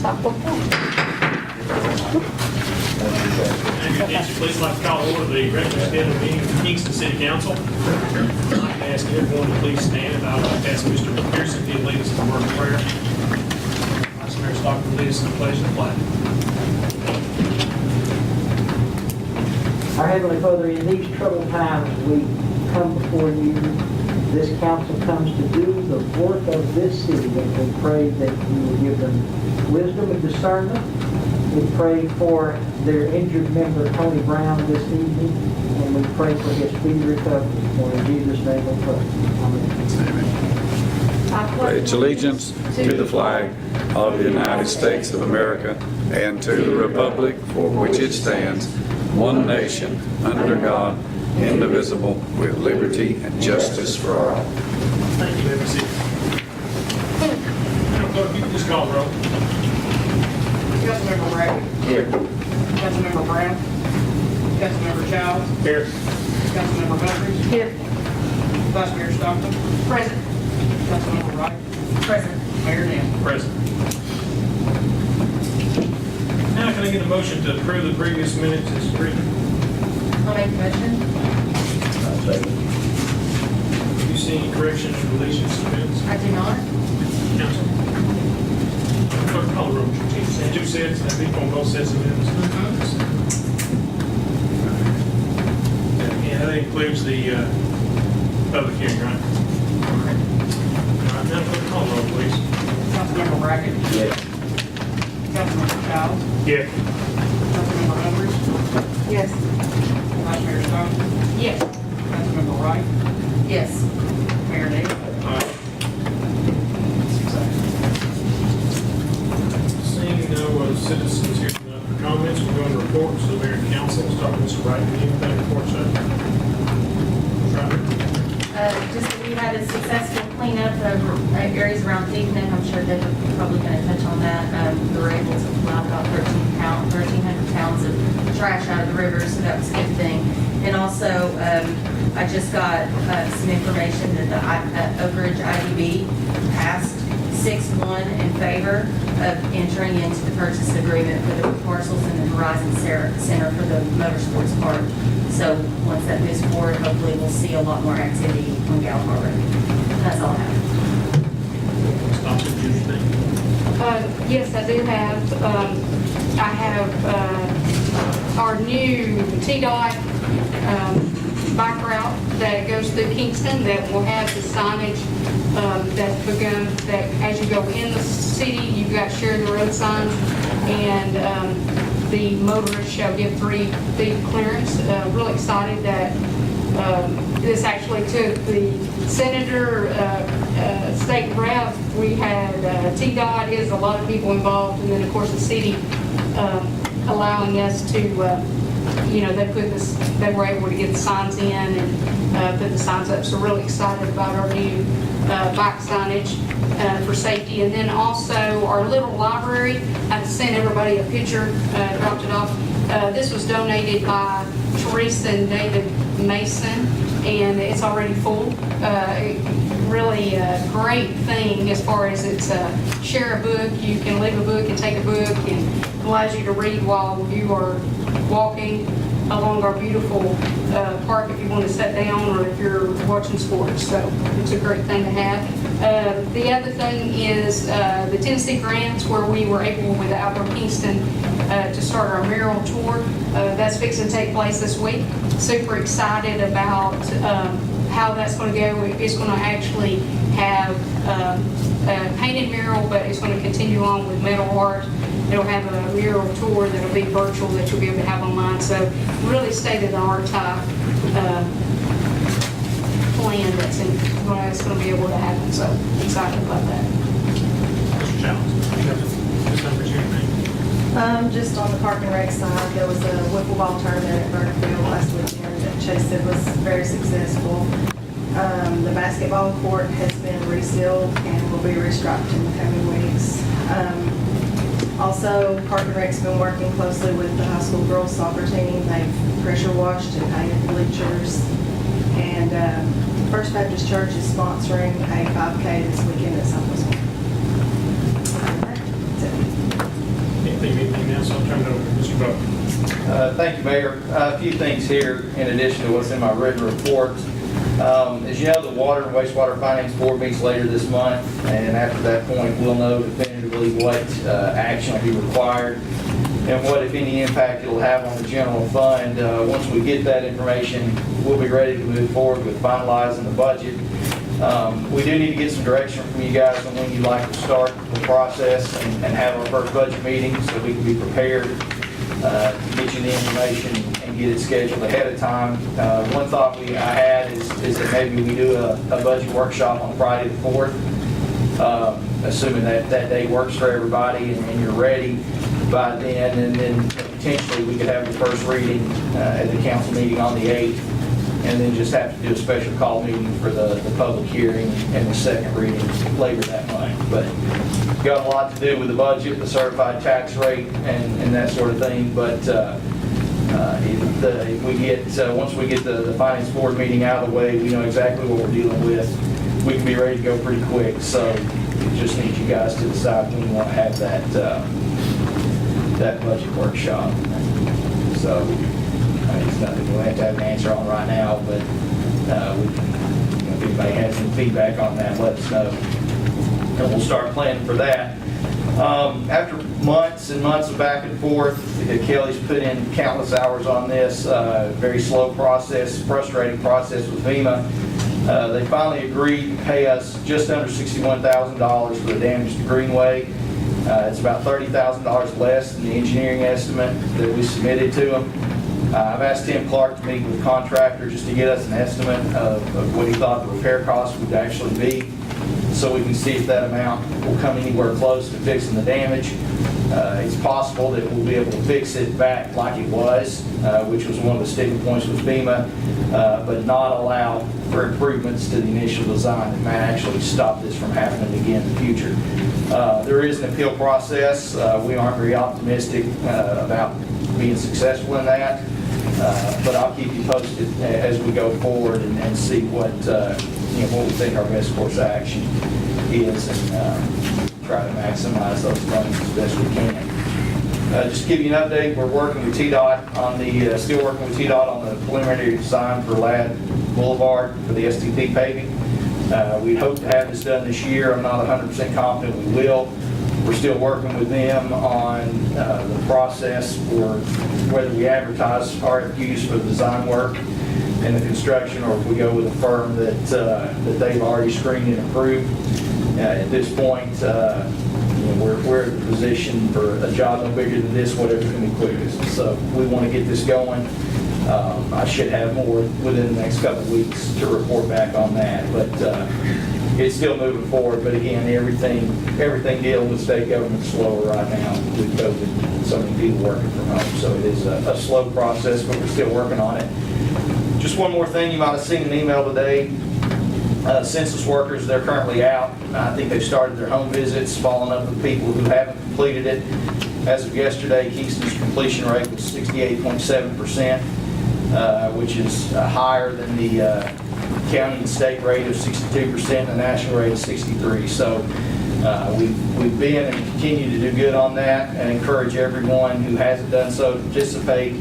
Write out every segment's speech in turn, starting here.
softball field. Please like to call order the regular scheduled meeting of the Kingston City Council. I'd like to ask everyone to please stand, and I would like to ask Mr. Pearson to lead us in a word of prayer. Vice Mayor Stockton, lead us in the pledge of the flag. Our Heavenly Father, in these troubled times, we come before you. This council comes to do the work of this city, and we pray that you will give them wisdom and discernment. We pray for their injured member, Tony Brown, this evening, and we pray for his speedy recovery. For in Jesus' name we pray. Amen. I pledge allegiance to the flag of the United States of America and to the republic for which it stands, one nation, under God, indivisible, with liberty and justice for all. Thank you, Mr. Madam Clerk, you can just call the roll. Councilmember Bragg. Here. Councilmember Brown. Councilmember Childs. Here. Councilmember Humphries. Here. Vice Mayor Stockton. Present. Councilmember Wright. Present. Mayor Dan. Present. Now can I get a motion to approve the previous minutes as written? I'll make the motion. Do you see any corrections or deletions to minutes? I do not. Council. Clerk, call the roll. Two sets, that people on both sets of minutes. Yeah, that includes the public hearing, right? All right, now clerk, call the roll, please. Councilmember Bragg. Yes. Councilmember Childs. Yeah. Councilmember Humphries. Yes. Vice Mayor Stockton. Yes. Councilmember Wright. Yes. Mayor Dan. Seeing no citizens here tonight for comments, we'll go into reports to the mayor and council. Start with Mr. Wright. Anything to report, sir? Just that we had a successful cleanup of areas around Kingston. I'm sure they're probably going to touch on that. We were able to pull out about 1,300 pounds of trash out of the river, so that was a good thing. And also, I just got some information that the Oak Ridge IDB passed 6-1 in favor of entering into the purchase agreement for the parcels in the Horizon Center for the motorsports park. So once that moves forward, hopefully we'll see a lot more activity on Galahar Road. That's all I have. Stop it, do you think? Yes, I do have. I have our new TDOT bike route that goes through Kingston that will have the signage that's begun, that as you go in the city, you've got share the road signs, and the motorists shall get 3 feet clearance. Really excited that this actually took the senator, state rep. We had TDOT, is a lot of people involved, and then of course the city allowing us to, they were able to get the signs in and put the signs up. So really excited about our new bike signage for safety. And then also our little library, I sent everybody a picture, dropped it off. This was donated by Teresa and David Mason, and it's already full. Really a great thing as far as it's share a book. You can leave a book and take a book, and allows you to read while you are walking along our beautiful park if you want to sit down or if you're watching sports. So it's a great thing to have. The other thing is the Tennessee grants, where we were able with Outdoor Kingston to start our mural tour. That's fixing to take place this week. Super excited about how that's going to go. It's going to actually have a painted mural, but it's going to continue on with metal art. It'll have a mural tour that'll be virtual that you'll be able to have online. So really state-of-the-art type plan that's going to be able to happen. So excited about that. Mr. Childs, this number's your name. Just on the Park and Rec side, there was a wiffle ball tournament at Burgerfield last weekend that Chase said was very successful. The basketball court has been resealed and will be restriped in the coming weeks. Also, Park and Rec's been working closely with the high school girls soccer team. They've pressure washed and painted bleachers. And First Baptist Church is sponsoring a 5K this weekend at Southwest. That's it. so I'll turn it over to Mr. Bowman. Thank you, Mayor. A few things here in addition to what's in my written report. As you know, the Water and Wastewater Finance Board meets later this month, and after that point, we'll know definitively what action will be required and what, if any, impact it'll have on the general fund. Once we get that information, we'll be ready to move forward with finalizing the budget. We do need to get some direction from you guys on when you'd like to start the process and have our first budget meeting so we can be prepared to get you the information and get it scheduled ahead of time. One thought I had is that maybe we do a budget workshop on Friday the 4th, assuming that day works for everybody and you're ready by then, and then potentially we could have the first reading at the council meeting on the 8th, and then just have to do a special call meeting for the public hearing and the second reading later that month. But got a lot to do with the budget, the certified tax rate, and that sort of thing. But if we get once we get the finance board meeting out of the way, we know exactly what we're dealing with. We can be ready to go pretty quick. So we just need you guys to decide when you want to have that budget workshop. So it's nothing we'll have to have an answer on right now, but we can, if anybody has some feedback on that, let us know. And we'll start planning for that. After months and months of back and forth, Kelly's put in countless hours on this, very slow process, frustrating process with FEMA. They finally agreed to pay us just under $61,000 for the damage to Greenway. It's about $30,000 less than the engineering estimate that we submitted to them. I've asked Tim Clark to meet with the contractor just to get us an estimate of what he thought the repair cost would actually be, so we can see if that amount will come anywhere close to fixing the damage. It's possible that we'll be able to fix it back like it was, which was one of the sticking points with FEMA, but not allow for improvements to the initial design that might actually stop this from happening again in the future. There is an appeal process. We aren't very optimistic about being successful in that, but I'll keep you posted as we go forward and see what what we think our best course of action is, and try to maximize those funds as best we can. Just to give you an update, we're working with TDOT on still working with TDOT on the preliminary design for Ladd Boulevard for the STP paving. We hope to have this done this year. I'm not 100% confident we will. We're still working with them on the process for whether we advertise RFQs for the design work and the construction, or if we go with a firm that they've already screened and approved. At this point, we're in a position for a job no bigger than this, whatever's going to be quickest. So we want to get this going. I should have more within the next couple of weeks to report back on that, but it's still moving forward. But again, everything dealing with state government is slower right now with COVID and so many people working from home. So it is a slow process, but we're still working on it. Just one more thing, you might have seen an email today. Census workers, they're currently out. I think they've started their home visits, following up with people who haven't completed it. As of yesterday, Kingston's completion rate was 68.7%, which is higher than the county and state rate of 62% and the national rate of 63%. So we've been and continue to do good on that, and encourage everyone who hasn't done so to participate.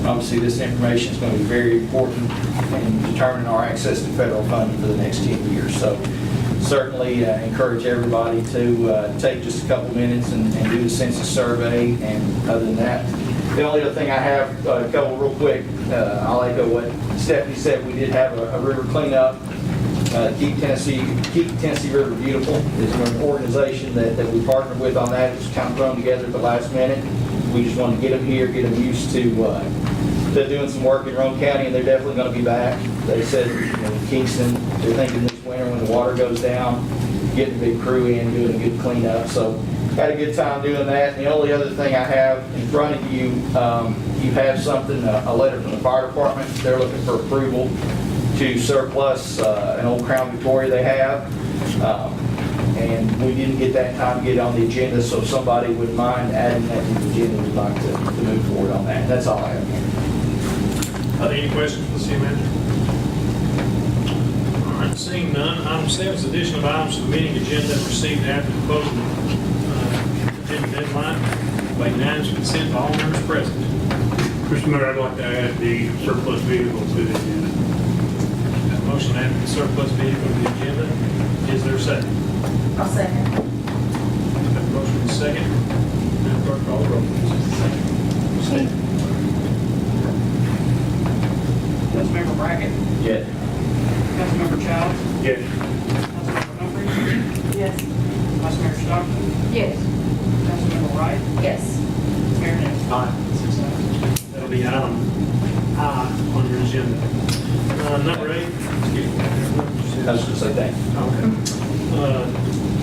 Obviously, this information is going to be very important in determining our access to federal funding for the next 10 years. So certainly encourage everybody to take just a couple minutes and do the census survey. And other than that, the only other thing I have, a couple real quick, I'll echo what Stephanie said. We did have a river cleanup. Keep Tennessee River Beautiful is an organization that we partnered with on that. It was kind of thrown together at the last minute. We just wanted to get them here, get them used to doing some work in Roane County, and they're definitely going to be back. They said, Kingston, they're thinking this winter when the water goes down, getting a big crew in, doing a good cleanup. So had a good time doing that. And the only other thing I have in front of you, you have something, a letter from the fire department. They're looking for approval to surplus an old Crown Victoria they have. And we didn't get that time to get it on the agenda, so if somebody wouldn't mind adding that to the agenda, we'd like to move forward on that. That's all I have. Are there any questions for the city manager? All right, seeing none, item 7 is addition of items to the meeting agenda received after the close of the agenda deadline. by unanimous consent of all members present. Mr. Mayor, I'd like to add the surplus vehicle to the agenda. Got a motion to add the surplus vehicle to the agenda. Is there a second? I'll second. Got a motion and a second. Madam Clerk, call the roll, please. Councilmember Brackett. Yes. Councilmember Childs. Yes. Councilmember Humphries. Yes. Vice Mayor Stockton. Yes. Councilmember Wright. Yes. Mayor Dale. Aye. 6 ayes. That'll be item I on your agenda. Number 8, excuse me. I was just say thank you. Okay.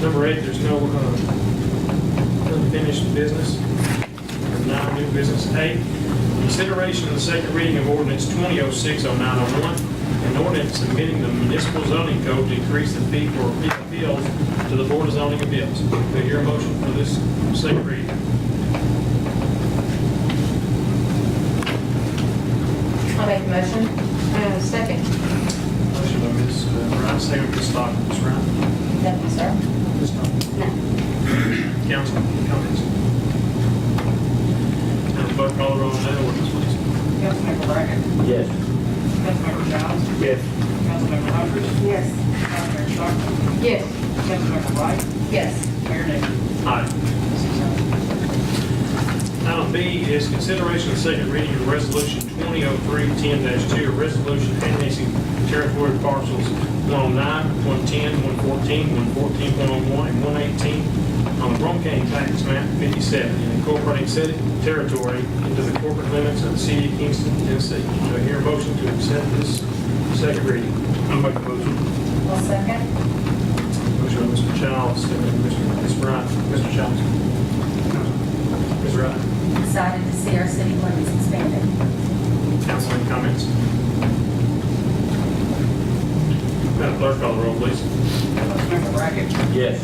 Number 8, there's no unfinished business. Or new business. 8, consideration of the second reading of ordinance 2006-0901, an ordinance amending the municipal zoning code to increase the fee for appeals to the Board of Zoning Appeals. Do I hear a motion for this second reading? I'll make the motion. Second. Motion by Ms. Wright, second by Ms. Stockton. Ms. Wright? Nothing, sir. Ms. Stockton? No. Council, comments? Madam Clerk, call the roll on that ordinance, please. Councilmember Brackett. Yes. Councilmember Childs. Yes. Councilmember Humphries. Yes. Vice Mayor Stockton. Yes. Councilmember Wright. Yes. Mayor Dale. Aye. 6 ayes. Item B is consideration of second reading of resolution 2003-10-2, a resolution annexing territory parcels 109, 110, 114, 114.01, and 118 on the Bromkane tax map 57 and incorporating said territory into the corporate limits of the city of Kingston, Tennessee. Do I hear a motion to accept this second reading? I'll make the motion. I'll second. Motion by Mr. Childs, second by Ms. Wright. Mr. Childs. Ms. Wright. Excited to see our city limits expanded. Council, any comments? Madam Clerk, call the roll, please. Councilmember Brackett. Yes.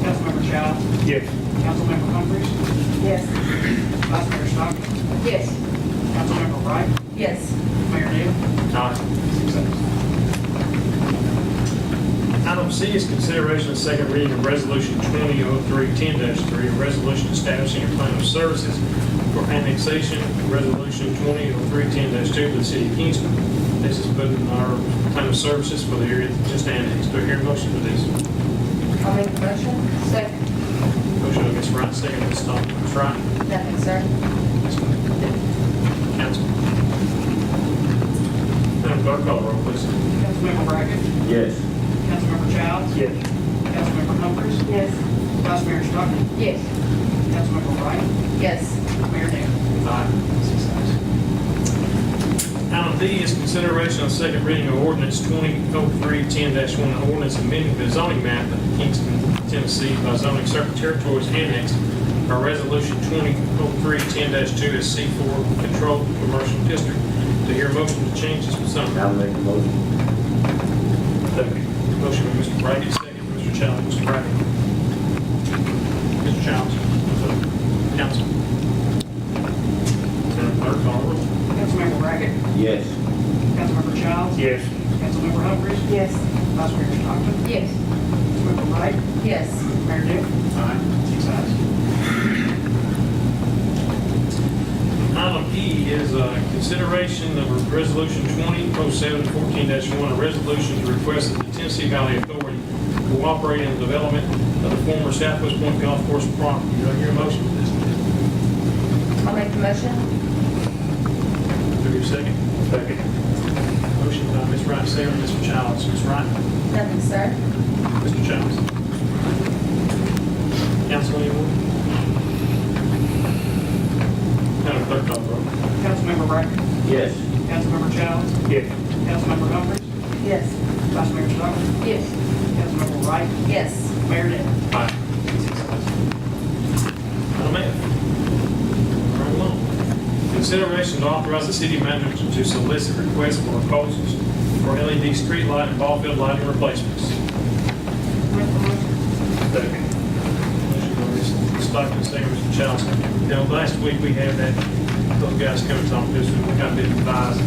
Councilmember Childs. Yes. Councilmember Humphries. Yes. Vice Mayor Stockton. Yes. Councilmember Wright. Yes. Mayor Dale. Aye. 6 ayes. Item C is consideration of second reading of resolution 2003-10-3, a resolution establishing a plan of services for annexation, resolution 2003-10-2 to the city of Kingston. This is putting our plan of services for the area just annexed. Do I hear a motion for this? I'll make the motion. Second. Motion by Ms. Wright, second by Ms. Stockton. Ms. Wright? Nothing, sir. Council. Madam Clerk, call the roll, please. Councilmember Brackett. Yes. Councilmember Childs. Yes. Councilmember Humphries. Yes. Vice Mayor Stockton. Yes. Councilmember Wright. Yes. Mayor Dale. Aye. 6 ayes. Item D is consideration of second reading of ordinance 2003-10-1, an ordinance amending the zoning map of Kingston, Tennessee by zoning certain territories annexed by resolution 2003-10-2 as C4 controlled commercial district. To hear a motion to change this zoning. I'll make the motion. Motion by Mr. Brackett, second by Mr. Childs. Mr. Brackett. Mr. Childs. Council. Madam Clerk, call the roll. Councilmember Brackett. Yes. Councilmember Childs. Yes. Councilmember Humphries. Yes. Vice Mayor Stockton. Yes. Councilmember Wright. Yes. Mayor Dale. Aye. 6 ayes. Item E is consideration of resolution 2007-14-1, a resolution to request that the Tennessee Valley Authority cooperate in the development of the former Southwest Point Golf Course property. Do I hear a motion for this? I'll make the motion. Do I hear a second? Second. Motion by Ms. Wright, second by Mr. Childs. Ms. Wright? Nothing, sir. Mr. Childs? Council, anyone? Madam Clerk, call the roll. Councilmember Brackett. Yes. Councilmember Childs. Yes. Councilmember Humphries. Yes. Vice Mayor Stockton. Yes. Councilmember Wright. Yes. Mayor Dale. Aye. 6 ayes. Item F. Right along. Consideration to authorize the city manager to solicit requests for proposals for LED street light and ball field lighting replacements. Second. Motion by Ms. Stockton, second by Mr. Childs. Last week we had those guys come and talk to us, and we got a bit advised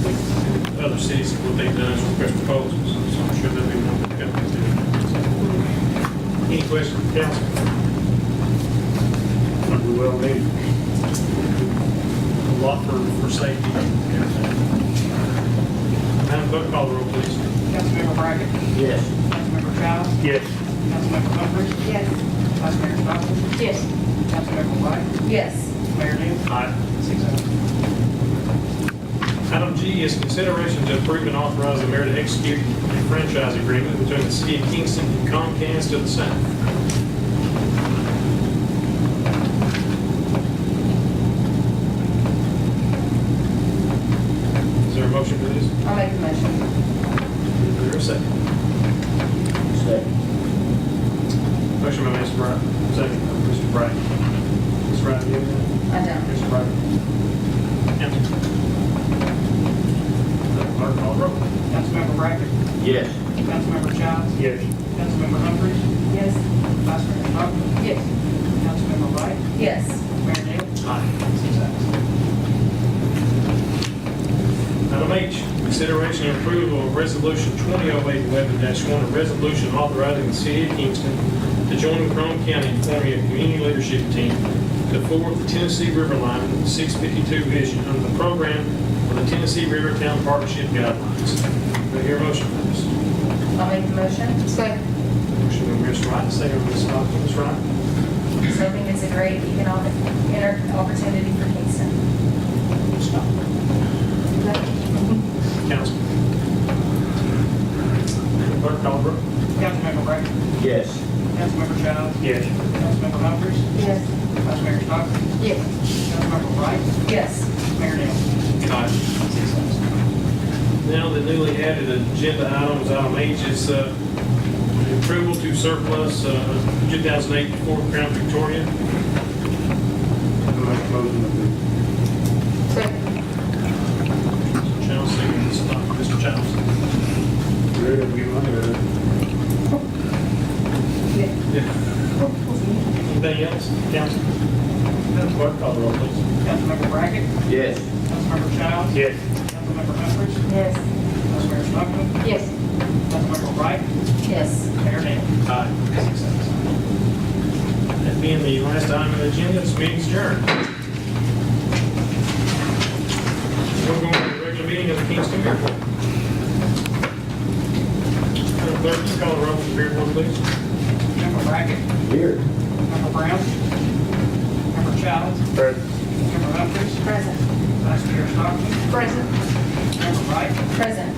that other cities, what they've done is request proposals, so I'm sure they'll be one of the companies doing it. Any questions from council? We will need. A lot for safety and everything. Madam Clerk, call the roll, please. Councilmember Brackett. Yes. Councilmember Childs. Yes. Councilmember Humphries. Yes. Vice Mayor Stockton. Yes. Councilmember White. Yes. Mayor Dale. Aye. 6 ayes. Item G is consideration to approve and authorize the mayor to execute a franchise agreement between the city of Kingston and Comcast of the South. Is there a motion for this? I'll make the motion. Is there a second? Second. Motion by Mr. Bright, second by Mr. Bright. Ms. Wright, do you have anything? I don't. Mr. Bright? Council. Clerk, call the roll. Councilmember Brackett. Yes. Councilmember Childs. Yes. Councilmember Humphries. Yes. Vice Mayor Stockton. Yes. Councilmember White. Yes. Mayor Dale. Aye. 6 ayes. Item H, consideration and approval of Resolution 2008-11-1, a resolution authorizing the city of Kingston to join with Crum County in forming a community leadership team to forward the Tennessee River Line 652 vision under the program of the Tennessee River Town Partnership Guidelines. Do I hear a motion for this? I'll make the motion. Second. Motion by Ms. Wright, second by Ms. Stockton. Ms. Wright? So I think it's a great economic opportunity for Kingston. Council. Clerk, call the roll. Councilmember Brackett. Yes. Councilmember Childs. Yes. Councilmember Humphries. Yes. Vice Mayor Stockton. Yes. Councilmember White. Yes. Mayor Dale. Aye. 6 ayes. Now, the newly added agenda items, item H is approval to surplus 2008 Ford Crown Victoria. Motion. Second. Mr. Childs, second, Mr. Childs. Ready to give money with it. Anything else, council? Madam Clerk, call the roll, please. Councilmember Brackett. Yes. Councilmember Childs. Yes. Councilmember Humphries. Yes. Vice Mayor Stockton. Yes. Councilmember White. Yes. Mayor Dale. Aye. 6 ayes. That being the last item on the agenda, this meeting's adjourned. We're going to the regular meeting of the Kingston Beer Board. Madam Clerk, you call the roll for the beer board, please. Member Brackett. Here. Member Brown. Member Childs. Present. Member Humphries. Present. Vice Mayor Stockton. Present. Member Wright. Present.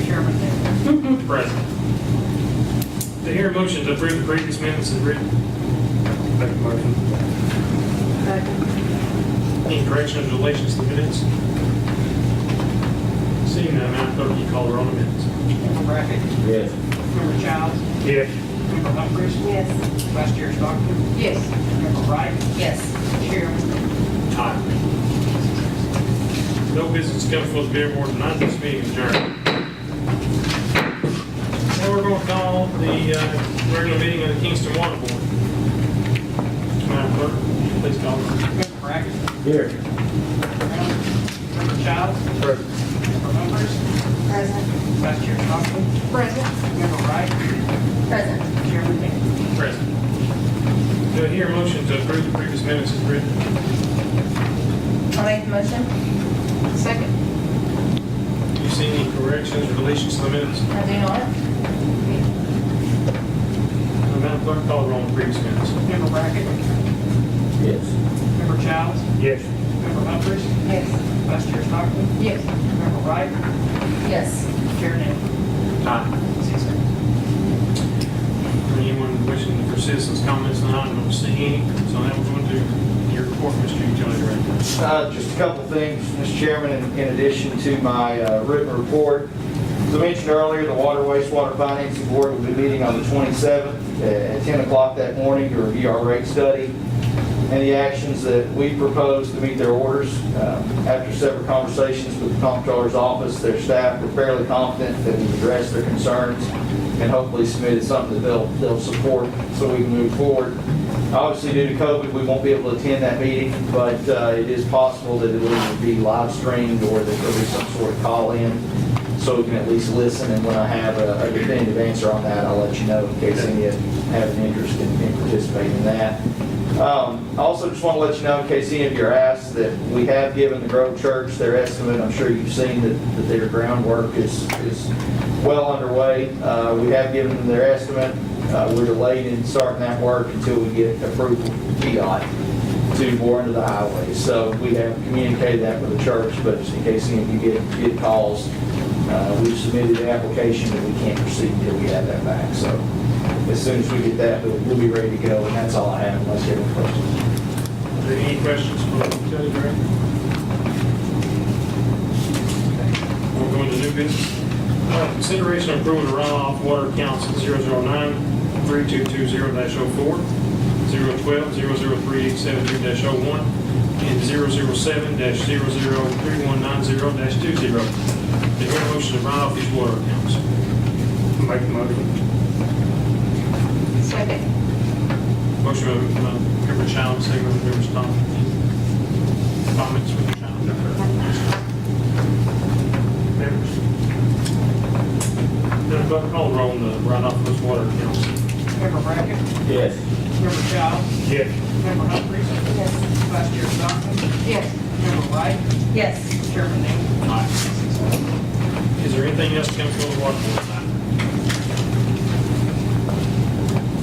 Chairman Dale. Present. To hear a motion to approve the previous minutes as written. Make a motion. Second. Any corrections or deletions to the minutes? Seeing none, Madam Clerk, you call the roll on the minutes. Member Brackett. Yes. Member Childs. Yes. Member Humphries. Yes. Vice Chair Stockton. Yes. Member Wright. Yes. Chairman Dale. Aye. No business comes before the beer board tonight. This meeting is adjourned. Now we're going to call the regular meeting of the Kingston Water Board. Madam Clerk, please call the roll. Member Brackett. Here. Member Childs. Present. Member Humphries. Present. Vice Chair Stockton. Present. Member Wright. Present. Chairman Dale. Present. Do I hear a motion to approve the previous minutes as written? I'll make the motion. Second. Do you see any corrections or deletions to the minutes? I do not. Madam Clerk, call the roll on the previous minutes. Member Brackett. Yes. Member Childs. Yes. Member Humphries. Yes. Vice Chair Stockton. Yes. Member Wright. Yes. Chair Dale. Aye. 6 ayes. Anyone wishing for citizens' comments tonight, I don't see any. So now we're going to your report, Mr. Utility Director. Just a couple things, Mr. Chairman, in addition to my written report. As I mentioned earlier, the Water Wastewater Financing Board will be meeting on the 27th at 10 o'clock that morning to review our rate study and the actions that we propose to meet their orders. After several conversations with the Comptroller's Office, their staff were fairly confident that we've addressed their concerns and hopefully submitted something that they'll support so we can move forward. Obviously, due to COVID, we won't be able to attend that meeting, but it is possible that it will either be live streamed or that there'll be some sort of call-in so we can at least listen. And when I have a definitive answer on that, I'll let you know in case any of you have an interest in participating in that. I also just want to let you know, in case any of you are asked, that we have given the Grove Church their estimate. I'm sure you've seen that their groundwork is well underway. We have given them their estimate. We're delayed in starting that work until we get approval from TDOT to bore into the highway. So we have communicated that with the church, but just in case any of you get calls, we've submitted the application, but we can't proceed until we have that back. So as soon as we get that, we'll be ready to go, and that's all I have, unless you have any questions. Are there any questions for the utility director? We'll go into new business. Consideration of approval to runoff water accounts 009-3220-04, 012-003-872-01, and 007-003190-20. Do you hear a motion to run off these water accounts? Make the motion. Second. Motion by Member Childs, second by Member Thompson. Comments from the Childs? Members? Then call the roll on the run-off of those water accounts. Member Brackett. Yes. Member Childs. Yes. Member Humphries. Yes. Vice Chair Stockton. Yes. Member White. Yes. Chairman Nate. Is there anything else that comes from the water board tonight?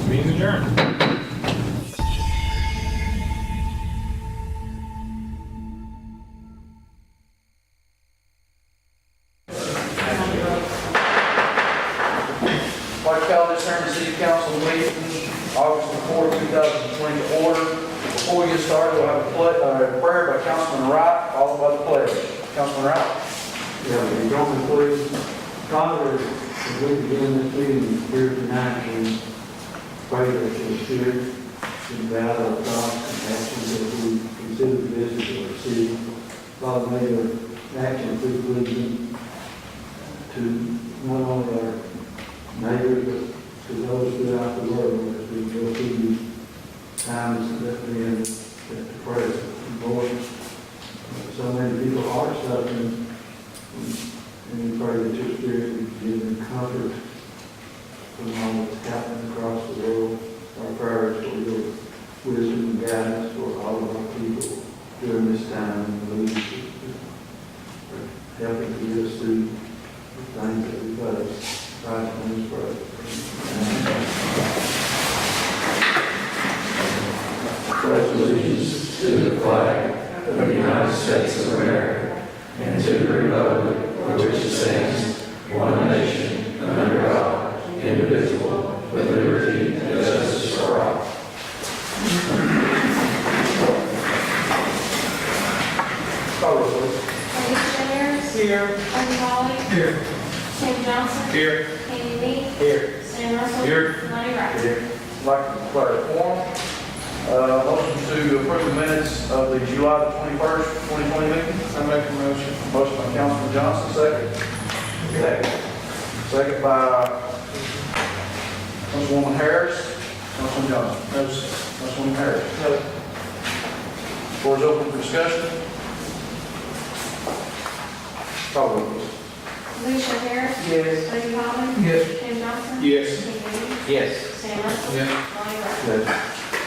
Meeting adjourned. Like to call this Harriman City Council meeting, August the 4th, 2020 to order. Before we get started, we'll have a prayer by Councilman Wright, followed by the pledge. Councilman Wright. Yeah, we join me, please. Father, as we begin this meeting here tonight, we pray that your spirit in battle of thoughts and actions as we consider the business of our city. Father, may your actions be pleasing to not only our neighbors, but to those throughout the world as we go through these times that we're in at the present. Lord, so many people are suffering, and we pray that your spirit would give them comfort from all that's happening across the world. Our prayers for your wisdom and guidance for all of our people during this time, and leadership, helping to get us through the things that we face. Christ in His prayer. Pledge allegiance to the flag of the United States of America and to the republic for which it stands, one nation, under God, indivisible, with liberty and justice for all. Alicia Harris. Here. Buddy Holly. Here. Tim Johnson. Here. Kenny Me. Here. Sam Russell. Here. Lonnie Wright. I'd like to declare a quorum. Motion to approve the minutes of the July the 21st, 2020 meeting. I make the motion. Motion by Councilman Johnson, second. Second by Councilwoman Harris. Councilman Johnson. No, sir. Councilwoman Harris. No. Floor is open for discussion. Call the roll, please. Alicia Harris. Yes. Buddy Holly. Yes. Tim Johnson. Yes. Kenny Me. Yes. Sam Russell. Yes. Lonnie Wright. Yes.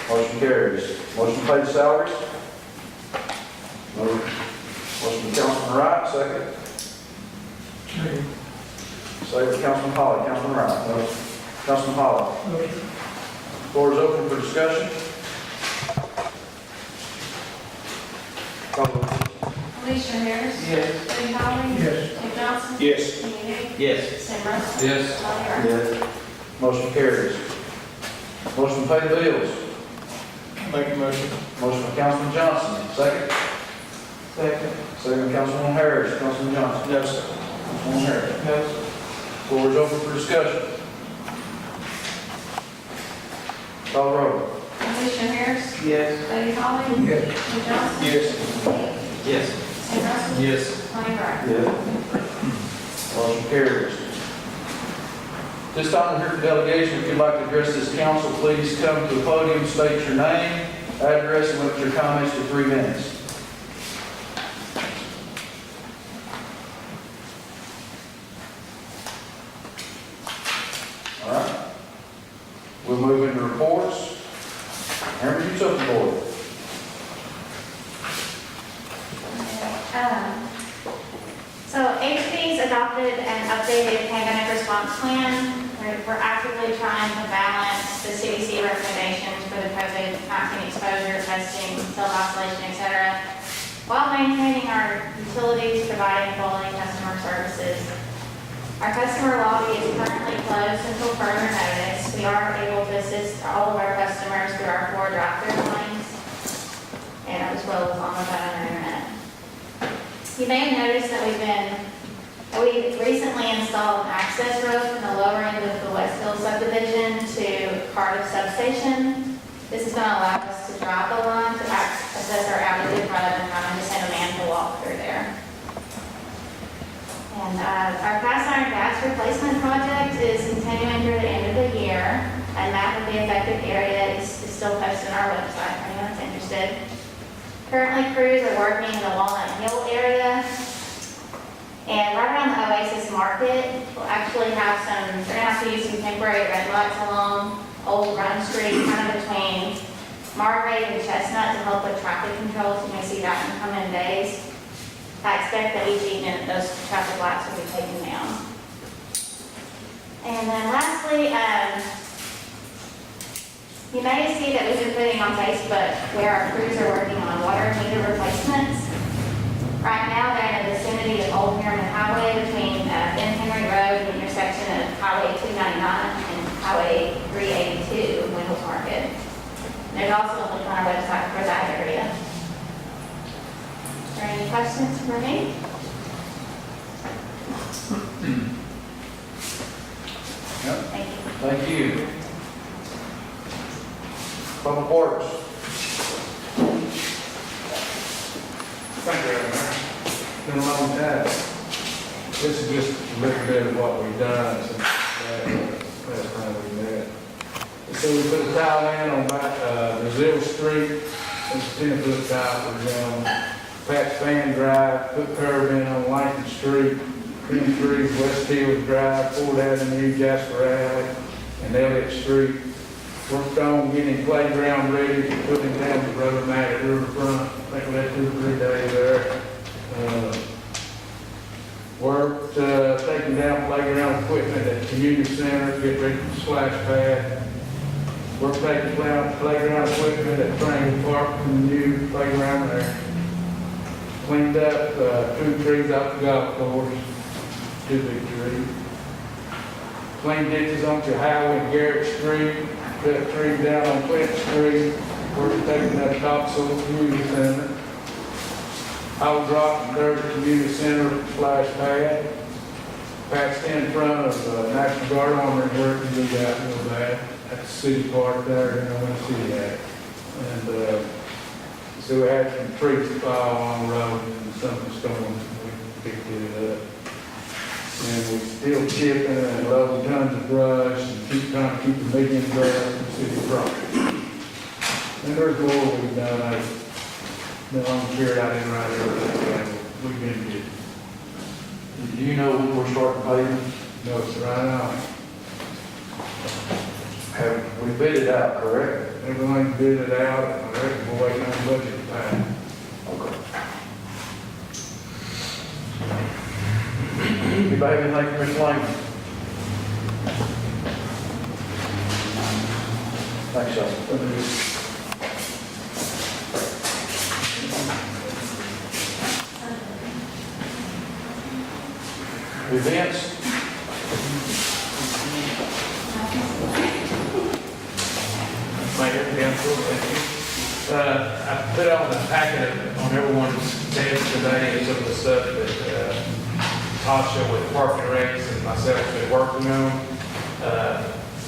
Motion carries. Motion to pay the salaries. Motion from Councilman Wright, second. Second, Councilman Holly. Councilman Wright. Councilman Holly. Floor is open for discussion. Call the roll. Alicia Harris. Yes. Buddy Holly. Yes. Tim Johnson. Yes. Kenny Me. Yes. Sam Russell. Yes. Lonnie Wright. Yes. Motion carries. Motion to pay the bills. Make a motion. Motion by Councilman Johnson, second. Second. Second, Councilwoman Harris. Councilman Johnson. No, sir. Councilwoman Harris. No. Floor is open for discussion. Call the roll. Alicia Harris. Yes. Buddy Holly. Yes. Tim Johnson. Yes. Kenny Me. Yes. Sam Russell. Yes. Lonnie Wright. Yes. Motion carries. This time, we're here for delegation. If you'd like to address this council, please come to the podium, state your name, address, and limit your comments to 3 minutes. All right. We'll move into reports. Harriman, you Introduce us to the board. So HP's adopted an updated pandemic response plan. We're actively trying to balance the CDC recommendations for the COVID-19 exposure, testing, self-isolation, et cetera, while maintaining our utilities, providing quality customer services. Our customer lobby is currently closed until further notice. We are able to assist all of our customers through our 4 drive-through lanes, and as well as on the phone and internet. You may have noticed that we recently installed an access road from the lower end of the Westfield subdivision to Cardiff substation. This is going to allow us to drive the line to access our outages rather than having to send a man to walk through there. And our cast iron gas replacement project is continuing through the end of the year. A map of the affected area is still posted on our website for anyone that's interested. Currently, crews are working in the Walnut Hill area. And right around the Oasis Market, we'll actually have they're going to have to use some temporary red lights along Old Run Street, kind of between Margrave and Chestnut to help with traffic controls. You may see that in coming days. I expect that each evening those traffic lights will be taken down. And then lastly, you may see that we've been putting on Facebook where our crews are working on water meter replacements. Right now, they're in the vicinity of Old Harriman Highway between Ben Henry Road and the intersection of Highway 299 and Highway 382 in Wendell's Market. There's also a link on our website for that area. Are there any questions for me? Thank you. Thank you. Public Works. Thank you, Mayor. It's been a long time. This is just a little bit of what we've done since last time we met. So we put a tile in on Brazil Street. It's a 10-foot tile for down Pat Span Drive, put curb in on Lincoln Street, Green Street, West Hills Drive, Ford Avenue, Jasper Alley, and Elliott Street. Worked on getting playground ready to put him down the road at Riverfront. I think we had 2 or 3 days there. Worked taking down playground equipment at the community center, get ready for the splash pad. Worked taking down playground equipment at Triangle Park from the new playground there. Cleaned up 2 trees off the golf course, 2 big trees. Cleaned ditches onto Highway and Garrett Street. Cut trees down on Flint Street, we're taking that topsoil community center. I was dropping dirt at community center splash pad. Patched in front of National Guard Armory where it can be out real bad. At the city park there, in the city at. And so we had some trees that fall on the road and some of the storms, we picked it up. And we're still chipping and loading tons of brush and keep trying to keep the median brush in the city property. And there's more we've done. I've been on the period I didn't write everything. We've been good. Do you know when we're starting paving? No, it's right on. Have we bid it out, correct? Everything's bidded out. I reckon we're waiting on the budget to pass. Okay. Anybody have anything for Ms. Lane? Thanks, Sean. Events? Mayor, Council, thank you. I put on the packet on everyone's desk today some of the stuff that Tasha with Park and Recs and myself have been working on.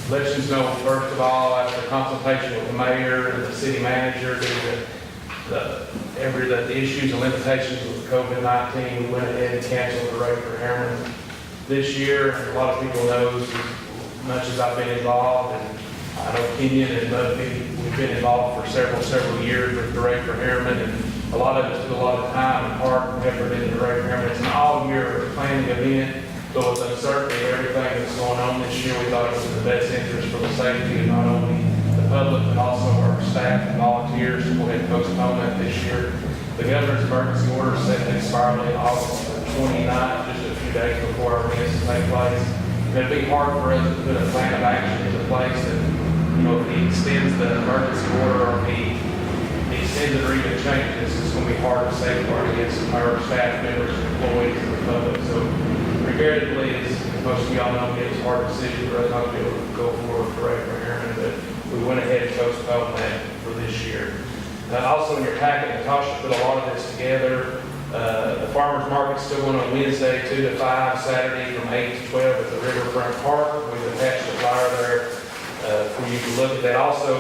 Let you know, first of all, after consultation with the mayor and the city manager, due to the issues and limitations with COVID-19, we went ahead and canceled the rate for Harriman this year. A lot of people know as much as I've been involved, and I know Kenyon and Mudphy, we've been involved for several years with the rate for Harriman, and a lot of us do a lot of time and heart and effort into the rate for Harriman. It's an all-year planning event, so with uncertainty, everything that's going on this year, we thought it was in the best interest for the safety of not only the public, but also our staff and volunteers to go ahead and postpone that this year. The governor's emergency order set to expire on August 29th, just a few days before our events take place. And it'd be hard for us to put a plan of action into place that, if he extends the emergency order or if he extends it or even changes, it's going to be hard to safeguard against our staff members, employees, and the public. So regrettably, as most of y'all know, it was a hard decision for us not to be able to go forward for Harriman, but we went ahead and postponed that for this year. Also in your packet, Natasha put a lot of this together. The farmer's market's still going on Wednesday 2 to 5, Saturday from 8 to 12 at the Riverfront Park. We've attached a flyer there for you to look at that. Also,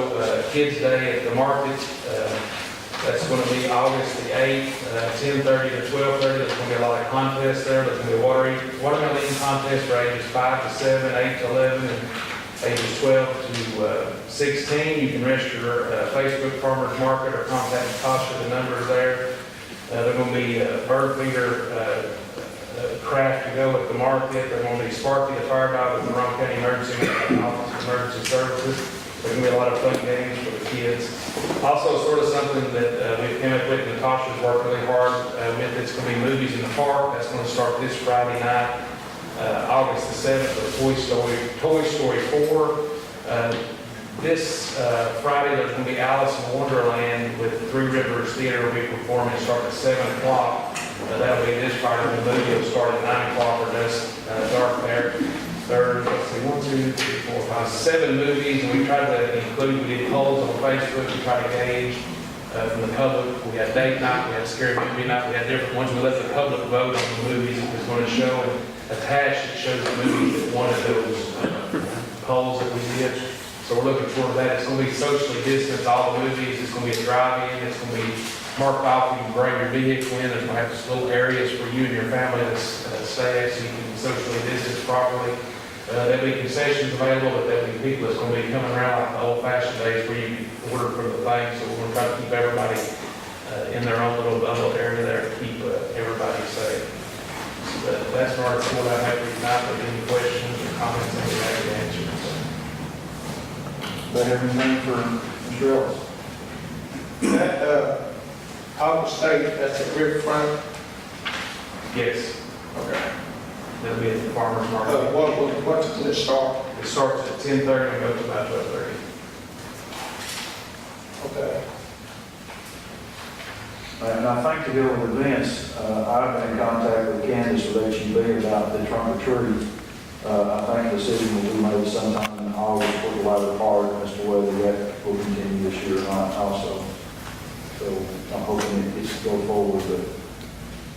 Kids Day at the market, that's going to be August the 8th, 10:30 to 12:30. There's going to be a lot of contests there. There's going to be a watermelon eating contest for ages 5 to 7, 8 to 11, and ages 12 to 16. You can register your Facebook Farmers Market or contact Natasha. The number is there. There's going to be bird feeder craft to go at the market. There's going to be Sparky the fire dog with the Monroe County Emergency Office of Emergency Services. There's going to be a lot of fun games for the kids. Also, sort of something that we've come up with, Natasha's worked really hard with. It's going to be movies in the park. That's going to start this Friday night, August the 7th, with Toy Story 4. This Friday, there's going to be Alice in Wonderland with Three Rivers Theater will be performing starting at 7 o'clock. That'll be this Friday. The movie will start at 9 o'clock or just dark there. There's, let's see, 1, 2, 3, 4, 5, 7 movies, and we tried to include, we did polls on Facebook to try to gauge from the public. We had date night, we had scary movie night, we had different ones. We let the public vote on the movies it was going to show, and attached it shows the movies that wanted those polls that we did. So we're looking forward to that. It's going to be socially distanced, all the movies. It's going to be a drive-in. It's going to be marked off. You can bring your vehicle in. There's going to have just little areas for you and your family to stay at so you can socially distance properly. There'll be concessions available, but there'll be people that's going to be coming around like the old-fashioned days where you can order from the thing. So we're going to try to keep everybody in their own little bubble area there to keep everybody safe. But that's our report I have for you tonight. But any questions or comments that we have to answer. Do I have anything for Mr. Ellis? That, August 8th, that's at Riverfront. Yes. Okay. That'll be at the farmer's market. What does it start? It starts at 10:30 and goes to about 12:30. Okay. And I think to go with events, I've been in contact with Candace with HEB about the trunk or treat. I think the decision will be made sometime in August for the latter part as to whether that will continue this year or not also. So I'm hoping it gets to go forward, but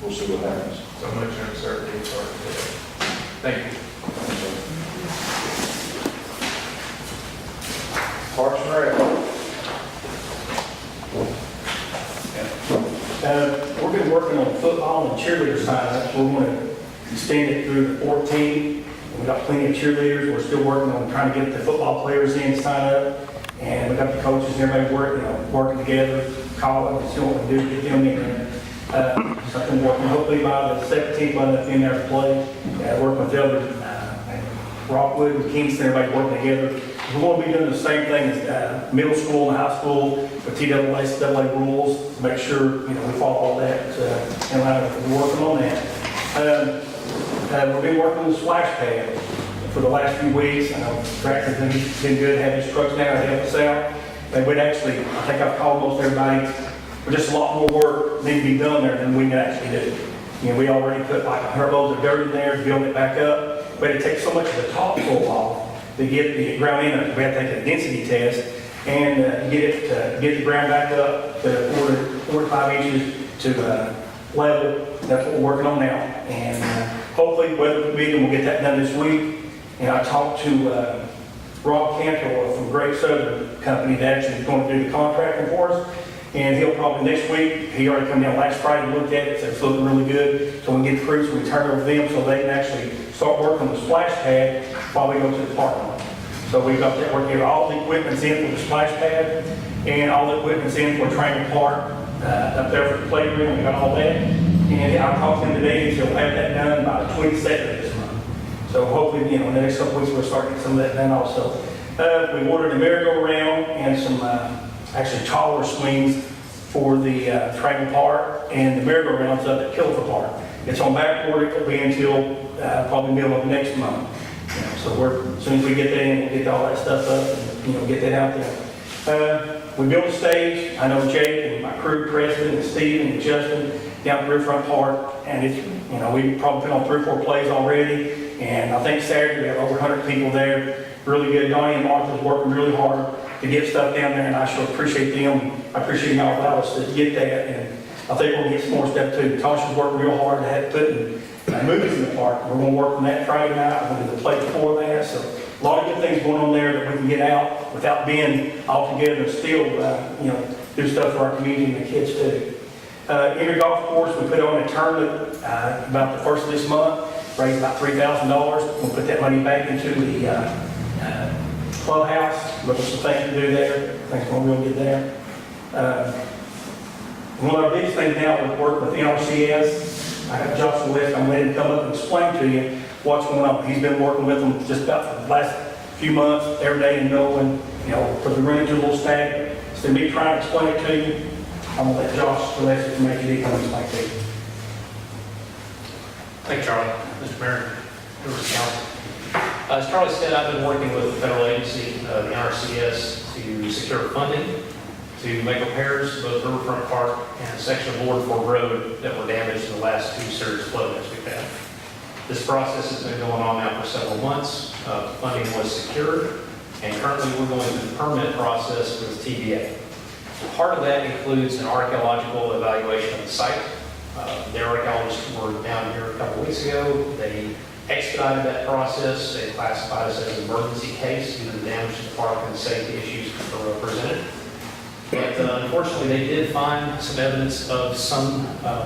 we'll see what happens. So much uncertainty as far as that. Thank you. Parks and Rec. We're going to be working on football and cheerleader sign-ups. We're going to extend it through the 14th. We've got plenty of cheerleaders. We're still working on trying to get the football players in to sign up. And we've got the coaches and everybody working together, calling and seeing what we do to get them in there. Something working hopefully by the 17th, by enough in there to play. Working with the other Rockwood and Kingston, everybody working together. We're going to be doing the same thing as middle school and high school with TAA rules to make sure we follow all that. And we're working on that. We've been working on the splash pad for the last few weeks. I know Tractor's been good, have his trucks down to help us out. They would actually, I think I've called most everybody, but just a lot more work need to be done there than we can actually do. We already put like 100 loads of dirt in there to build it back up, but it takes so much of the topsoil off to get the ground in it. We have to take a density test and get the ground back up to 4 to 5 inches to level. That's what we're working on now. And hopefully, weather permitting, we'll get that done this week. And I talked to Rob Cantor from Great Southern Company that actually is going to do the contracting for us. And he'll probably next week, he already come down last Friday and looked at it, so it's looking really good. So we can get the crews and return over to them so they can actually start working on the splash pad while we go to the parking lot. So we've got that working. All the equipment's in for the splash pad and all the equipment's in for Trainer Park up there for the playground. We got all that. And I talked to him today, and he'll have that done by the 22nd of this month. So hopefully, in the next couple weeks, we'll start getting some of that done also. We ordered a merry-go-round and some, actually taller swings for the training park, and the merry-go-round's up at Kilfer Park. It's on back order, it'll be until probably middle of next month. So as soon as we get that in, we'll get all that stuff up and, get that out there. We built a stage. I know Jake and my crew, Preston and Steven and Justin, down at Riverfront Park, and it's, we probably put on 3 or 4 plays already, and I think Saturday we have over 100 people there. Really good. Donnie and Martha's working really hard to get stuff down there, and I sure appreciate them. I appreciate y'all allowing us to get that, and I think we'll get some more stuff too. Tasha's working real hard to have putting movies in the park. We're going to work on that Friday night. We're going to do the play before that, so a lot of good things going on there that we can get out without being all together and still, do stuff for our community and the kids too. In the golf course, we put on a tournament about the first of this month, raised about $3,000. We'll put that money back into the clubhouse. Look for some things to do there. Things going real good there. One of our biggest things now is work with NRCS. I have Josh West. I'm letting him come up and explain to you what's going on. He's been working with them just about for the last few months, every day and knowing, because we run into a little snag. So me trying to explain it to you, I'm going to let Josh West make it easy and explain to you. Thank you, Charlie. Mr. Mayor, members of council. As Charlie said, I've been working with the federal agency, the NRCS, to secure funding to make repairs to both Riverfront Park and a section of Lord Ford Road that were damaged in the last 2 serious flood events we've had. This process has been going on now for several months. Funding was secured, and currently we're going through the permit process with TVA. Part of that includes an archaeological evaluation of the site. The archaeologists were down here a couple weeks ago. They expedited that process. They classified us as an emergency case due to the damage to the park and the safety issues that were presented. But unfortunately, they did find some evidence of some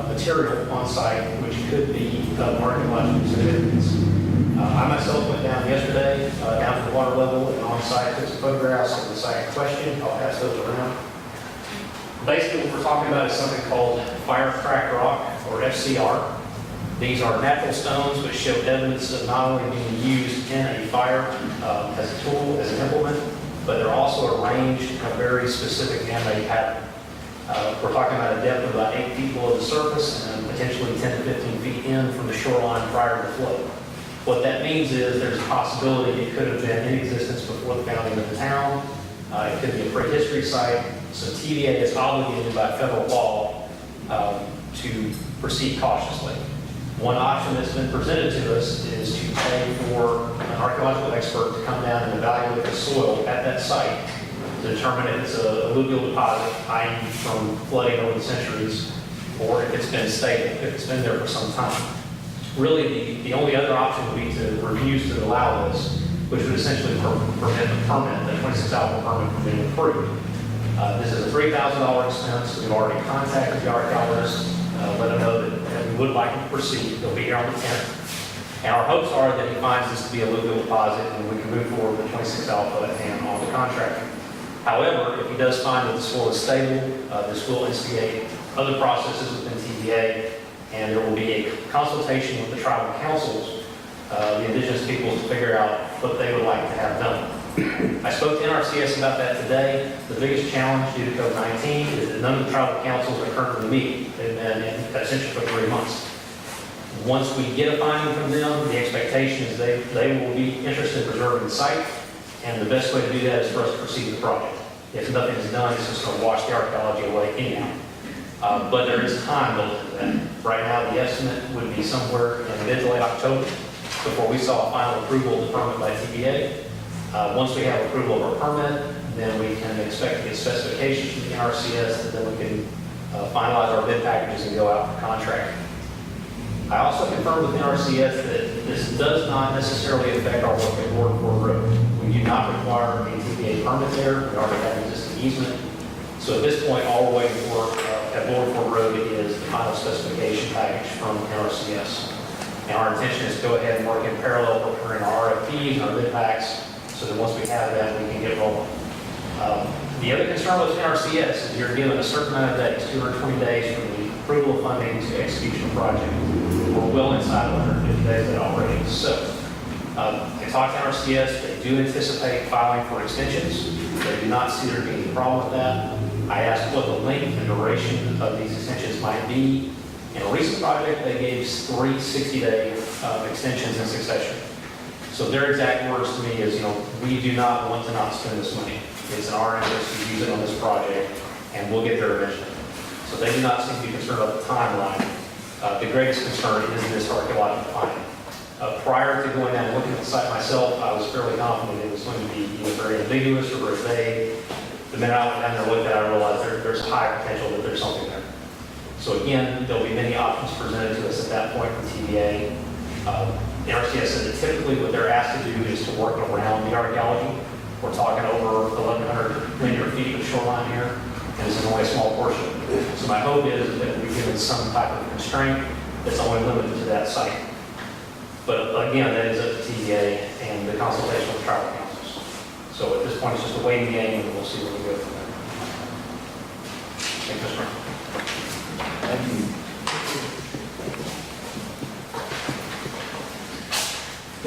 material on site which could be of archaeological significance. I myself went down yesterday, down to the water level and on site, took some photographs of the site in question. I'll pass those around. Basically, what we're talking about is something called fire cracked rock, or FCR. These are natural stones which show evidence of not only being used in a fire as a tool, as an implement, but they're also arranged in a very specific man-made pattern. We're talking about a depth of about 8 feet below the surface and potentially 10 to 15 feet in from the shoreline prior to the flood. What that means is there's a possibility it could have been in existence before the founding of the town. It could be a prehistory site. So TVA is obligated by federal law to proceed cautiously. One option that's been presented to us is to pay for an archaeological expert to come down and evaluate the soil at that site to determine if it's a alluvial deposit, i.e. from flooding over the centuries, or if it's been stable, if it's been there for some time. Really, the only other option would be to refuse to allow this, which would essentially prevent the permit, the 26-hour permit from being approved. This is a $3,000 expense. We've already contacted the archaeologist, let them know that we would like to proceed. They'll be here on the 10th. And our hopes are that he finds this to be a alluvial deposit and we can move forward with a 26-hour foot and on the contract. However, if he does find that the soil is stable, this will instigate other processes within TVA, and there will be a consultation with the tribal councils, the indigenous peoples, to figure out what they would like to have done. I spoke to NRCS about that today. The biggest challenge due to COVID-19 is that none of the tribal councils are currently meeting. They've been in absentia for 3 months. Once we get a finding from them, the expectation is they will be interested in preserving the site, and the best way to do that is for us to proceed with the project. If nothing is done, it's just going to wash the archaeology away anyhow. But there is time built into that. Right now, the estimate would be somewhere in mid to late October before we saw a final approval of the permit by TVA. Once we have approval of our permit, then we can expect to get specifications from the NRCS, and then we can finalize our bid packages and go out for contract. I also confirmed with NRCS that this does not necessarily affect our work at Lord Ford Road. We do not require a TVA permit there. We already have an existing easement. So at this point, all we're waiting for at Lord Ford Road is the final specification package from NRCS. And our intention is to go ahead and work in parallel, preparing our RFPs and our bid packs, so that once we have that, we can get rolling. The other concern with NRCS is you're given a certain amount of days, 220 days from the approval of funding to execution of project. We're well inside of 150 days of that already. So I talked to RCS, they do anticipate filing for extensions. They do not see there being a problem with that. I asked what the length and duration of these extensions might be. In a recent project, they gave 3 60-day extensions in succession. So their exact words to me is, we do not want to not spend this money. It's in our interest to use it on this project, and we'll get there eventually. So they do not seem to be concerned about the timeline. The greatest concern is this archaeological finding. Prior to going down and looking at the site myself, I was fairly confident it was going to be either very ambiguous or very vague. The minute I went down there and looked at it, I realized there's high potential that there's something there. So again, there'll be many options presented to us at that point from TBA. The RCS said that typically what they're asked to do is to work around the archaeology. We're talking over 1,100 linear feet of shoreline here, and this is only a small portion. So my hope is that we've given some type of constraint that's only limited to that site. But again, that is up to TBA and the consultation with tribal councils. So at this point, it's just a waiting game, and we'll see where we go from there. Thank you, Mr. Mayor. Thank you.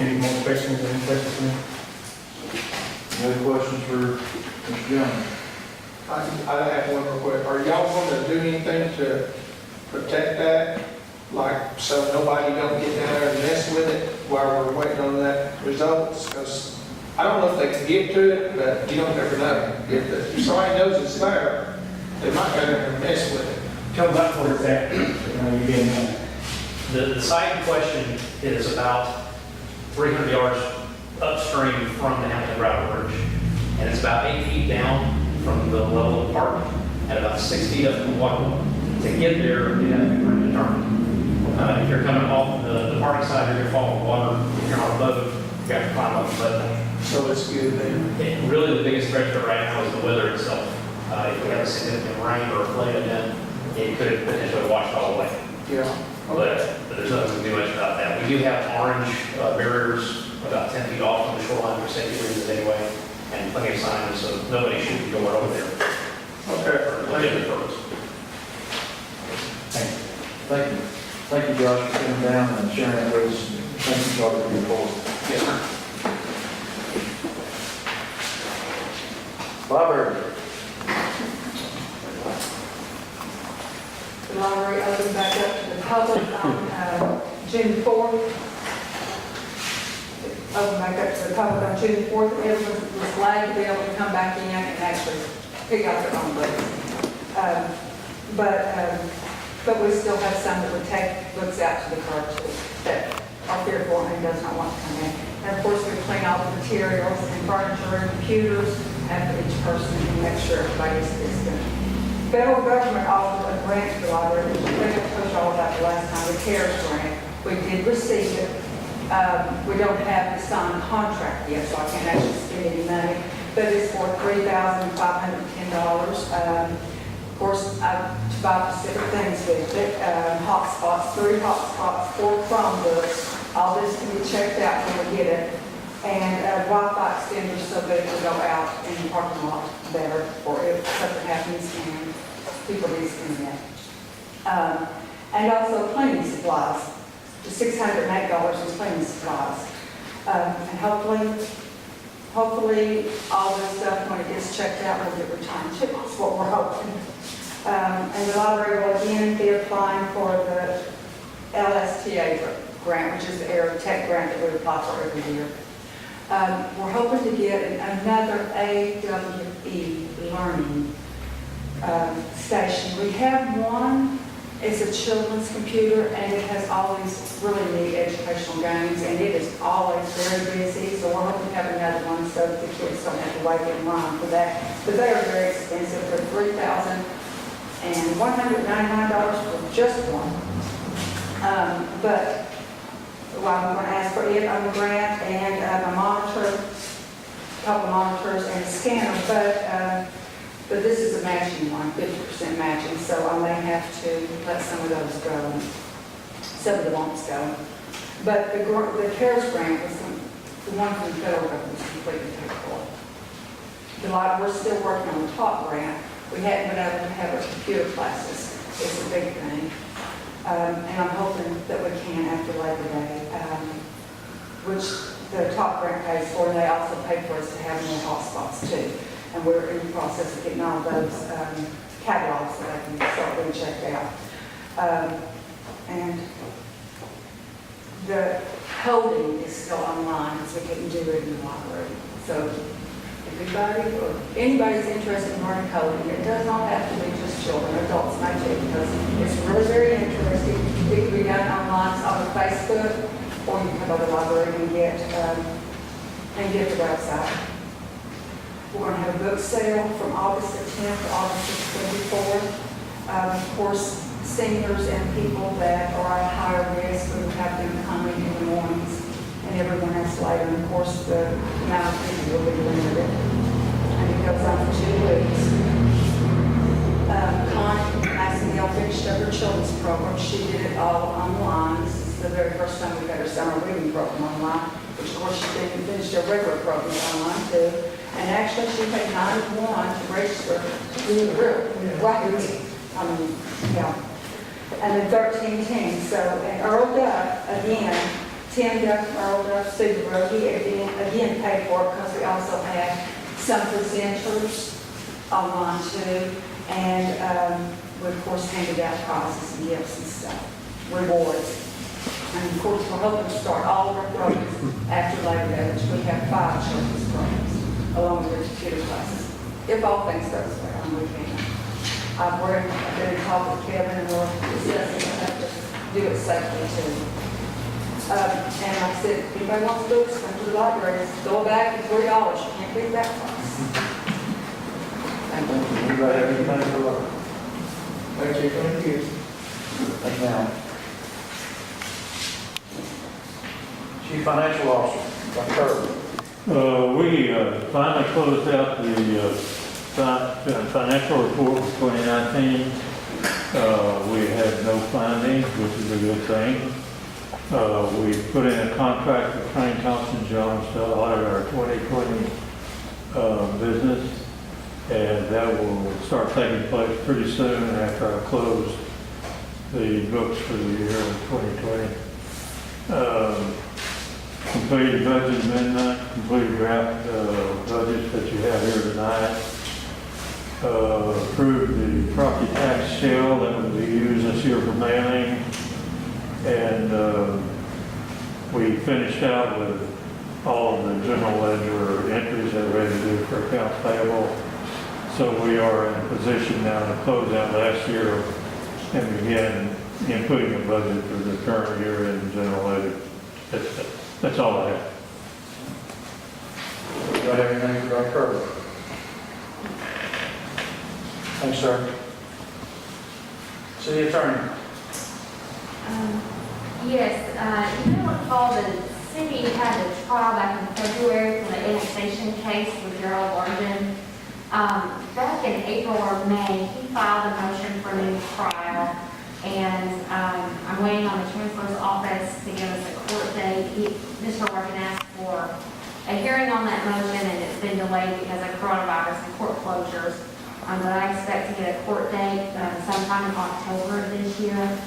Any more questions, any questions for me? Any other questions for Mr. Jones? I have one real quick. Are y'all going to do anything to protect that? Like, so nobody don't get down there and mess with it while we're waiting on that results? Because I don't know if they can get to it, but you don't ever know. If somebody knows it's there, they might go there and mess with it. Tell back where it's at. You being The site in question is about 300 yards upstream from the Hampton Gravel Bridge, and it's about 8 feet down from the level of the park and about 6 feet up from the water. To get there, you have to be pretty determined. If you're coming off the parking side, you're going to fall in the water. If you're on a boat, you have to climb up the boat. So it's good then. And really, the biggest threat to it right now is the weather itself. If we have a significant rain or a flood event, it could potentially wash it all away. Yeah. But there's nothing we can do much about that. We do have orange barriers about 10 feet off from the shoreline for safety reasons anyway, and plenty of signs, so nobody should be going over there. Okay. For legitimate purpose. Thank you. Thank you, Josh, for coming down and sharing that with us. Thank you, Charlie, for your report. Yes, sir. Library. The library opened back up to the public on June 4th. Opened back up to the public on June 4th. Everyone was glad to be able to come back in and actually pick up their own books. But we still have some that would take books out to the car too, that are fearful and does not want to come in. And of course, we clean all the materials and furniture and computers after each person and make sure everybody's good. Federal government offered a grant to the library, which I think I told you all about the last time, the CARES grant. We did receive it. We don't have the signed contract yet, so I can't actually spend any money, but it's for $3,510. Of course, to buy specific things with it, hotspots, 3 hotspots, 4 Chromebooks. All this can be checked out when we get it. And Wi-Fi extenders so that it will go out in the parking lot better, or if something happens and people need internet. And also cleaning supplies. The $608 is cleaning supplies. And hopefully all this stuff, when it gets checked out, will get returned to us, what we're hoping. And the library will again be applying for the LSTA grant, which is the Air Tech grant that we apply for every year. We're hoping to get another AWE learning station. We have one. It's a children's computer, and it has all these really neat educational games, and it is always very busy, so we're hoping to have another one so that the kids don't have to wait in line for that. But they are very expensive. They're $3,199 for just one. But I'm going to ask for it on the grant and a monitor, a couple of monitors and a scanner, but this is a matching one, 50% matching, so I may have to let some of those go. Some of the won't go. But the CARES grant was the one from the federal government was completely paid for. We're still working on the top grant. We hadn't been able to have our computer classes. It's a big thing. And I'm hoping that we can after Labor Day, which the top grant pays for, and they also pay for us to have more hotspots too. And we're in the process of getting all those catalogs so they can start being checked out. And the coding is still online because we couldn't do it in the library. So if anybody's interested in learning coding, it does not have to be just children, adults may too, because it's really very interesting. It can be done online, it's on Facebook, or you can go to the library and get the website. We're going to have a book sale from August the 10th to August the 24th. Of course, seniors and people that are at higher risk, we would have them coming in the mornings, and everyone else later. And of course, the amount of people will be limited, and it goes on for 2 weeks. Connie Maxwell finished up her children's program. She did it all online. This is the very first time we've had her summer reading program online, which of course she didn't finish her regular program online too. And actually, she paid $91 to register. Right. Yeah. And then 13 teams. So, and Earl Duff, again, Tim Duff from Earl Duff Subaru, he again paid for it because we also had some presenters online too. And we, of course, handed out prizes and gifts and stuff, rewards. And of course, we're hoping to start all of our programs after Labor Day, which we have 5 children's programs, along with the computer classes. If all things goes well, and we can. I've been in talk with Kevin, and we're discussing how to do it safely too. And like I said, if anybody wants books, come to the library. Go back for $3. You can't beat that price. Thank you. Anybody have anything for Laura? Thank you. Thank you. Thank you, ma'am. Chief Financial Officer, Dr. Kirby. We finally closed out the financial report for 2019. We had no findings, which is a good thing. We put in a contract with Crane Thompson Jones to audit our 2020 business, and that will start taking place pretty soon after I close the books for the year of 2020. Completed budget amendment, completed draft budgets that you have here tonight. Approved the property tax shell that will be used this year for mailing. And we finished out with all of the general ledger entries that we're ready to do for accounts payable. So we are in a position now to close out last year and begin inputting a budget for the current year in general ledger. That's all I have. Do you have anything for Dr. Kirby? Thanks, sir. City Attorney. Yes, you may recall the city had a trial back in February for the annexation case with Gerald Largen. Back in April or May, he filed a motion for a new trial, and I'm waiting on the Chancellor's office to give us a court date. Mr. Largen asked for a hearing on that motion, and it's been delayed because of coronavirus and court closures. But I expect to get a court date sometime in October of this year.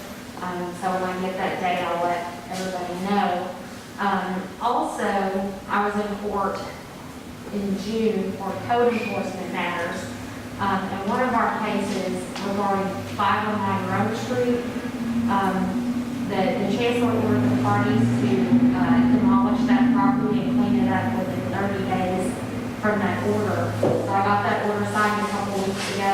So when I get that date, I'll let everybody know. Also, I was in court in June for code enforcement matters. And one of our cases regarding 509 Rome Street, the Chancellor ordered the parties to demolish that property and clean it up within 30 days from that order. So I got that order signed a couple weeks ago.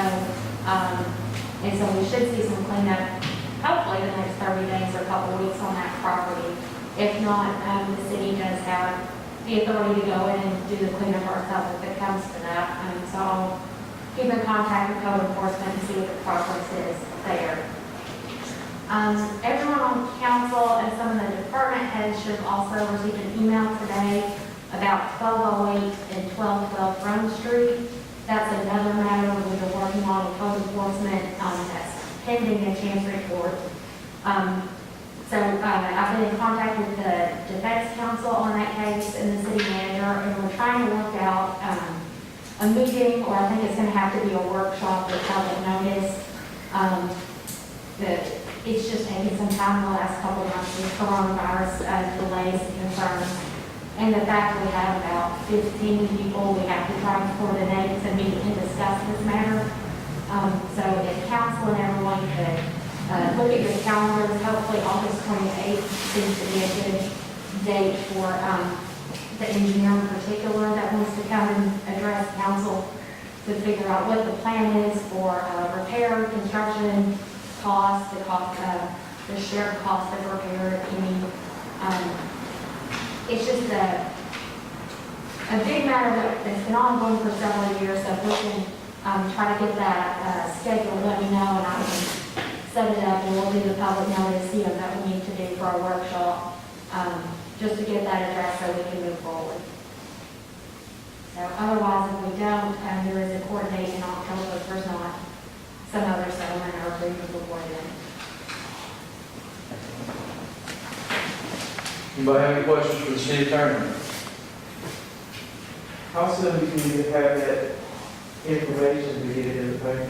And so we should see some cleanup, hopefully the next 30 days or a couple weeks on that property. If not, the city does have the authority to go in and do the cleanup ourselves if it comes to that. So I'll keep in contact with code enforcement and see what the progress is there. Everyone on council and some of the department heads should also receive an email today about 1208 and 1212 Rome Street. That's another matter we've been working on with code enforcement that's pending in Chancery Court. So I've been in contact with the defense counsel on that case and the city manager, and we're trying to work out a meeting, or I think it's going to have to be a workshop with public notice. It's just taken some time in the last couple of months with coronavirus delays and concerns. And the fact we have about 15 people we have to try and coordinate to meet and discuss this matter. So if council and everyone could look at your calendars, hopefully August 28th seems to be a good date for the engineer in particular that wants to come and address council to figure out what the plan is for repair, construction, cost, the shared cost of repair, if any. It's just a big matter that's been ongoing for several years, so if we can try to get that scheduled, let me know, and I can set it up, and we'll do the public notice, that we need to do for our workshop, just to get that addressed so we can move forward. So otherwise, if we don't, there is a court date in October, if there's not some other settlement or agreement before then. Anybody have any questions for the city attorney? How soon do you have that information to get it in the paper?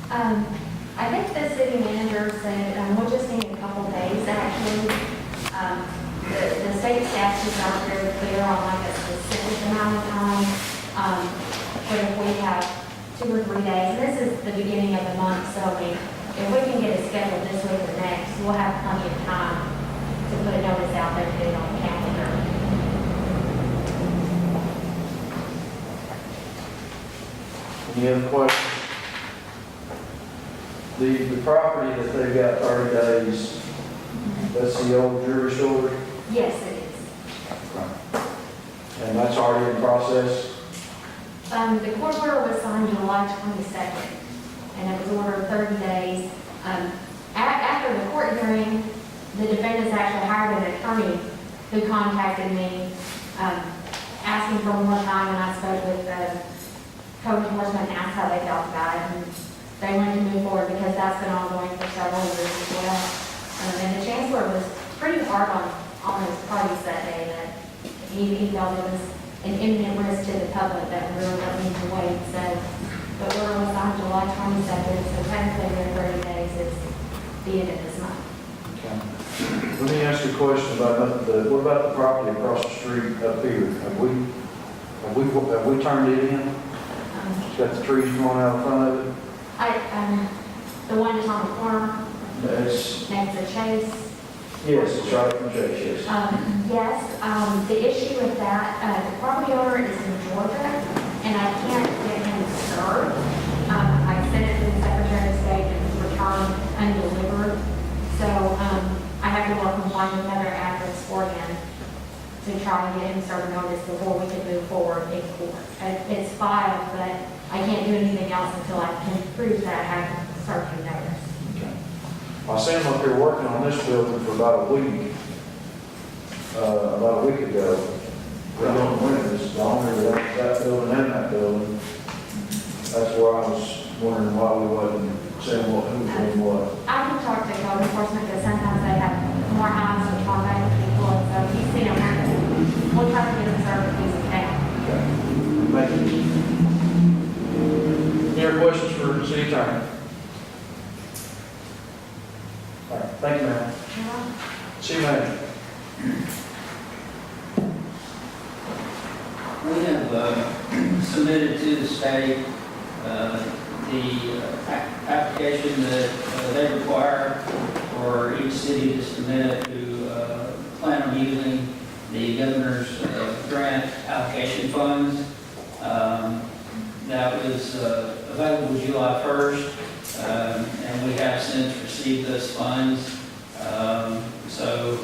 I think the city manager said, we'll just need a couple days, actually. The state statutes aren't very clear on like a specific amount of time. But if we have 2 or 3 days, and this is the beginning of the month, so if we can get it scheduled this week or next, we'll have plenty of time to put a notice out there, put it on the calendar. Any other questions? The property that they've got 30 days, that's the old jury shore, Yes, it is. and that's already in process? The court order was signed July 22nd, and it was ordered 30 days. After the court hearing, the defendants actually hired an attorney who contacted me, asking for more time, and I spoke with the code enforcement and asked how they felt about it, and they wanted to move forward because that's been ongoing for several years as well. And the chancellor was pretty hard on his parties that day, that he felt it was an imminent risk to the public that we really don't need to wait. So the order was signed July 22nd, so technically their 30 days is the end of this month. Okay. Let me ask you a question about what about the property across the street up here? Have we turned it in? It's got the trees growing out in front of it? The one that's on the corner, That's, next to Chase. yes, it's right from Chase, yes. Yes, the issue with that, the property owner is in Georgia, and I can't get him served. I sent it to the Secretary of State and it's returned undelivered. So I have to work and find another address for him to try and get him served notice before we can move forward in court. It's filed, but I can't do anything else until I can prove that I have served him notice. Okay. I seen them up here working on this building for about a week ago. We don't win this, the owner of that building and that building. That's where I was wondering why we wasn't saying who was doing what. I can talk to code enforcement because sometimes they have more eyes to contact with people, and so if you see them, we'll try to get them served if we can. Okay. Thank you. Any other questions for the city attorney? All right, thank you, ma'am. City manager. We have submitted to the state the application that they require for each city to submit to plan on using the governor's grant allocation funds. That was available July 1st, and we have since received those funds. So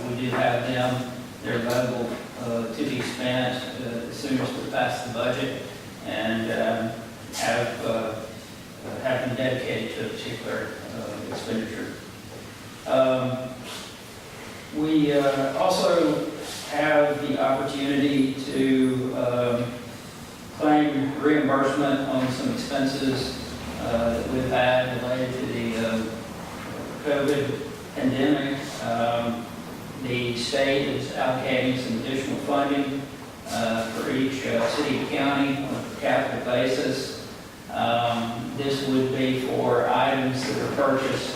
we do have them. They're available to be spent as soon as we pass the budget, and have been dedicated to a particular expenditure. We also have the opportunity to claim reimbursement on some expenses that we've had related to the COVID pandemic. The state is allocating some additional funding for each city and county on a per capita basis. This would be for items that are purchased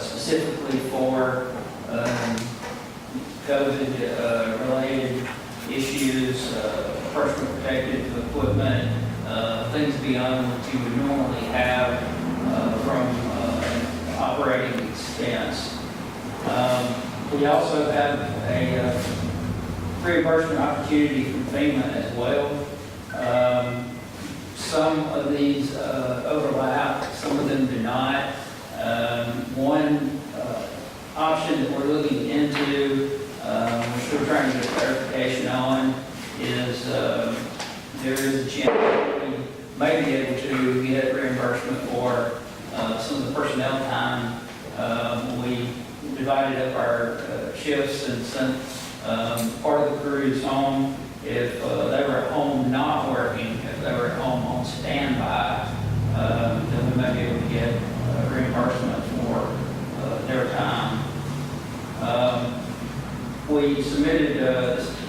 specifically for COVID-related things beyond what you would normally have from operating expense. We also have a reimbursement opportunity from FEMA as well. Some of these overlap, some of them do not. One option that we're looking into, we're still trying to get clarification on, is there is a chance that we may be able to get reimbursement for some of the personnel time. We divided up our shifts and sent part of the crews home. If they were at home not working, if they were at home on standby, then we may be able to get reimbursement for their time. We submitted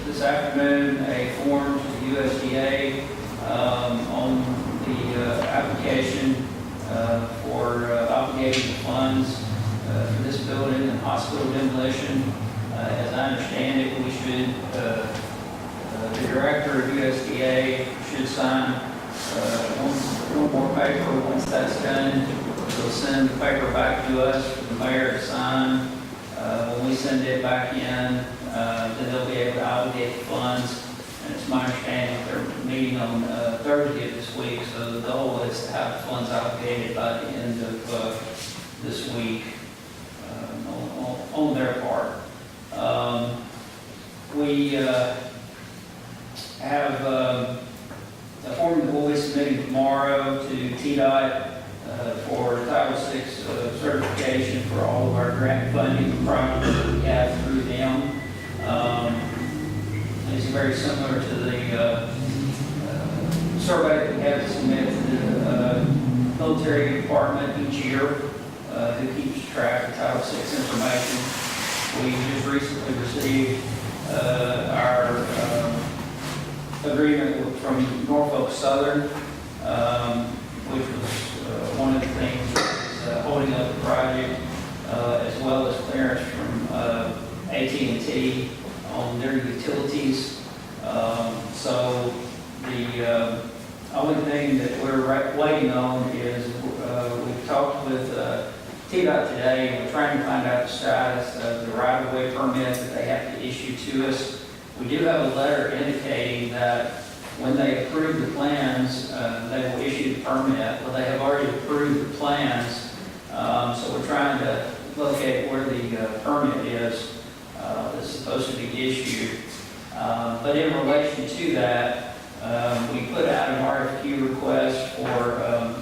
this afternoon a form to the USDA on the application for obligating the funds for this building and hospital demolition. As I understand it, we should, the director of USDA should sign one more paper. Once that's done, they'll send the paper back to us for the mayor to sign. When we send it back in, then they'll be able to obligate the funds. And it's my understanding they're meeting on Thursday of this week, so the goal is to have the funds obligated by the end of this week on their part. We have a form that we'll be submitting tomorrow to TDOT for Title VI certification for all of our grant funding projects that we have through them. It's very similar to the survey that we have to submit to the military department each year, who keeps track of Title VI information. We just recently received our agreement from Norfolk Southern, which was one of the things that was holding up the project, as well as clearance from AT&T on their utilities. So the only thing that we're waiting on is we've talked with TDOT today, and we're trying to find out the status of the right-of-way permit that they have to issue to us. We do have a letter indicating that when they approve the plans, they will issue the permit. Well, they have already approved the plans, so we're trying to locate where the permit is that's supposed to be issued. But in relation to that, we put out an RFQ request for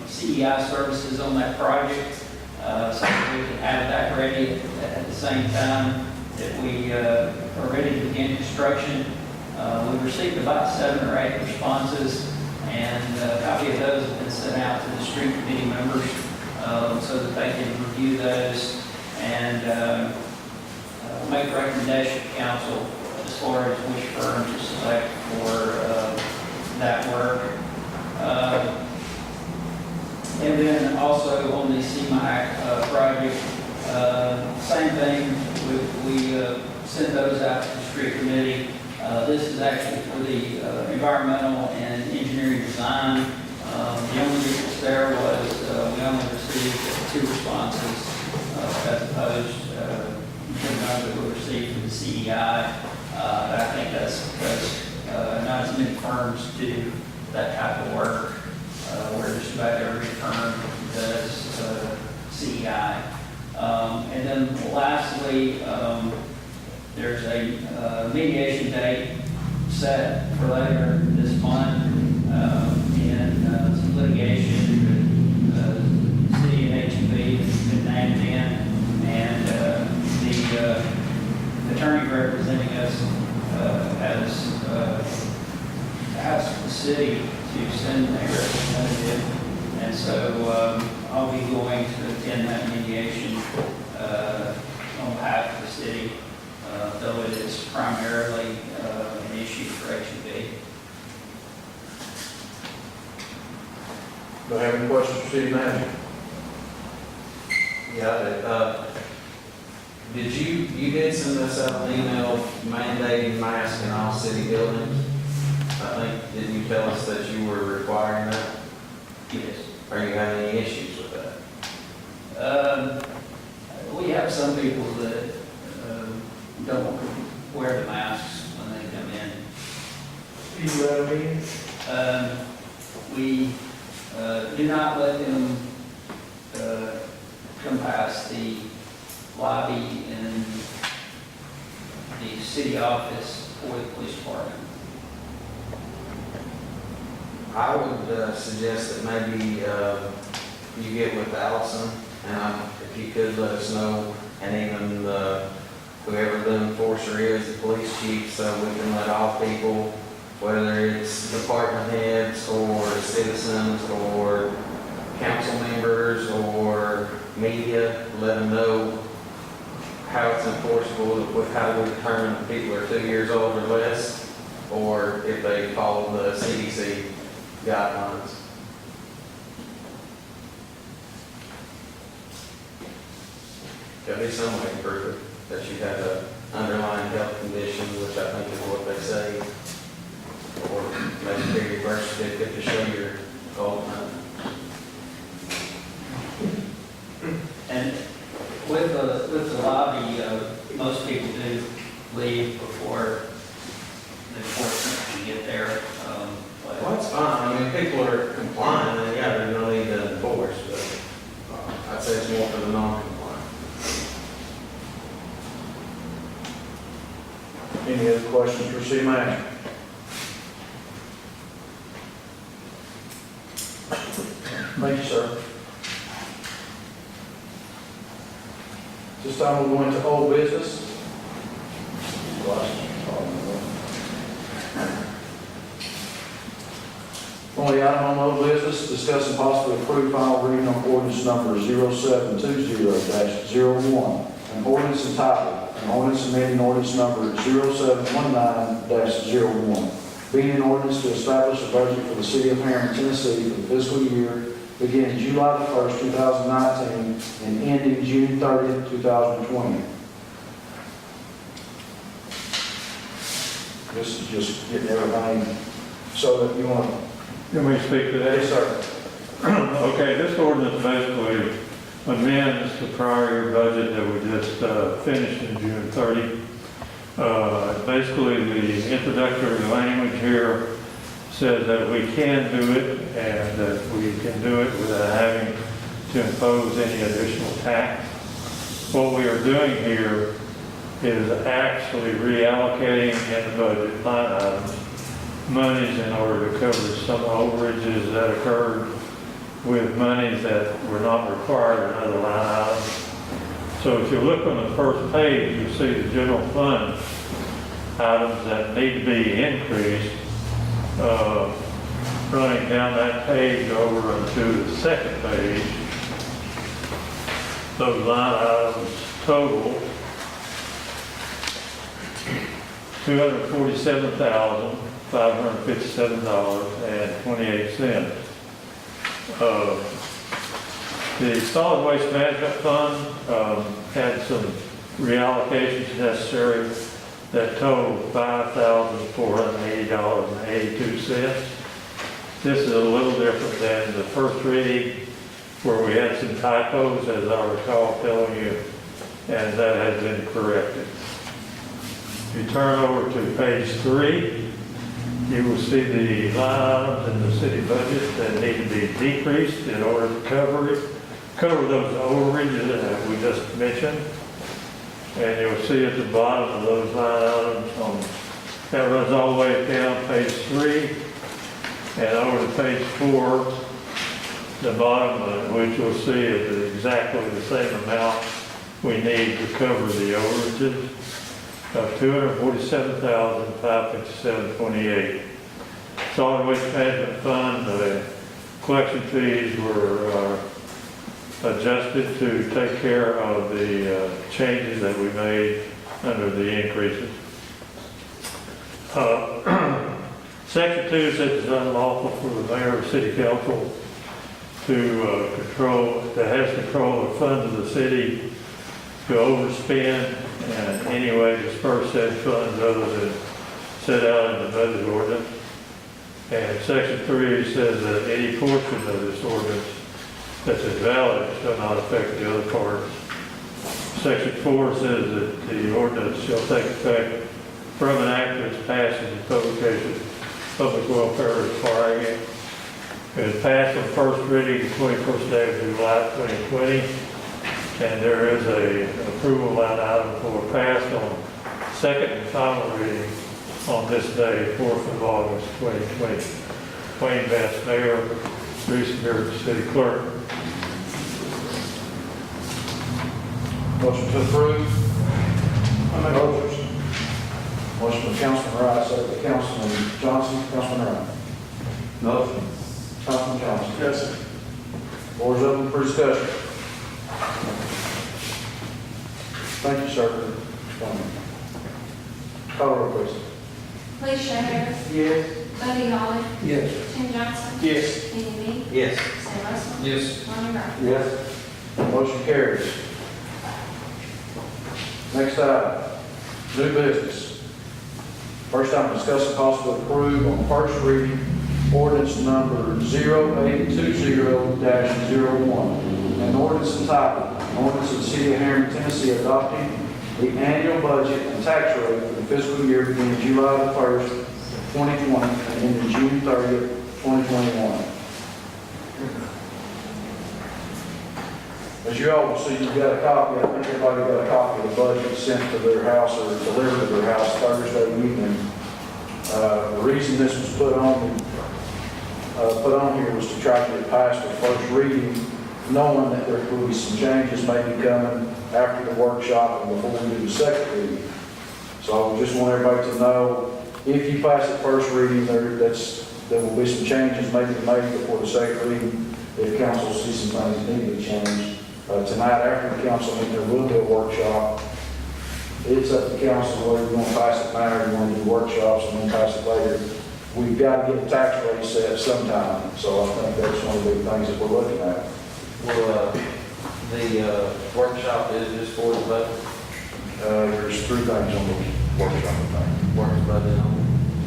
CEI services on that project, so that we can have that ready at the same time that we are ready to begin construction. We've received about 7 or 8 responses, and a copy of those have been sent out to the street committee members so that they can review those and make a recommendation to council as far as which firm to select for that work. And then also on the CMAC project, same thing, we sent those out to the street committee. This is actually for the environmental and engineering design. The only difference there was we only received 2 responses as opposed to the number that we received from the CEI. But I think that's because not as many firms do that type of work, where just about every firm does CEI. And then lastly, there's a mediation date set for later this month in some litigation with the city and HEB has been named in, and the attorney representing us has asked the city to send a representative, and so I'll be going to attend that mediation on behalf of the city, though it is primarily an issue for HEB. Do I have any questions for City Manager? Yeah, you did send us out an email mandating masks in all city buildings? I think, didn't you tell us that you were requiring that? Yes. Are you having any issues with that? We have some people that don't wear the masks when they come in. You let them in? We do not let them come past the lobby in the city office or the police department. I would suggest that maybe you get with Allison, and if you could let us know, and even whoever the enforcer is, the police chief, so we can let all people, whether it's department heads or citizens or council members or media, let them know how it's enforceable, with how we determine if people are 2 years old or less, or if they follow the CDC guidelines. There'll be some way to prove it, that you have an underlying health condition, which I think is what they say, or maybe carry your birth certificate to show your old man. And with the lobby, most people do leave before the enforcement can get there. Well, that's fine. I mean, people are complying, and yeah, there's no need to enforce, but I'd say it's more for the non-compliant. Any other questions for city manager? Thank you, sir. This time we'll go into old business. Only item on old business, discuss and possibly approve final reading on ordinance number 0720-01, an ordinance entitled, an ordinance amending ordinance number 0719-01, being an ordinance to establish a budget for the city of Harriman, Tennessee for the fiscal year beginning July the 1st, 2019 and ending June 30th, 2020. This is just getting everything so that you want to... Can we speak to that? Yes, sir. Okay, this ordinance basically amends the prior year budget that we just finished in June 30. Basically, the introductory language here says that we can do it and that we can do it without having to impose any additional tax. What we are doing here is actually reallocating in the budget line items monies in order to cover some overages that occurred with monies that were not required in other line items. So if you look on the first page, you see the general fund items that need to be increased. Running down that page over into the second page, those line items total $247,557.28. The solid waste management fund had some reallocations necessary that totaled $5,480.82. This is a little different than the first reading where we had some typos, as I recall telling you, and that has been corrected. If you turn over to page 3, you will see the line items in the city budget that need to be decreased in order to cover those overages that we just mentioned. And you'll see at the bottom of those line items, that runs all the way down page 3 and over to page 4, the bottom of which you'll see is exactly the same amount we need to cover the overages of $247,557.28. Solid Waste Management Fund, the collection fees were adjusted to take care of the changes that we made under the increases. Section 2 says it's unlawful for the mayor or city council to has control of funds of the city to overspend and in any way disperse said funds other than set out in the budget ordinance. And section 3 says that any portion of this ordinance that's invalid shall not affect the other parts. Section 4 says that the ordinance shall take effect from an act of its passage and publication, public welfare requiring it. It was passed on first reading the 21st day of July 2020, and there is an approval line item for passed on second and final reading on this day, 4th of August 2020. Wayne Vance, Mayor, Reese Beard, City Clerk. Motion to approve. Motion. Motion by Councilman Wright, second by Councilman Johnson. Councilman Wright. Motion. Councilman Johnson. Yes, sir. Floor is open for discussion. Thank you, sir, for responding. Call roll, please. Lee Harris. Yes. Buddy Holly. Yes. Tim Johnson. Yes. Kenny Me. Yes. Sam Russell. Yes. Lonnie Wright. Yes. Motion carries. Next item, new business. First item, discuss and possibly approve on first reading ordinance number 0820-01. An ordinance entitled, an ordinance of the City of Harriman, Tennessee adopting the annual budget and tax rate for the fiscal year beginning July the 1st, 2020 and ending June 30th, 2021. As you all will see, you've got a copy, I think everybody got a copy of the budget sent to their house or delivered to their house Thursday evening. The reason this was put on here was to try to get past the first reading, knowing that there will be some changes maybe coming after the workshop and before we do the second reading. So I just want everybody to know, if you pass the first reading, there will be some changes maybe made before the second reading, if council sees some things need to be changed. Tonight, after the council meeting, there will be a workshop. It's up to council whether you want to pass it now or you want to do workshops and then pass it later. We've got to get the tax rate set sometime, so I think that's one of the things that we're looking at. Well, the workshop is just for the budget. There's three things on the workshop, I think. Work the budget on.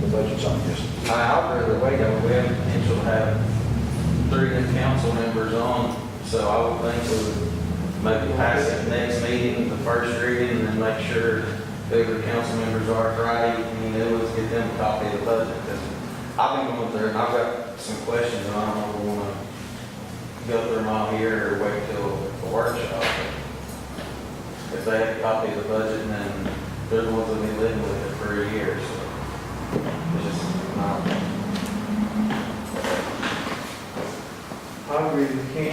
The budget's on, yes. I'll rather wait, we have the potential to have 3 new council members on, so I would think we would maybe pass it next meeting, the first reading, and then make sure whoever the council members are Friday, let's get them a copy of the budget. Because I've been going through it, and I've got some questions, and I don't know if we want to go through them all here or wait till the workshop. If they have a copy of the budget, and then they're the ones that have been living with it for a year, so it's just not. I agree with Ken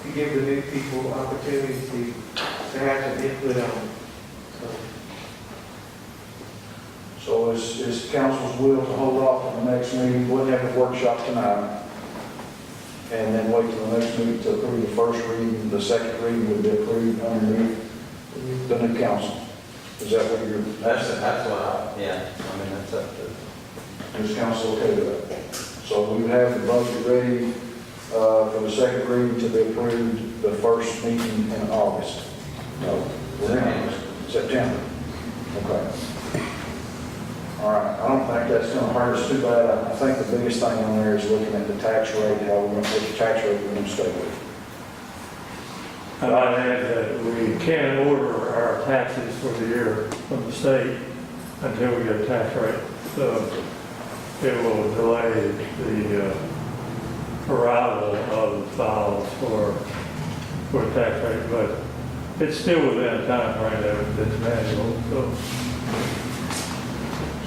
to give the new people opportunity to have some input on it. So is council's will to hold off on the next meeting, we'll have a workshop tonight, and then wait till the next meeting to approve the first reading, the second reading would be approved underneath the new council. Is that what you're? That's what that's up to. Is council okay with that? So we would have the budget ready for the second reading to be approved the first meeting in August. No, we're in August, September. Okay. All right, I don't think that's going to hurt us too bad. I think the biggest thing on there is looking at the tax rate, how we're going to put the tax rate we're going to stay with. I might add that we can't order our taxes for the year from the state until we get a tax rate. So it will delay the arrival of the files for a tax rate, but it's still within a time frame that's manual.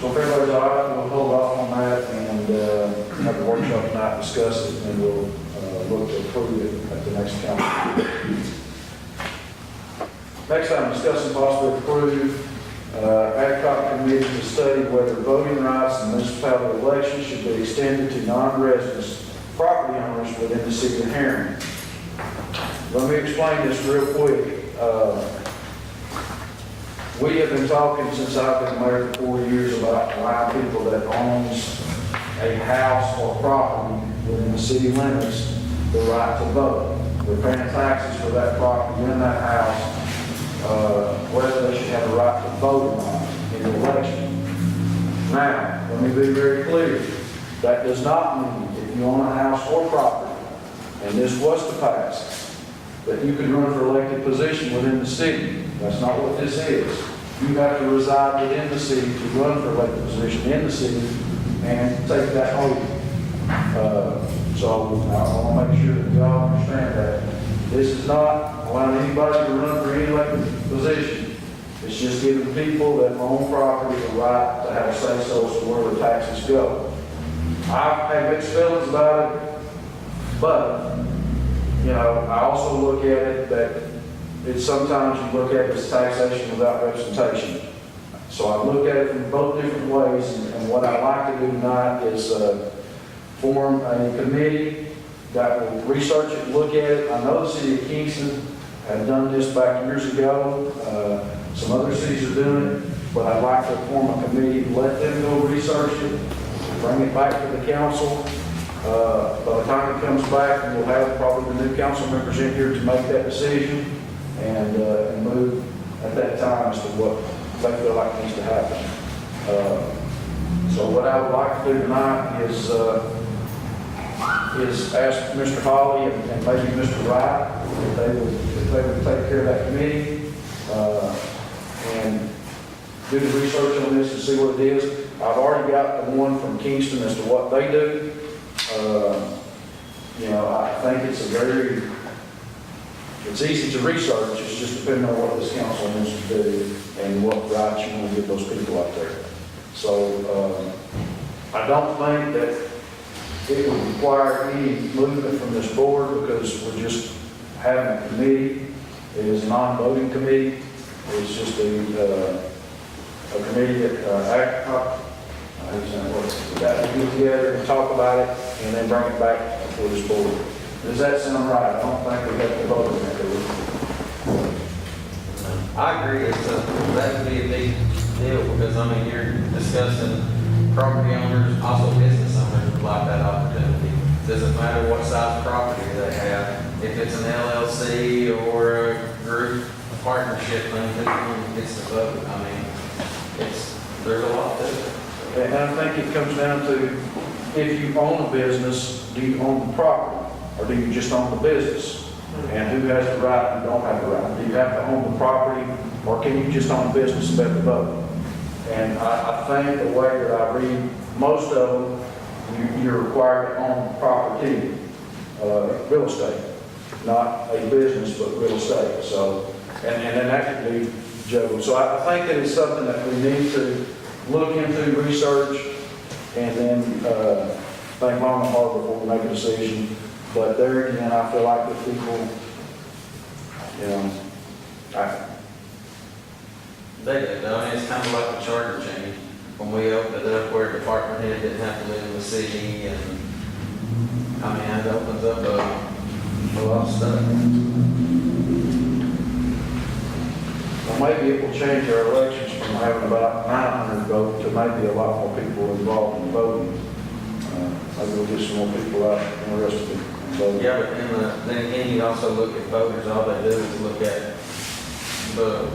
So if everybody's all right, we'll hold off on that and have a workshop tonight, discuss it, and then we'll look to approve it at the next council. Next item, discuss and possibly approve ad hoc committee to study whether voting rights in municipality elections should be extended to non-residents, property owners within the city of Harriman. Let me explain this real quick. We have been talking since I've been mayor for 4 years about allowing people that owns a house or property within the city limits the right to vote. They're paying taxes for that property in that house, whether they should have a right to vote or not in the election. Now, let me be very clear. That does not mean if you own a house or property, and this was to pass, that you can run for elected position within the city. That's not what this is. You have to reside within the city to run for elected position in the city and take that oath. So I want to make sure that y'all understand that. This is not allowing anybody to run for any elected position. It's just giving people that own property the right to have a say-so as to where the taxes go. I've had mixed feelings about it, but, you know, I also look at it that it's sometimes you look at it as taxation without representation. So I look at it from both different ways, and what I'd like to do tonight is form a committee that will research it, look at it. I know the city of Kingston had done this back years ago. Some other cities are doing it, but I'd like to form a committee, let them go research it, bring it back to the council. By the time it comes back, we'll have probably the new council members in here to make that decision and move at that time as to what they feel like needs to happen. So what I would like to do tonight is ask Mr. Hawley and maybe Mr. Wright if they would take care of that committee and do the research on this and see what it is. I've already got the one from Kingston as to what they do. You know, I think it's it's easy to research. It's just depending on what this council wants to do and what rights you want to give those people out there. So I don't think that it would require any movement from this board because we're just having a committee. It is a non-voting committee. It's just a committee that that get together and talk about it and then bring it back before this board. Does that sound right? I don't think we have to vote on that, do we? I agree, that would be a big deal, because, I mean, you're discussing property owners, also business owners would like that opportunity. Doesn't matter what size property they have, if it's an LLC or a group partnership thing, who gets to vote. I mean, there's a lot to it. And I think it comes down to, if you own a business, do you own the property, or do you just own the business? And who has the right and don't have the right? Do you have to own the property, or can you just own the business and bet the vote? And I think the way that I read most of them, you're required to own property, real estate, not a business, but real estate. So, and then that could be juggled. So I think that it's something that we need to look into, research, and then think long and hard before we make a decision. But there again, I feel like the people, you know, They do. I mean, it's kind of like the charter change. When we opened it up where department head didn't have to live in the city, and I mean, it opens up a lot of stuff. well, maybe it will change our elections from having about 900 votes to maybe a lot more people involved in voting. Maybe we'll get some more people out interested in voting. Yeah, but then again, you also look at voters, all they do is look at the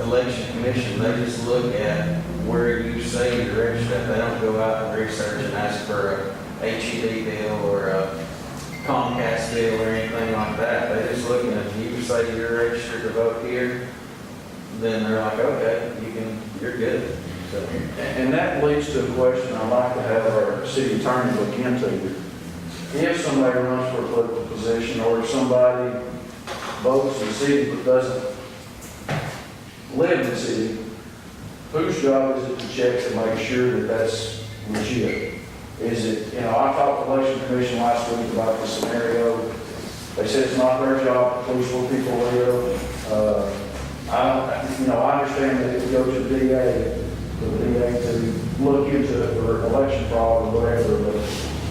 election commission. They just look at where you say you're registered. They don't go out and research and ask for a HED bill or a Comcast bill or anything like that. They just look at if you say you're registered to vote here, then they're like, okay, you're good. So, And that leads to a question I'd like to have our city attorney look into. If somebody runs for a political position, or if somebody votes in the city but doesn't live in the city, whose job is it to check to make sure that that's legit? Is it, you know, I talked to the election commission last week about the scenario. They said it's not their job to police where people live. I understand that it goes to the DA to look into it for election fraud or whatever, but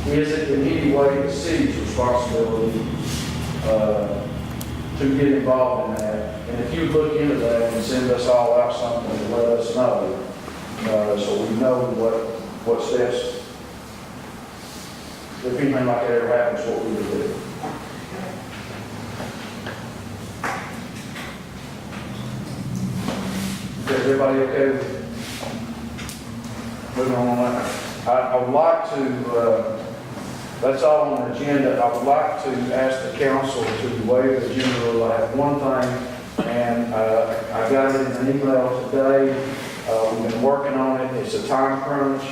is it in any way the city's responsibility to get involved in that? And if you look into that and send us all out something to let us know, so we know what steps, if anything like that ever happens, what we would do. Is everybody okay with moving on that? I would like to, that's all on the agenda. I would like to ask the council to waive the agenda rule. I have one thing, and I got it in an email today. We've been working on it. It's a time crunch.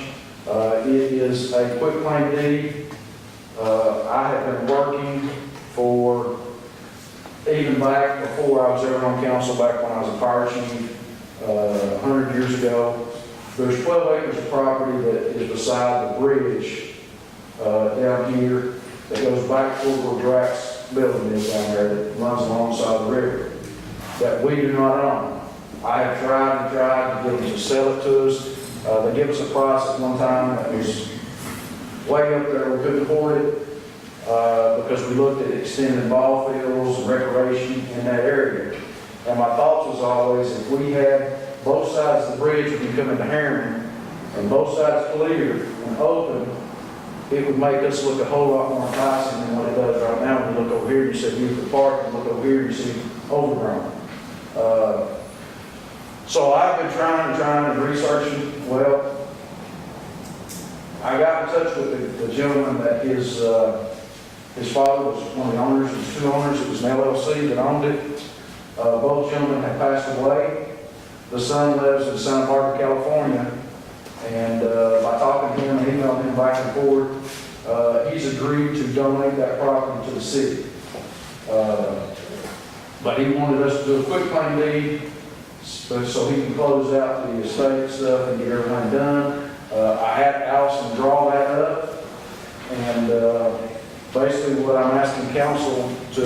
It is a quitclaim deed. I have been working for, even back before I was ever on council, back when I was a fire chief, 100 years ago. There's 12 acres of property that is beside the bridge down here that goes back toward where Drax building is down there that runs alongside the river that we do not own. I have tried and tried to get them to sell it to us. They gave us a price at one time that was way up there. We couldn't afford it because we looked at extending ball fields and recreation in that area. And my thoughts was always, if we had both sides of the bridge when you come into Harriman and both sides clear and open, it would make us look a whole lot more enticing than what it does right now. When you look over here, you see Buford Park, and look over here, you see overgrown. So I've been trying and researching. Well, I got in touch with the gentleman that his father was one of the owners. There was two owners. It was an LLC that owned it. Both gentlemen had passed away. The son lives in Santa Barbara, California. And by talking to him and emailing him back and forth, he's agreed to donate that property to the city. But he wanted us to do a quitclaim deed so he can close out the estate stuff and get everything done. I had Allison draw that up. And basically what I'm asking council to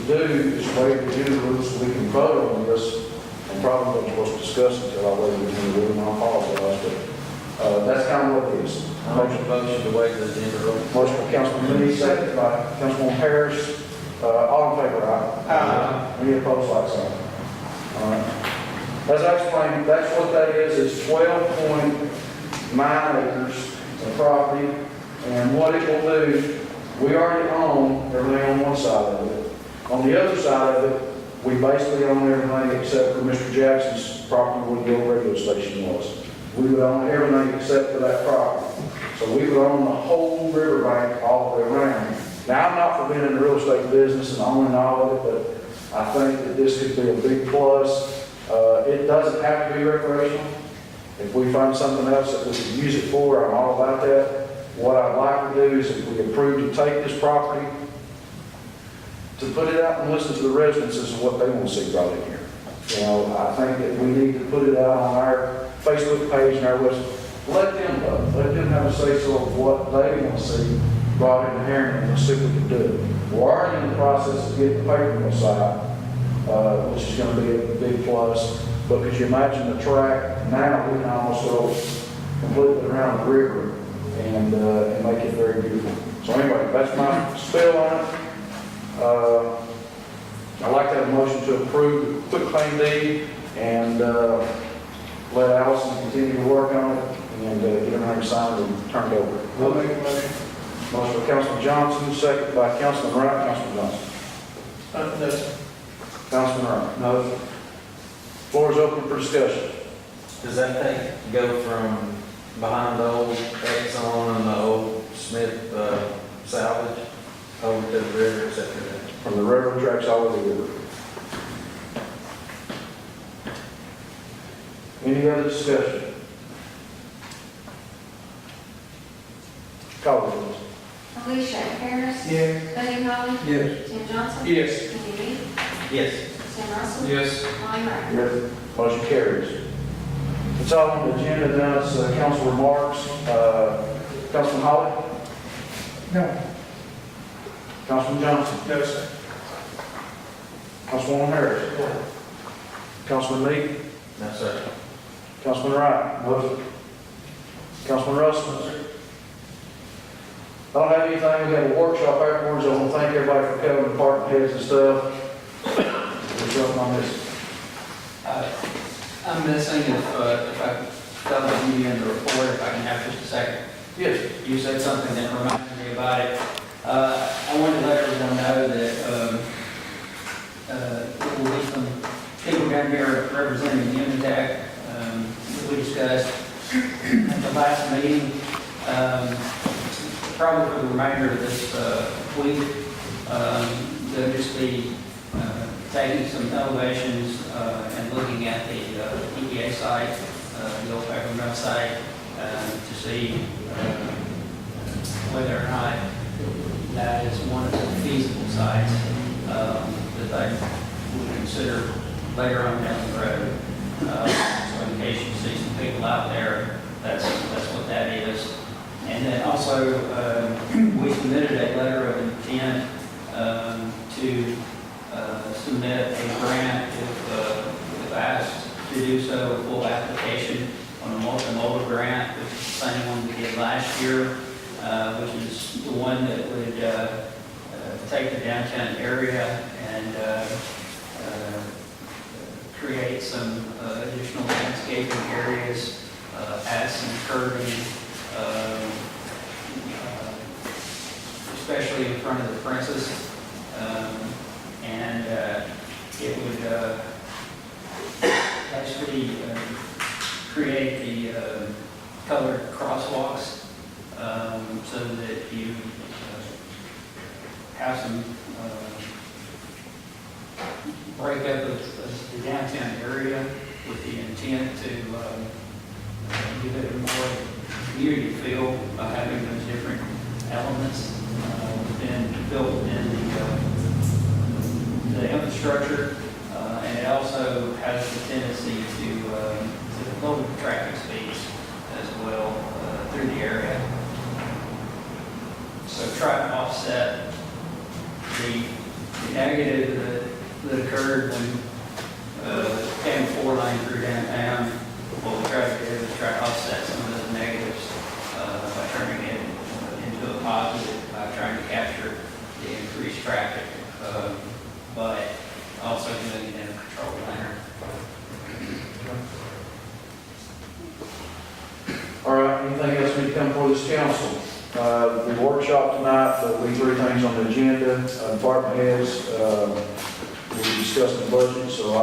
do is waive the agenda rules so we can vote on this. And probably wasn't supposed to discuss it until I waive the agenda rules, and I apologize. But that's kind of what it is. Motion to waive the agenda rule. Motion by Councilman Lee, second by Councilwoman Harris. All in favor, aye? Any opposed, like sign? All right. As I explained, that's what that is. It's 12.9 acres of property. And what it will do, we already own everything on one side of it. On the other side of it, we basically own everything except for Mr. Jackson's property where the old radio station was. We would own everything except for that property. So we would own the whole riverbank all the way around. Now, I'm not forbidding the real estate business and owning all of it, but I think that this could be a big plus. It doesn't have to be recreational. If we find something else that we could use it for, I'm all about that. What I'd like to do is if we approve to take this property, to put it out and listen to the residents as to what they want to see brought in here. You know, I think that we need to put it out on our Facebook page and our website. Let them vote. Let them have a say-so of what they want to see brought into Harriman and see if we can do it. We're already in the process of getting the paper mill site, which is going to be a big plus. But could you imagine the track now? We can almost go completely around the river and make it very beautiful. So anyway, that's my spill on it. I'd like to have a motion to approve the quitclaim deed and let Allison continue to work on it and get everything signed and turned over. I'll make a motion. Motion by Councilman Johnson, second by Councilman Wright. Councilman Johnson. No. Councilman Wright. No. Floor is open for discussion. Does that go from behind the old Exxon and the old Smith salvage over to the river, et cetera? From the railroad tracks all over the river. Any other discussion? Call the please. Alicia Harris. Yes. Buddy Holly. Yes. Tim Johnson. Yes. Kenny Me. Yes. Sam Russell. Yes. Lonnie Wright. Yes. Motion carries. It's all on the agenda now. It's council remarks. Councilman Holly? No. Councilman Johnson? No, sir. Councilwoman Harris? Councilman Lee? No, sir. Councilman Wright? No, sir. Councilman Russell? No, sir. I don't have anything. We have a workshop afterwards. I want to thank everybody for coming, department heads and stuff. There's something I missed. I'm missing if I felt like you in the report, if I can have just a second. Yes. You said something that reminded me about it. I wanted to let everyone know that there will be some people down here representing the MTAC that we discussed at the last meeting. Probably for the remainder of this week, they'll just be taking some elevations and looking at the EPA site, the old Harriman site, to see whether or not that is one of the feasible sites that they would consider later on down the road. So in case you see some people out there, that's what that is. And then also, we submitted a letter of intent to submit a grant if asked to do so, a full application on a multimodal grant, which is the same one we did last year, which is the one that would take the downtown area and create some additional landscaping areas, add some curbing, especially in front of the Princess, and it would basically create the colored crosswalks so that you have some breakup of the downtown area with the intent to give it a more community feel by having those different elements built in the infrastructure, and it also has the tendency to lower the traffic speeds as well through the area. So try to offset the negative that occurred when came 4-lane through downtown. What we try to do is try to offset some of those negatives by turning it into a positive, by trying to capture the increased traffic, but also doing it in a controlled manner. All right, anything else need to come before this council? The workshop tonight, there'll be 3 things on the agenda. Department heads, we'll be discussing the budget, so I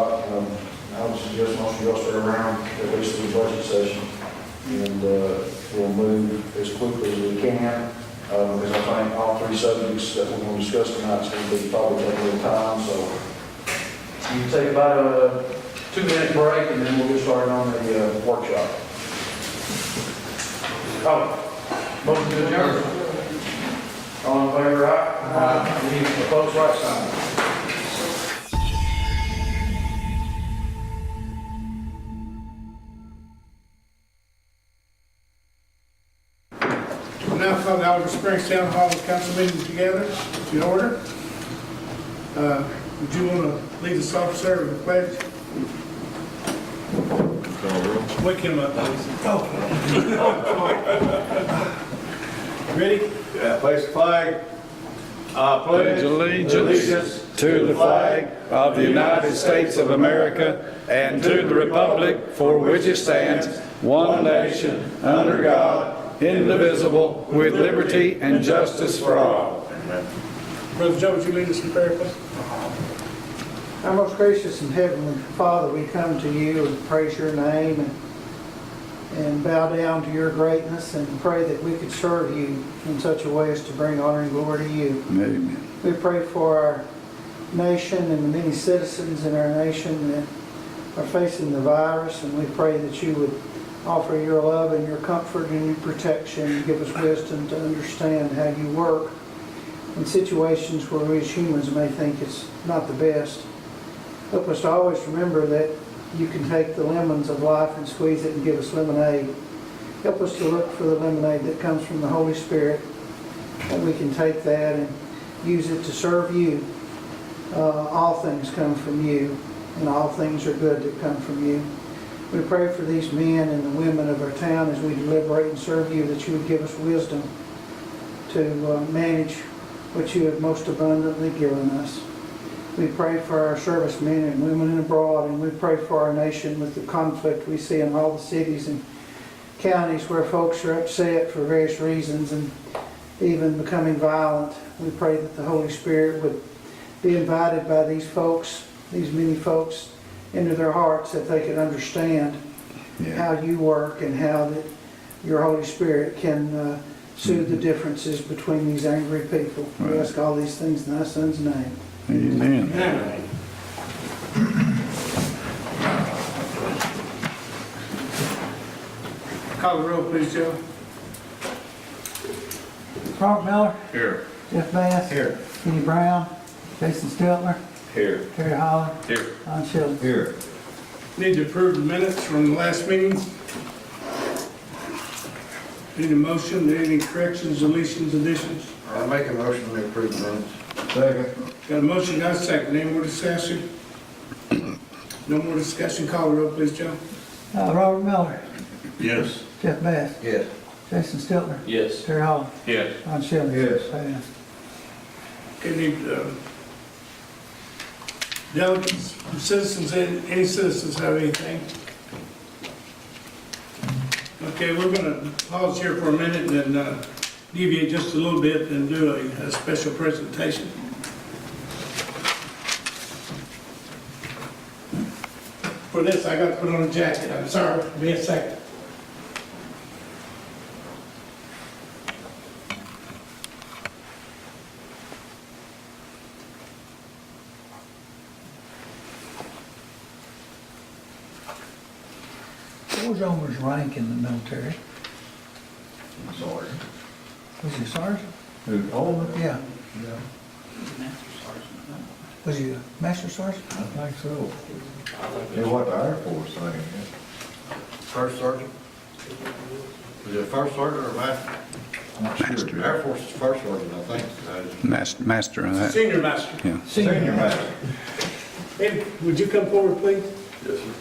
would suggest most of y'all stay around at least through the budget session. And we'll move as quickly as we can, because I think all 3 subjects that we're going to discuss tonight is going to be probably take a little time. So you can take about a 2-minute break, and then we'll get started on the workshop. Oh, motion to adjourn. All in favor, aye? Any opposed, right sign. We'll now call the Oliver Springs Town Hall Council meeting together to order. Would you want to lead us off, sir, with the pledge? Wake him up, please. Ready? Yeah, place the flag. I pledge allegiance to the flag of the United States of America and to the republic for which it stands, one nation, under God, indivisible, with liberty and justice for all. Brother Joe, would you lead us in prayer, please? Our most gracious and heavenly Father, we come to you and praise your name and bow down to your greatness and pray that we could serve you in such a way as to bring honor and glory to you. Amen. We pray for our nation and the many citizens in our nation that are facing the virus, and we pray that you would offer your love and your comfort and your protection and give us wisdom to understand how you work in situations where we as humans may think it's not the best. Help us to always remember that you can take the lemons of life and squeeze it and give us lemonade. Help us to look for the lemonade that comes from the Holy Spirit, and we can take that and use it to serve you. All things come from you, and all things are good that come from you. We pray for these men and the women of our town as we deliberate and serve you, that you would give us wisdom to manage what you have most abundantly given us. We pray for our servicemen and women abroad, and we pray for our nation with the conflict we see in all the cities and counties where folks are upset for various reasons and even becoming violent. We pray that the Holy Spirit would be invited by these folks, these many folks, into their hearts, that they could understand how you work and how that your Holy Spirit can soothe the differences between these angry people. We ask all these things in thy Son's name. Amen. Call the roll, please, Joe. Robert Miller, Here. Jeff Bass. Here. Kenny Brown, Jason Stiltner, Here. Terry Holland, Here. Don Schilling. Here. Need to approve the minutes from the last meeting. Need a motion, any corrections, deletions, additions? I'll make a motion to approve the minutes. Second. Got a motion, got a second, any more discussion? No more discussion, call the roll, please, Joe. Robert Miller, Yes. Jeff Bass, Yes. Jason Stiltner, Yes. Terry Holland, Yes. Don Schilling. Yes. Passed. Okay, need delegates, citizens, any citizens have anything? Okay, we're gonna pause here for a minute and deviate just a little bit and do a special presentation. For this, I got to put on a jacket, I'm sorry, be a second. What was Omer's rank in the military? Sergeant. Was he a sergeant? Who, Omer? Yeah. Yeah. Was he a master sergeant? I think so. Yeah, what the Air Force thing, First sergeant? Was it first sergeant or master? I'm not sure. Air Force is first sergeant, I think. Master of that. Senior master. Yeah. Senior master. Ed, would you come forward, please? Yes, sir.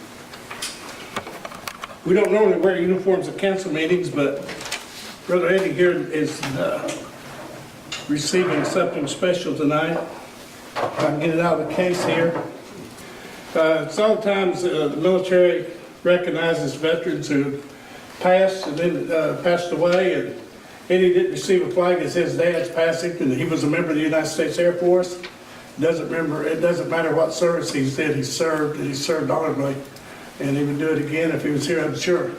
We don't normally wear uniforms at council meetings, but Brother Eddie here is receiving something special tonight. If I can get it out of the case here. Sometimes the military recognizes veterans who passed and then passed away, and Eddie didn't receive a flag as his dad's passing, and he was a member of the United States Air Force. It doesn't matter what service he did, he served, and he served honorably, and he would do it again if he was here, I'm sure.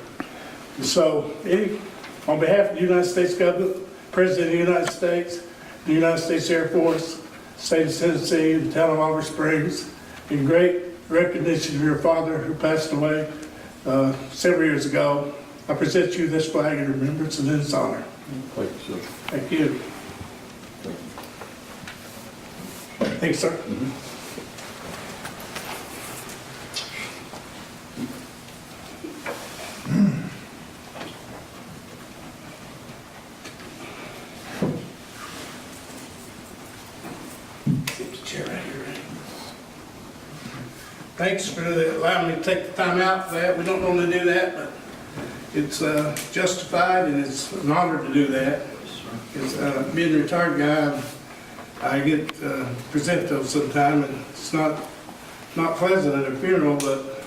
So, Eddie, on behalf of the United States government, President of the United States, the United States Air Force, State of Tennessee, the town of Oliver Springs, in great recognition of your father who passed away several years ago, I present you this flag in remembrance and in his honor. Thank you, sir. Thank you. Thanks, sir. Get the chair right here. Thanks for allowing me to take the time out for that. We don't normally do that, but it's justified and it's an honor to do that. As being a retired guy, I get present those sometime, and it's not pleasant at a funeral, but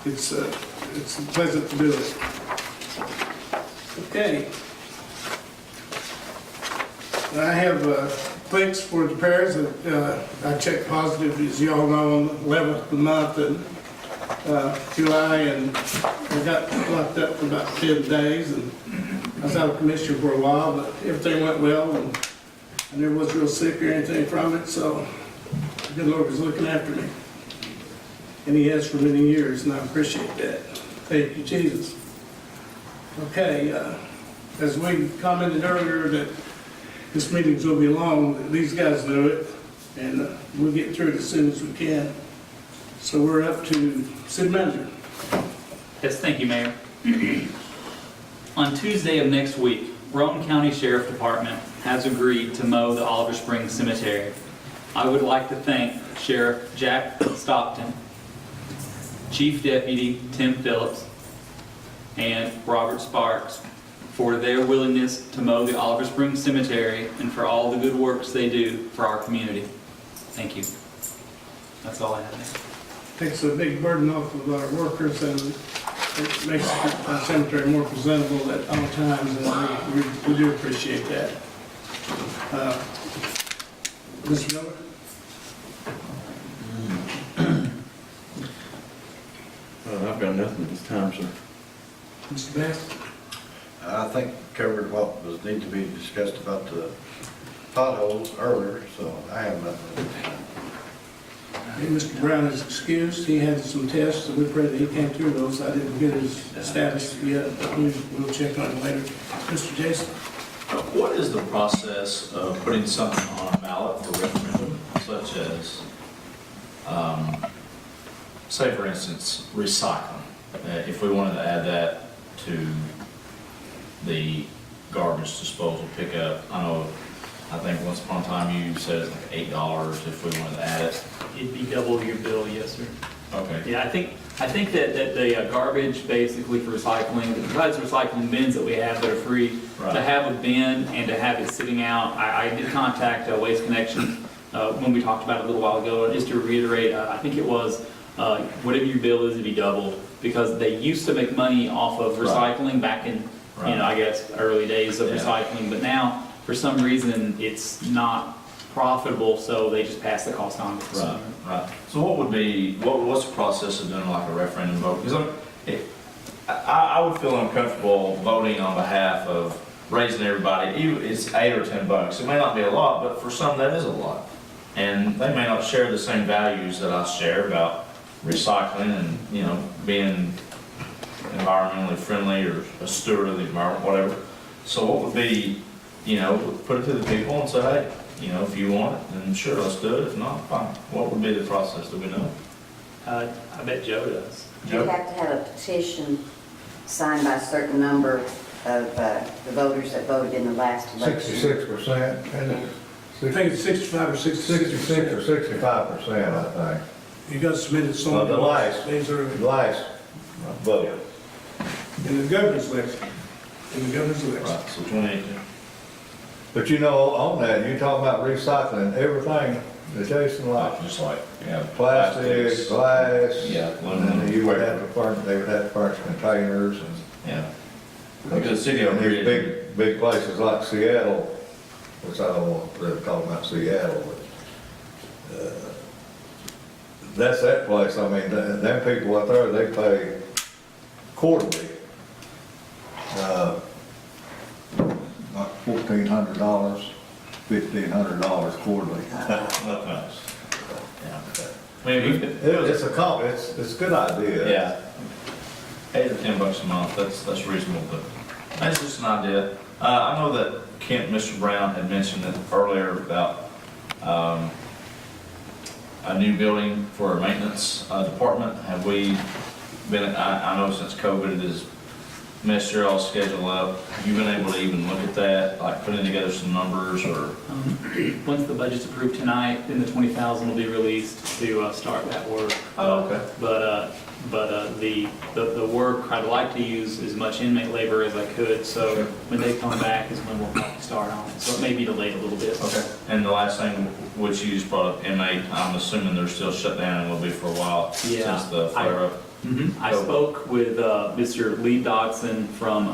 it's pleasant to do it. Okay. I have thanks for the prayers that I checked positive, as you all know, on the 11th of the month in July, and I got locked up for about 10 days, and I was out of commission for a while, but everything went well, and I never was real sick or anything from it, so the good Lord was looking after me. And He has for many years, and I appreciate that. Thank you, Jesus. Okay, as we commented earlier that this meeting's going to be long, these guys know it, and we'll get through it as soon as we can. So we're up to City Manager. Yes, thank you, Mayor. On Tuesday of next week, Roane County Sheriff Department has agreed to mow the Oliver Springs Cemetery. I would like to thank Sheriff Jack Stockton, Chief Deputy Tim Phillips, and Robert Sparks for their willingness to mow the Oliver Springs Cemetery and for all the good works they do for our community. Thank you. That's all I have. Takes a big burden off of our workers, and it makes our cemetery more presentable at all times, and we do appreciate that. Mr. Miller? I've got nothing at this time, sir. Mr. Best? I think covered what was need to be discussed about the potholes earlier, so I have nothing. Okay, Mr. Brown is excused. He had some tests, and we pray that he came through those. I didn't get his status yet, but we'll check on it later. Mr. Jason? What is the process of putting something on a ballot for referendum, such as, say for instance, recycling? If we wanted to add that to the garbage disposal pickup, I think once upon a time you said it's like $8 if we wanted to add it. It'd be double your bill, yes, sir. Okay. Yeah, I think that the garbage basically for recycling, besides the recycling bins that we have that are free, Right. to have a bin and to have it sitting out, I did contact Waste Connection when we talked about it a little while ago, and just to reiterate, I think it was whatever your bill is, it'd be double, because they used to make money off of recycling back in, I guess, early days of recycling, but now, for some reason, it's not profitable, so they just pass the cost on to the consumer. Right. So what's the process of doing like a referendum vote? Because I would feel uncomfortable voting on behalf of raising everybody. It's $8 or $10. It may not be a lot, but for some that is a lot. And they may not share the same values that I share about recycling and, being environmentally friendly or a steward of the environment, whatever. So what would be, put it to the people and say, hey, if you want it, then sure, let's do it. If not, fine. What would be the process? Do we know? I bet Joe does. You have to have a petition signed by a certain number of the voters that voted in the last election. 66%, and I think it's 65 or 66. 66 or 65%, I think. You got to submit it so Well, the last vote. in the governor's election. Right, so 2018. But on that, you talking about recycling everything, the Jason, like Just like, plastic, glass. Yeah, And aluminum, then they would have to furnish containers and. Yeah. Because the city of these big places like Seattle, which I don't want to really talk about Seattle, but, that's that place. I mean, them people out there, they pay quarterly. Like $1,400, $1,500 quarterly. It's a good idea. Yeah. $8 or $10 a month, that's reasonable, but that's just an idea. I know that Mr. Brown had mentioned it earlier about a new building for our maintenance department. Have we been, I know since COVID it has messed your all schedule up. Have you been able to even look at that, like putting together some numbers or? Once the budget's approved tonight, then the $20,000 will be released to start that work. Oh, okay. But the work, I'd like to use as much inmate labor as I could, so when they come back is when we'll probably start on it. So it may be delayed a little bit. Okay. And the last thing, which you just brought up, inmate, I'm assuming they're still shut down and will be for a while since the flare up. I spoke with Mr. Lee Dodson from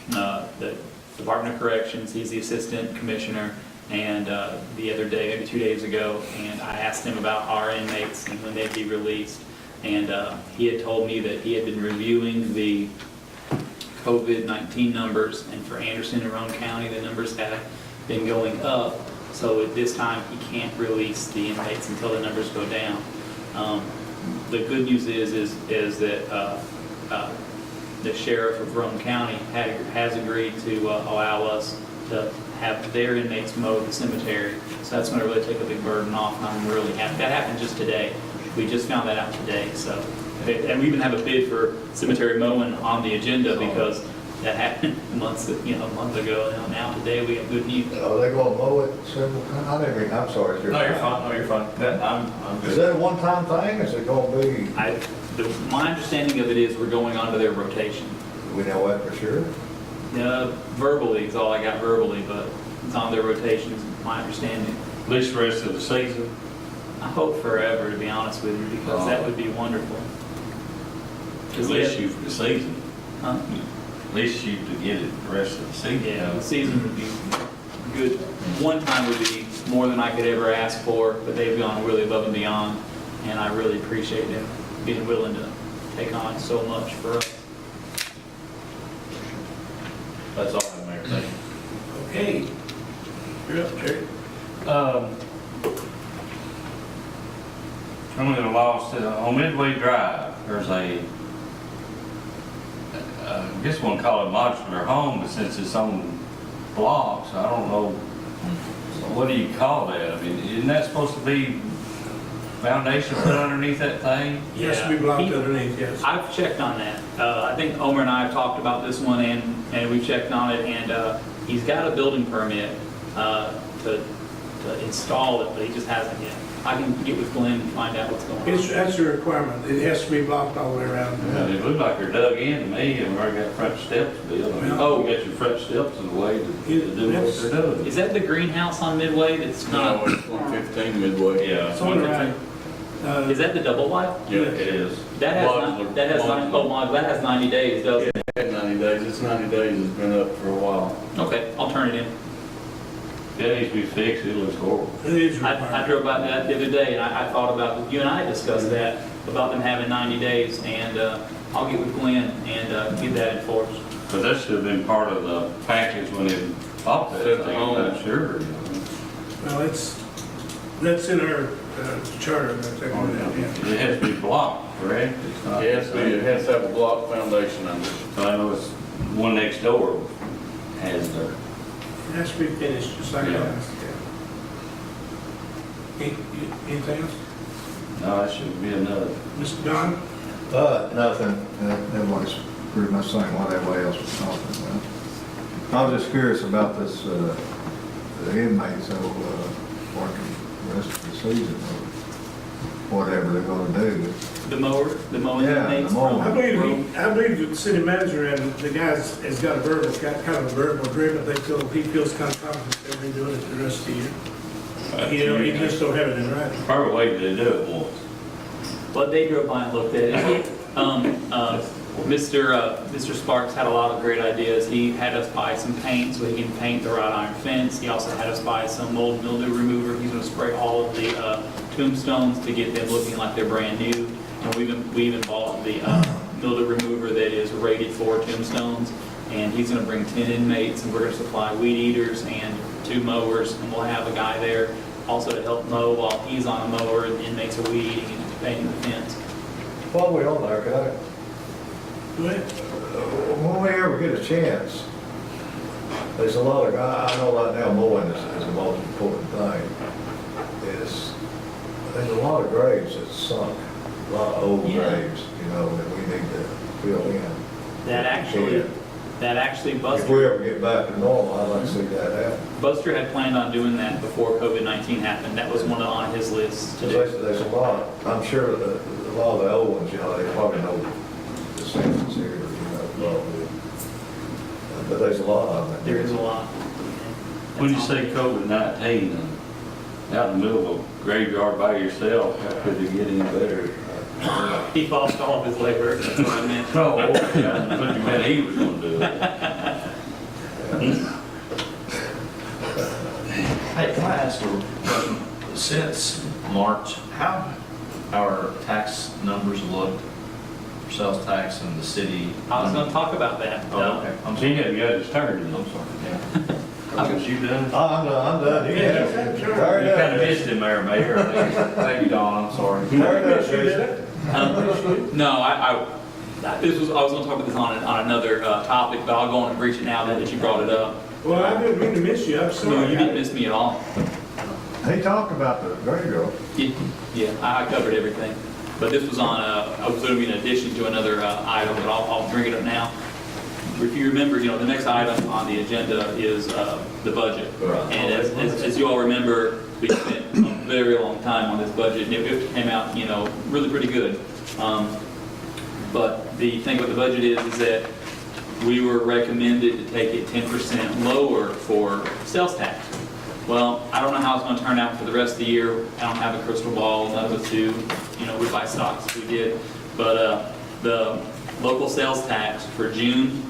the Department of Corrections. He's the Assistant Commissioner, and the other day, maybe 2 days ago, and I asked him about our inmates and when they'd be released. And he had told me that he had been reviewing the COVID-19 numbers, and for Anderson and Roane County, the numbers have been going up. So at this time, he can't release the inmates until the numbers go down. The good news is that the sheriff of Roane County has agreed to allow us to have their inmates mow the cemetery. So that's going to really take a big burden off, and I'm really happy. That happened just today. We just found that out today. So, and we even have a bid for cemetery mowing on the agenda because that happened a month ago. Now today we have good news. Are they going to mow it several times? I'm sorry. No, you're fine. No, you're fine. I'm good. Is that a one-time thing? Is it going to be? My understanding of it is we're going on to their rotation. Do we know that for sure? Verbally is all I got verbally, but it's on their rotations, my understanding. At least the rest of the season? I hope forever, to be honest with you, because that would be wonderful. At least you for the season. Huh? At least you to get it the rest of the season. Yeah, the season would be good. One time would be more than I could ever ask for, but they've gone really above and beyond, and I really appreciate them being willing to take on so much for us. That's all, Mayor, thank you. Okay. You're up, Jerry. I'm at a loss, on Midway Drive, there's I guess one call it modular home, but since it's on blocks, I don't know, what do you call that? I mean, isn't that supposed to be foundation put underneath that thing? It has to be blocked underneath, yes. I've checked on that. I think Omer and I have talked about this one, and we've checked on it, and he's got a building permit to install it, but he just hasn't yet. I can get with Glenn and find out what's going on. That's a requirement. It has to be blocked all the way around. Yeah, it looked like they're dug in to me, and we already got front steps built. I mean, you got your front steps in the way to do what they're doing. Is that the greenhouse on Midway that's not? No, it's 115 Midway. Yeah. It's on the right. Is that the double wide? Yeah, it is. That has, that has 90 days, doesn't it? It had 90 days, it's 90 days, it's been up for a while. Okay, I'll turn it in. That needs to be fixed, it looks horrible. It is I required. drove by that the other day, and I thought about, you and I discussed that, about them having 90 days, and I'll get with Glenn and get that enforced. But that should have been part of the package when it bought that thing, I'm sure. Well, that's in our charter. That they're going down, yeah. It has to be blocked, correct? It's not- It has to have a block foundation under it. So I know it's one next door has their. It has to be finished, just like Yeah. that. Anything else? No, that should be another. Mr. Don? Nothing. Everybody's pretty much saying what everybody else was talking about. I was just curious about this, the inmates working the rest of the season or whatever they're gonna do. The mowing Yeah, inmates the mowing. I believe the city manager and the guys has got kind of a verbal agreement. He feels kind of confident they'll be doing it the rest of the year. He just don't have it in writing. Probably waited to do it once. Well, they drove by and looked at it. Mr. Sparks had a lot of great ideas. He had us buy some paint so he can paint the wrought iron fence. He also had us buy some mold mildew remover. He's going to spray all of the tombstones to get them looking like they're brand new. And we even bought the mildew remover that is rated for tombstones. And he's going to bring 10 inmates, and we're going to supply weed eaters and 2 mowers, and we'll have a guy there also to help mow while he's on a mower and the inmates are weed eating and painting the fence. While we're on there, can I? Go ahead. When we ever get a chance, there's a lot of guys, I know right now mowing is the most important thing. There's a lot of graves that's sunk, a lot of old graves, that we need to fill in. That actually If we Buster ever get back to normal, I'd like to see that happen. had planned on doing that before COVID-19 happened. That was one on his list to do. There's a lot, I'm sure that a lot of the old ones, they probably know the sentence here, probably. But there's a lot of them. There is a lot. When you say COVID-19, out in the middle of a graveyard by yourself, how could it get any better? He lost all of his labor, that's what I meant. Oh, yeah, but you meant he was gonna do it. Hey, can I ask a question? Since March, how our tax numbers look, sales tax in the city? I was going to talk about that. Oh, okay. He hadn't got his turn. I'm sorry. Yeah. Was you done? I'm done. You You kind of missed him there, Mayor. Thank you, Don, I'm sorry. No, I was going to talk about this on another topic, but I'll go on and breach it now that you brought it up. Well, I didn't mean to miss you. I'm sorry. No, you didn't miss me at all. He talked about the graveyard. Yeah, I covered everything. But this was on, I was going to be in addition to another item, but I'll bring it up now. If you remember, the next item on the agenda is the budget. And as you all remember, we spent a very long time on this budget, and it came out, really pretty good. But the thing with the budget is that we were recommended to take it 10% lower for sales tax. Well, I don't know how it's going to turn out for the rest of the year. I don't have a crystal ball. None of us do. We buy stocks if we did. But the local sales tax for June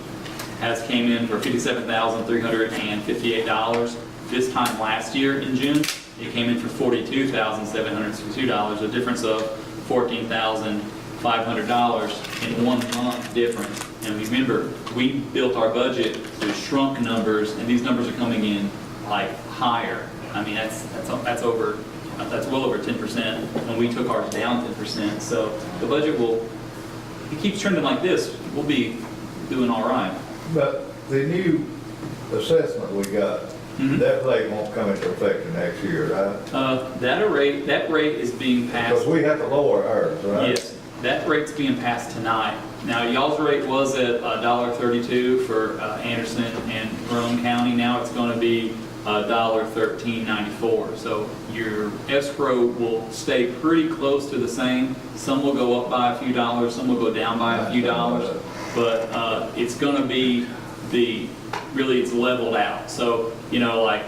has came in for $57,358. This time last year in June, it came in for $42,762, a difference of $14,500 in 1 month difference. And remember, we built our budget with shrunk numbers, and these numbers are coming in like higher. I mean, that's well over 10%, and we took ours down 10%. So the budget if it keeps trending like this, we'll be doing all right. But the new assessment we got, that rate won't come into effect the next year, right? That rate is being passed. Because we have to lower ours, right? Yes, that rate's being passed tonight. Now, y'all's rate was at $1.32 for Anderson and Roane County. Now it's going to be $1.1394. So your escrow will stay pretty close to the same. Some will go up by a few dollars, some will go down by a few dollars, but it's going to be really it's leveled out. So, you know, like,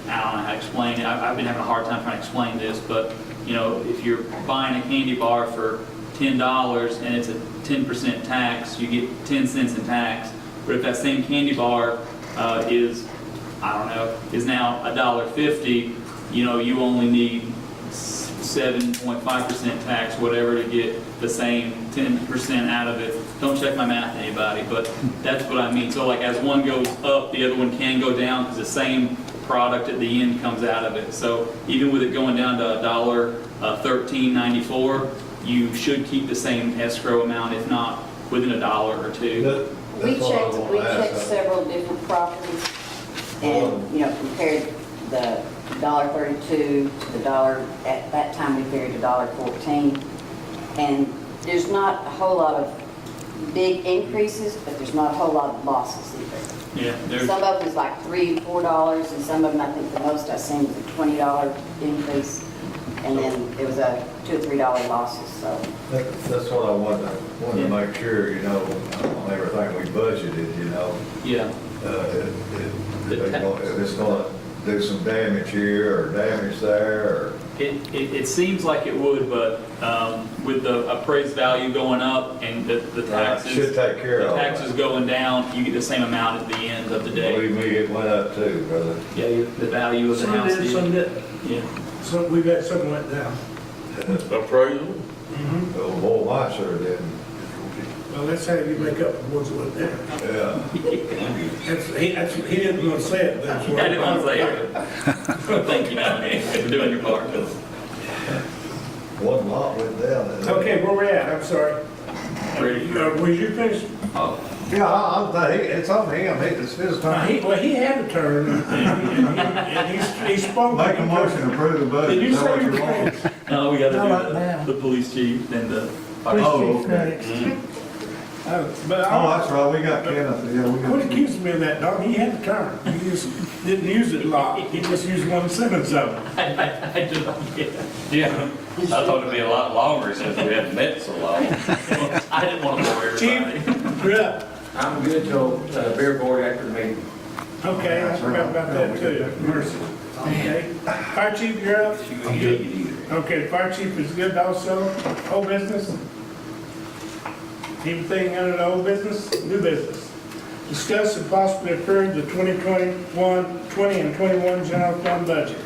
I don't know how to explain it. I've been having a hard time trying to explain this, but, you know, if you're buying a candy bar for $10 and it's a 10% tax, you get 10 cents in tax. But if that same candy bar is now $1.50, you know, you only need 7.5% tax, whatever, to get the same 10% out of it. Don't check my math, anybody, but that's what I mean. So like as one goes up, the other one can go down because the same product at the end comes out of it. So even with it going down to $1.1394, you should keep the same escrow amount, if not within $1 or $2. We checked several different properties and, you know, compared the $1.32 to the dollar, at that time we figured $1.14. And there's not a whole lot of big increases, but there's not a whole lot of losses either. Yeah, some of them is like $3, $4, and some of them, I think the most I seen was a $20 increase. And then there was a $2 or $3 losses, so. That's what I wanted to make sure, you know, on everything we budgeted, you know. Yeah. If it's gonna do some damage here or damage there, or. It seems like it would, but with the appraised value going up and the taxes. Should take care of the taxes going down, you get the same amount at the end of the day. Believe me, it went up too, brother. Yeah, the value of the house did. Some did. Yeah. So we've had something went down. Appraisal? Oh, boy, mine sure didn't. Well, let's have you make up for what's went down. Yeah. He didn't want to say it, but that's what. I didn't want to say it. Thank you, Melanie, for doing your part. One lot went down. Okay, where we at? I'm sorry. Was you finished? Oh. Yeah, it's on him, it's his time. He had a turn, and he spoke. Make a motion to approve the budget. Did you Is that say what you you want? No, we got to Not right do now. the police chief and the. Police chief okay. next. But That's right, we got Kenneth, yeah, we Quit got. accusing me of that, dog. He had a turn. He just didn't use it a lot. He just used one sentence of it. I did, Yeah, I thought it'd be a lot longer since we hadn't met so long. I didn't want to bore everybody. Chief, you're up. I'm good till beer board after the meeting. Okay, I forgot about that too. Mercy. Okay. Fire chief, you're up. Okay, fire chief is good also. Old business? Anything under the old business? New business? Discuss and possibly approve the 20 and 21 general fund budget.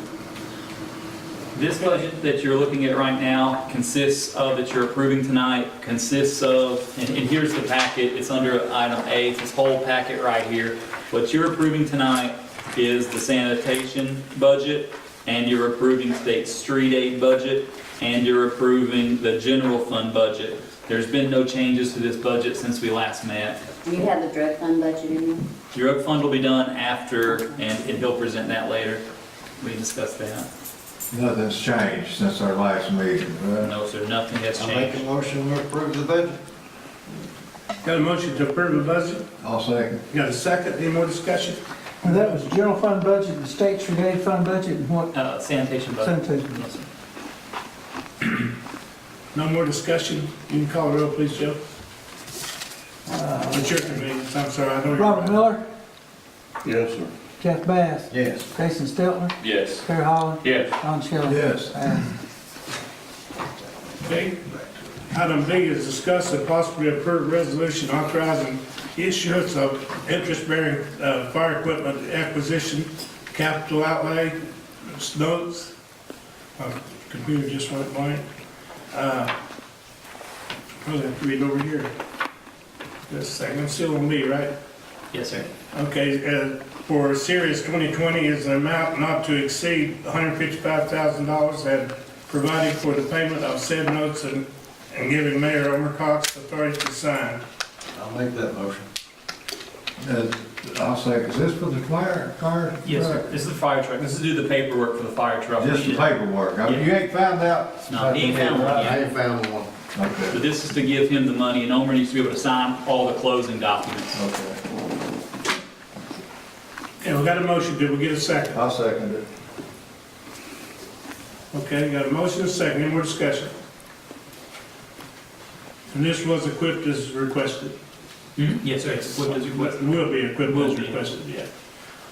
This budget that you're looking at right now consists of, that you're approving tonight, consists of, and here's the packet, it's under item A, it's this whole packet right here. What you're approving tonight is the sanitation budget, and you're approving state street aid budget, and you're approving the general fund budget. There's been no changes to this budget since we last met. Do you have the drug fund budget in there? Your drug fund will be done after, and he'll present that later. We discussed that. Nothing's changed since our last meeting, right? No, sir, nothing has I make changed. a motion to approve the budget. Got a motion to approve the budget? I'll second. Got a second? Any more discussion? And that was general fund budget, the state street aid fund budget, and what? Sanitation budget. Sanitation. Yes, sir. No more discussion? You can call the roll, please, Joe. It's your convenience. I'm sorry, I don't. Robert Miller, Yes, sir. Jeff Bass, Yes. Jason Steltner, Yes. Terry Holland, Yes. Don Shelby. Yes. Okay. Item B is discuss and possibly approve resolution authorizing issuance of interest-bearing fire equipment acquisition, capital outlay, notes. My computer just went blank. Probably have to read over here. Just a second, it's still on me, right? Yes, sir. Okay, for Series 2020 is an amount not to exceed $155,000 and providing for the payment of said notes and giving Mayor Omer Cox authority to sign. I'll make that motion. I'll say, is this for the fire? Yes, sir. This is the fire truck. This is to do the paperwork for the fire truck. Just the paperwork. I mean, you ain't found out? No, he ain't found one yet. I ain't found one. Okay. But this is to give him the money, and Omer needs to be able to sign all the closing documents. Okay. Okay, we got a motion, did we get a second? I'll second it. Okay, got a motion and a second, any more discussion? And this was equipped as requested. Yes, sir. It's equipped as requested. Will be equipped Will as be. requested, yeah.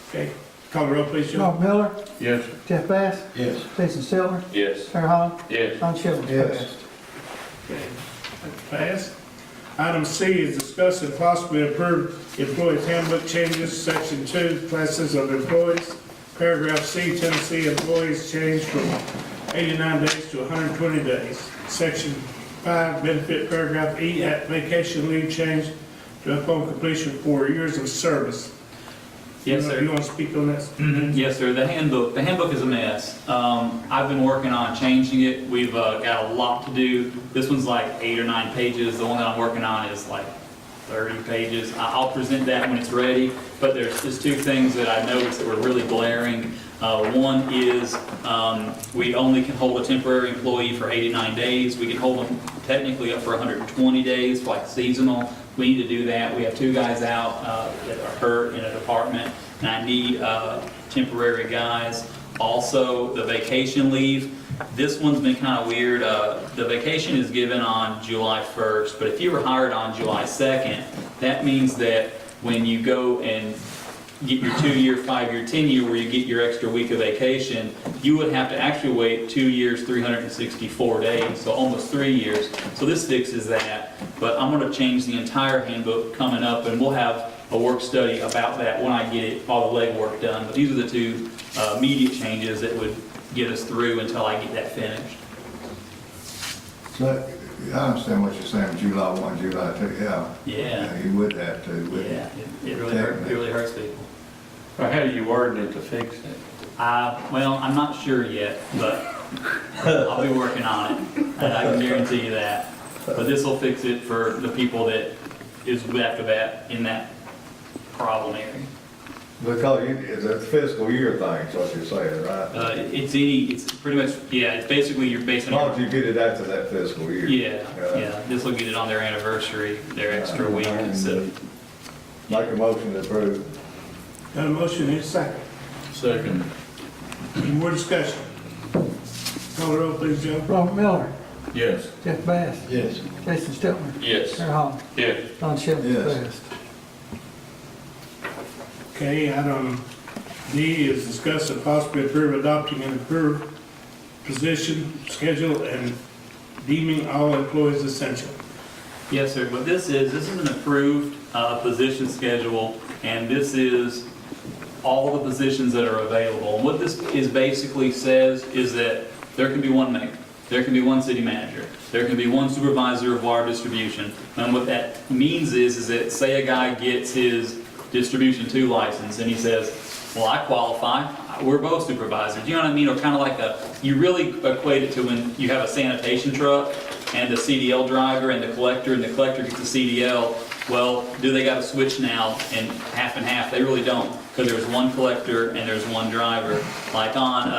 Okay, call the roll, please, Joe. Rob Miller, Yes. Jeff Bass, Yes. Jason Stiltner, Yes. Terry Holland, Yes. Don Childers. Yes. Passed. Okay, that's passed. Item C is discuss and possibly approve employees handbook changes, section 2, classes of employees. Paragraph C, Tennessee employees change from 89 days to 120 days. Section 5, benefit paragraph E, at vacation leave change to upon completion of 4 years of service. Yes, sir. You want to speak on this? Yes, sir. The handbook is a mess. I've been working on changing it. We've got a lot to do. This one's like 8 or 9 pages. The one that I'm working on is like 30 pages. I'll present that when it's ready, but there's just 2 things that I noticed that were really glaring. One is we only can hold a temporary employee for 89 days. We can hold them technically up for 120 days, like seasonal. We need to do that. We have 2 guys out that are hurt in a department, and I need temporary guys. Also, the vacation leave. This one's been kind of weird. The vacation is given on July 1st, but if you were hired on July 2nd, that means that when you go and get your 2-year, 5-year, 10-year, where you get your extra week of vacation, you would have to actually wait 2 years, 364 days, so almost 3 years. So this fixes that, but I'm going to change the entire handbook coming up, and we'll have a work study about that when I get it, all the legwork done. But these are the 2 immediate changes that would get us through until I get that finished. So, I understand what you're saying, July 1, July 2, yeah. Yeah. You would have to, wouldn't you? Yeah, it really hurts people. Well, how do you word it to fix it? Well, I'm not sure yet, but I'll be working on it, and I can guarantee you that. But this will fix it for the people that is after that in that problem area. Because it's a fiscal year thing, is what you're saying, right? It's pretty much, yeah, it's basically you're basing As long as you get it after that fiscal year. Yeah, this will get it on their anniversary, their extra week instead of. Make a motion to approve. Got a motion, need a second. Second. Any more discussion? Call the roll, please, Joe. Rob Miller, Yes. Jeff Bass, Yes. Jason Stiltner, Yes. Terry Holland, Yes. Don Childers. Yes. Passed. Okay, item D is discuss and possibly approve adopting an approved position, schedule, and deeming all employees essential. Yes, sir. What this is an approved position schedule, and this is all the positions that are available. And what this is basically says is that there can be one mayor, there can be one city manager, there can be one supervisor of water distribution. And what that means is that say a guy gets his distribution 2 license and he says, well, I qualify, we're both supervisors. You know what I mean? Or kind of like you really equate it to when you have a sanitation truck and the CDL driver and the collector gets the CDL. Well, do they got to switch now and half? They really don't, because there's one collector and there's one driver. Like on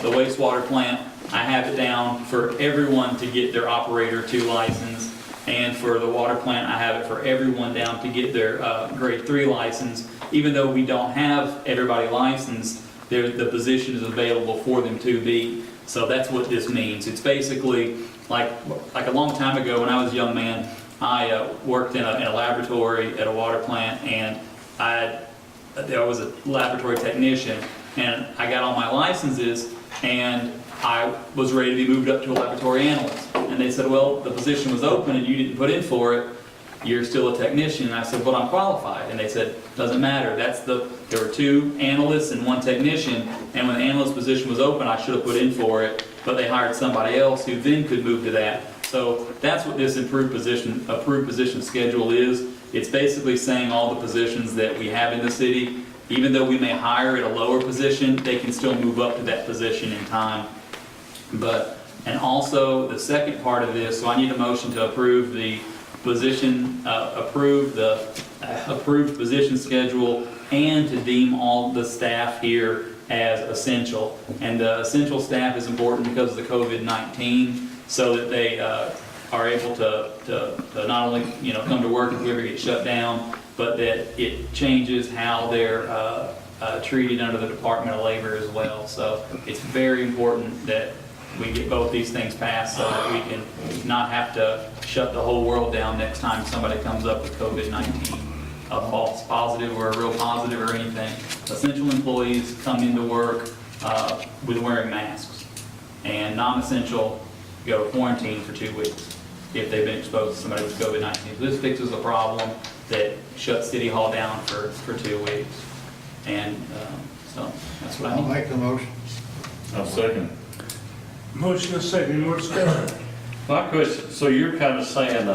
the wastewater plant, I have it down for everyone to get their operator 2 license, and for the water plant, I have it for everyone down to get their grade 3 license. Even though we don't have everybody licensed, the position is available for them to be. So that's what this means. It's basically like a long time ago when I was a young man, I worked in a laboratory at a water plant, and I was a laboratory technician, and I got all my licenses, and I was ready to be moved up to a laboratory analyst. And they said, well, the position was open and you didn't put in for it, you're still a technician. And I said, but I'm qualified. And they said, doesn't matter. There were 2 analysts and 1 technician, and when the analyst position was open, I should have put in for it, but they hired somebody else who then could move to that. So that's what this approved position schedule is. it's basically saying all the positions that we have in the city, even though we may hire at a lower position, they can still move up to that position in time. And also, the second part of this, so I need a motion to approve the position, approved position schedule, and to deem all the staff here as essential. And the essential staff is important because of the COVID-19, so that they are able to not only, come to work if we ever get shut down, but that it changes how they're treated under the Department of Labor as well. So it's very important that we get both these things passed so that we can not have to shut the whole world down next time somebody comes up with COVID-19, a false positive or a real positive or anything. Essential employees come into work with wearing masks, and non-essential go quarantine for 2 weeks if they've been exposed to somebody with COVID-19. This fixes a problem that shuts City Hall down for 2 weeks. And so that's what I I'll need. make the motion. I'll second. Motion is second, more discussion. My question, so you're kind of saying,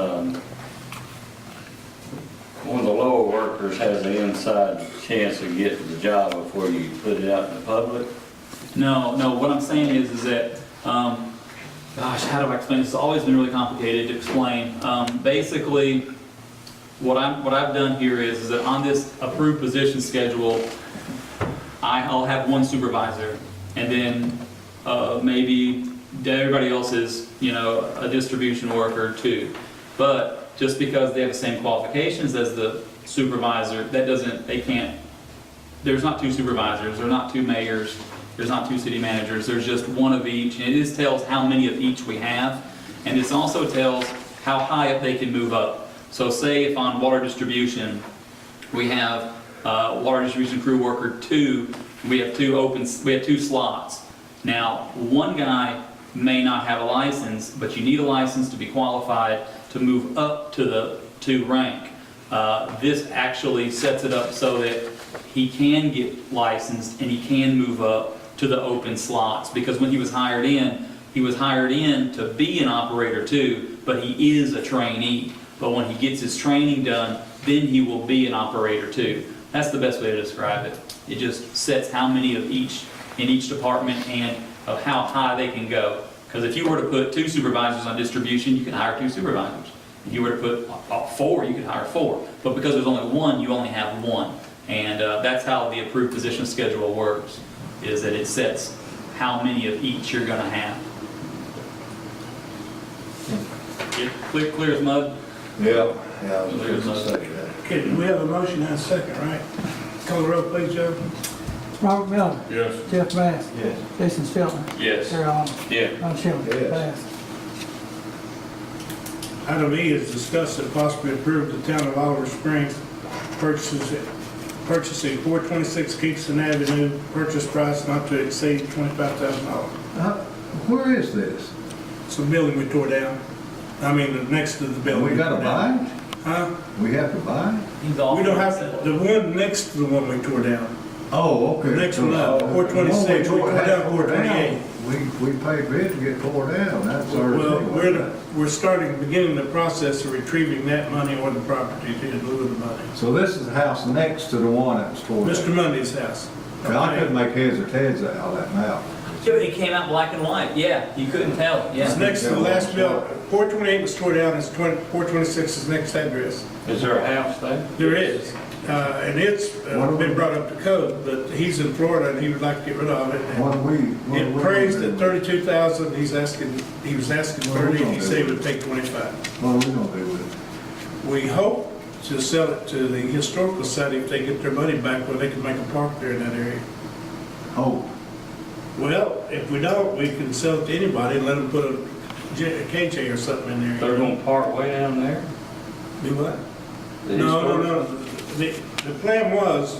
one of the lower workers has the inside chance of getting the job before you put it out in the public? No, what I'm saying is that, gosh, how do I explain this? It's always been really complicated to explain. Basically, what I've done here is that on this approved position schedule, I'll have one supervisor, and then maybe everybody else is, a distribution worker too. But just because they have the same qualifications as the supervisor, there's not two supervisors, there's not two mayors, there's not two city managers, there's just one of each. And it just tells how many of each we have. And this also tells how high up they can move up. So say if on water distribution, we have water distribution crew worker 2, we have two slots. Now, one guy may not have a license, but you need a license to be qualified to move up to the 2 rank. This actually sets it up so that he can get licensed and he can move up to the open slots, because when he was hired in to be an operator too, but he is a trainee. But when he gets his training done, then he will be an operator too. That's the best way to describe it. It just sets how many of each in each department and of how high they can go. Because if you were to put 2 supervisors on distribution, you can hire 2 supervisors. If you were to put 4, you could hire 4. But because there's only 1, you only have 1. And that's how the approved position schedule works, is that it sets how many of each you're going to have. Clear as mud? Yeah, I was going to say that. Okay, we have a motion and a second, right? Call the roll, please, Joe. Robert Miller. Yes. Jeff Bass. Yes. Jason Stiltner. Yes. Terry Allen. Yeah. Ron Shelby. Yes. Bass. Item E is discuss and possibly approve the town of Oliver Springs purchasing 426 Kingston Avenue, purchase price not to exceed $25,000. Where is this? It's a building we tore down. I mean, next to the building. We gotta tore down. buy it? Huh? We have to buy it? He's We off. don't have to, the one next to the one we tore down. Oh, okay. Next one up, 426, we tore down 428. We paid rent to get tore down, that's our. Well, we're beginning the process of retrieving that money or the property in lieu of the money. So this is the house next to the one that was tore down? Mr. Monday's house. I couldn't make heads or tails out of that map. Yeah, it came out black and white. Yeah, you couldn't tell. It's Yeah. next to the last building. 428 was tore down, 426 is next address. Is there a house there? There is, and it's been brought up to code, but he's in Florida and he would like to get rid of it. It appraised at $32,000, he was asking $30, and he said he would take $25. What are we gonna do with it? We hope to sell it to the historical society if they get their money back, where they can make a park there in that area. Oh, Well, if we don't, we can sell it to anybody and let them put a KJ or something in there. They're gonna park way down there? Do what? The No. historic- The plan was,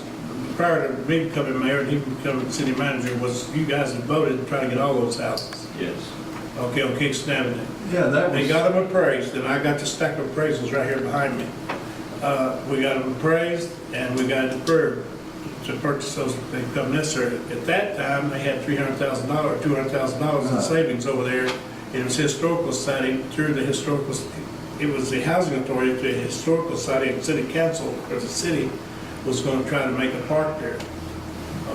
prior to me becoming mayor and he becoming city manager, was you guys had voted to try to get all those houses. Yes. Okay, on Kingston Avenue. yeah, that They was, got them appraised, and I got the stack of appraisals right here behind me. We got them appraised, and we got it approved to purchase those if they become necessary. At that time, they had $300,000, $200,000 in savings over there. It was historical society through the historical it was the housing authority, the historical society and city council, or the city was gonna try to make a park there.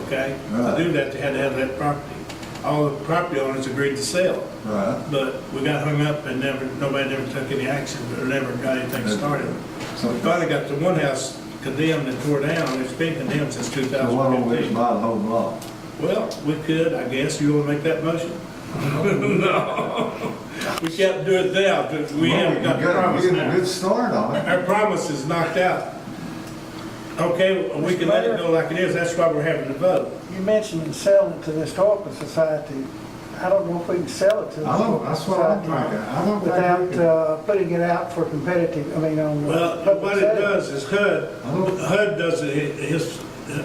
Okay? To do that, they had to have that property. All the property owners agreed to sell. Right. But we got hung up and nobody ever took any action or never got anything started. So we finally got the one house condemned and tore down. It's been condemned since So why don't we just 2015. buy the whole block? Well, we could, I guess. You want to make that motion? No. We can't do it now, but we haven't got the promise Get a now. good start on it. Our promise is knocked out. Okay, well, we can let it go like it is. That's why we're having the vote. You mentioned selling it to the Historical Society. I don't know if we can sell it to the I don't, Historical that's what I'm Society thinking. I don't think we can. without putting it out for competitive, on. Well, public what it sale. does is HUD does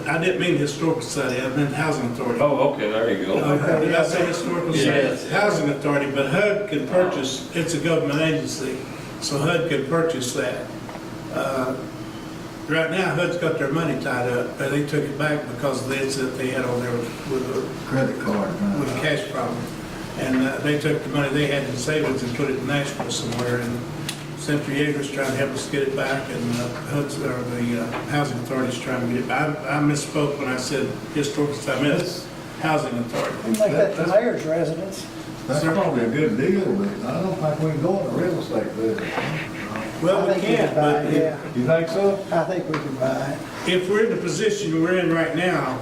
I didn't mean Historical Society, I meant Housing Authority. Oh, okay, there you go. Okay, did I say Historical Society? Yes. Housing Authority, but HUD can purchase, it's a government agency, so HUD can purchase that. Right now, HUD's got their money tied up, but they took it back because they said they had on there with a Credit card. with a cash problem. And they took the money they had in savings and put it in Nashville somewhere, and Senator Yeager's trying to help us get it back, and HUD's, or the Housing Authority's trying to get it back. I misspoke when I said Historical Society, I meant Housing Authority. We make that the mayor's residence. That's probably a good deal, but I don't think we can go in the real estate business. Well, I we think we can't, could buy but it, yeah. You think so? I think we can buy it. if we're in the position we're in right now,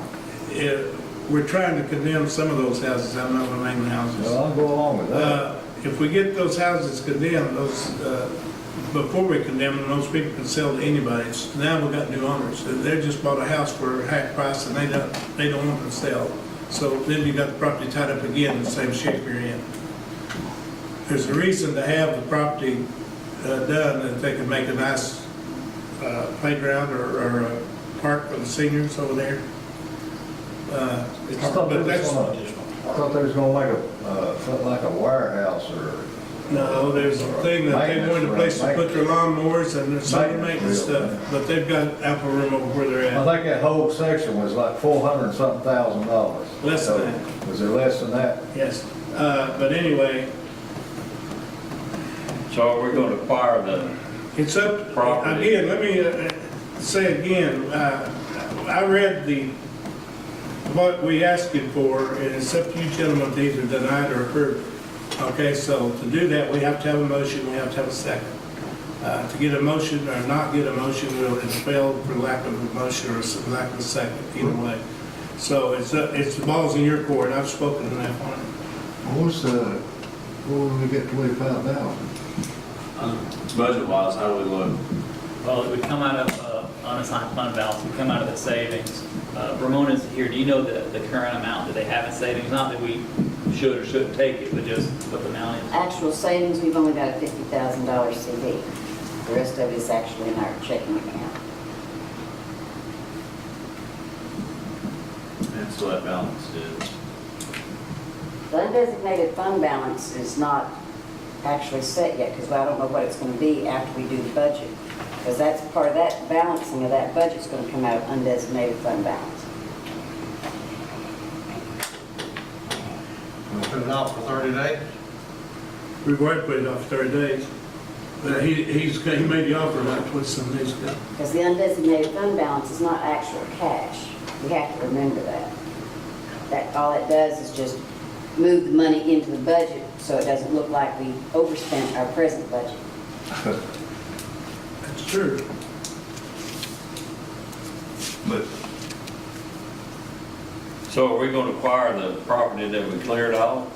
we're trying to condemn some of those houses. I'm not going to name the houses. Well, I'll go along with that. If we get those houses condemned, before we condemn them, those people can sell to anybody. Now we've got new owners. They just bought a house for half price and they don't want to sell. So then you got the property tied up again in the same shape you're in. There's a reason to have the property done, that they can make a nice playground or a park for the seniors over there. I thought they was gonna make something like a warehouse or. No, there's a thing that they wanted a place to put their lawnmowers and their summer maintenance stuff, but they've got ample room over where they're I at. think that whole section was like $400 and something thousand. Less than that. Was it less than that? Yes, but anyway, So are we going to acquire the it's up, property? again, let me say again, I read what we asked you for, and it's up to you gentlemen to either deny it or approve. Okay, so to do that, we have to have a motion, we have to have a second. To get a motion or not get a motion, will it fail for lack of a motion or lack of a second, either way. So it's the ball's in your court, I've spoken to that point. Where will we get $25,000? Budget-wise, how do we look? Well, it would come out of unassigned fund balance, it would come out of the savings. Ramona's here, do you know the current amount that they have in savings? Not that we should or shouldn't take it, but just what the amount is. Actual savings, we've only got a $50,000 CD. The rest of it is actually in our checking account. And so that balance is, The undesignated fund balance is not actually set yet, because I don't know what it's going to be after we do the budget. Because that's part of that balancing of that budget's going to come out of undesignated fund balance. We'll put it off for 30 days? We've already put it off 30 days. But he made the offer about 20-some days ago. Because the undesignated fund balance is not actual cash. We have to remember that. All it does is just move the money into the budget so it doesn't look like we overspent our present budget. That's true. But So are we going to acquire the property that we cleared off?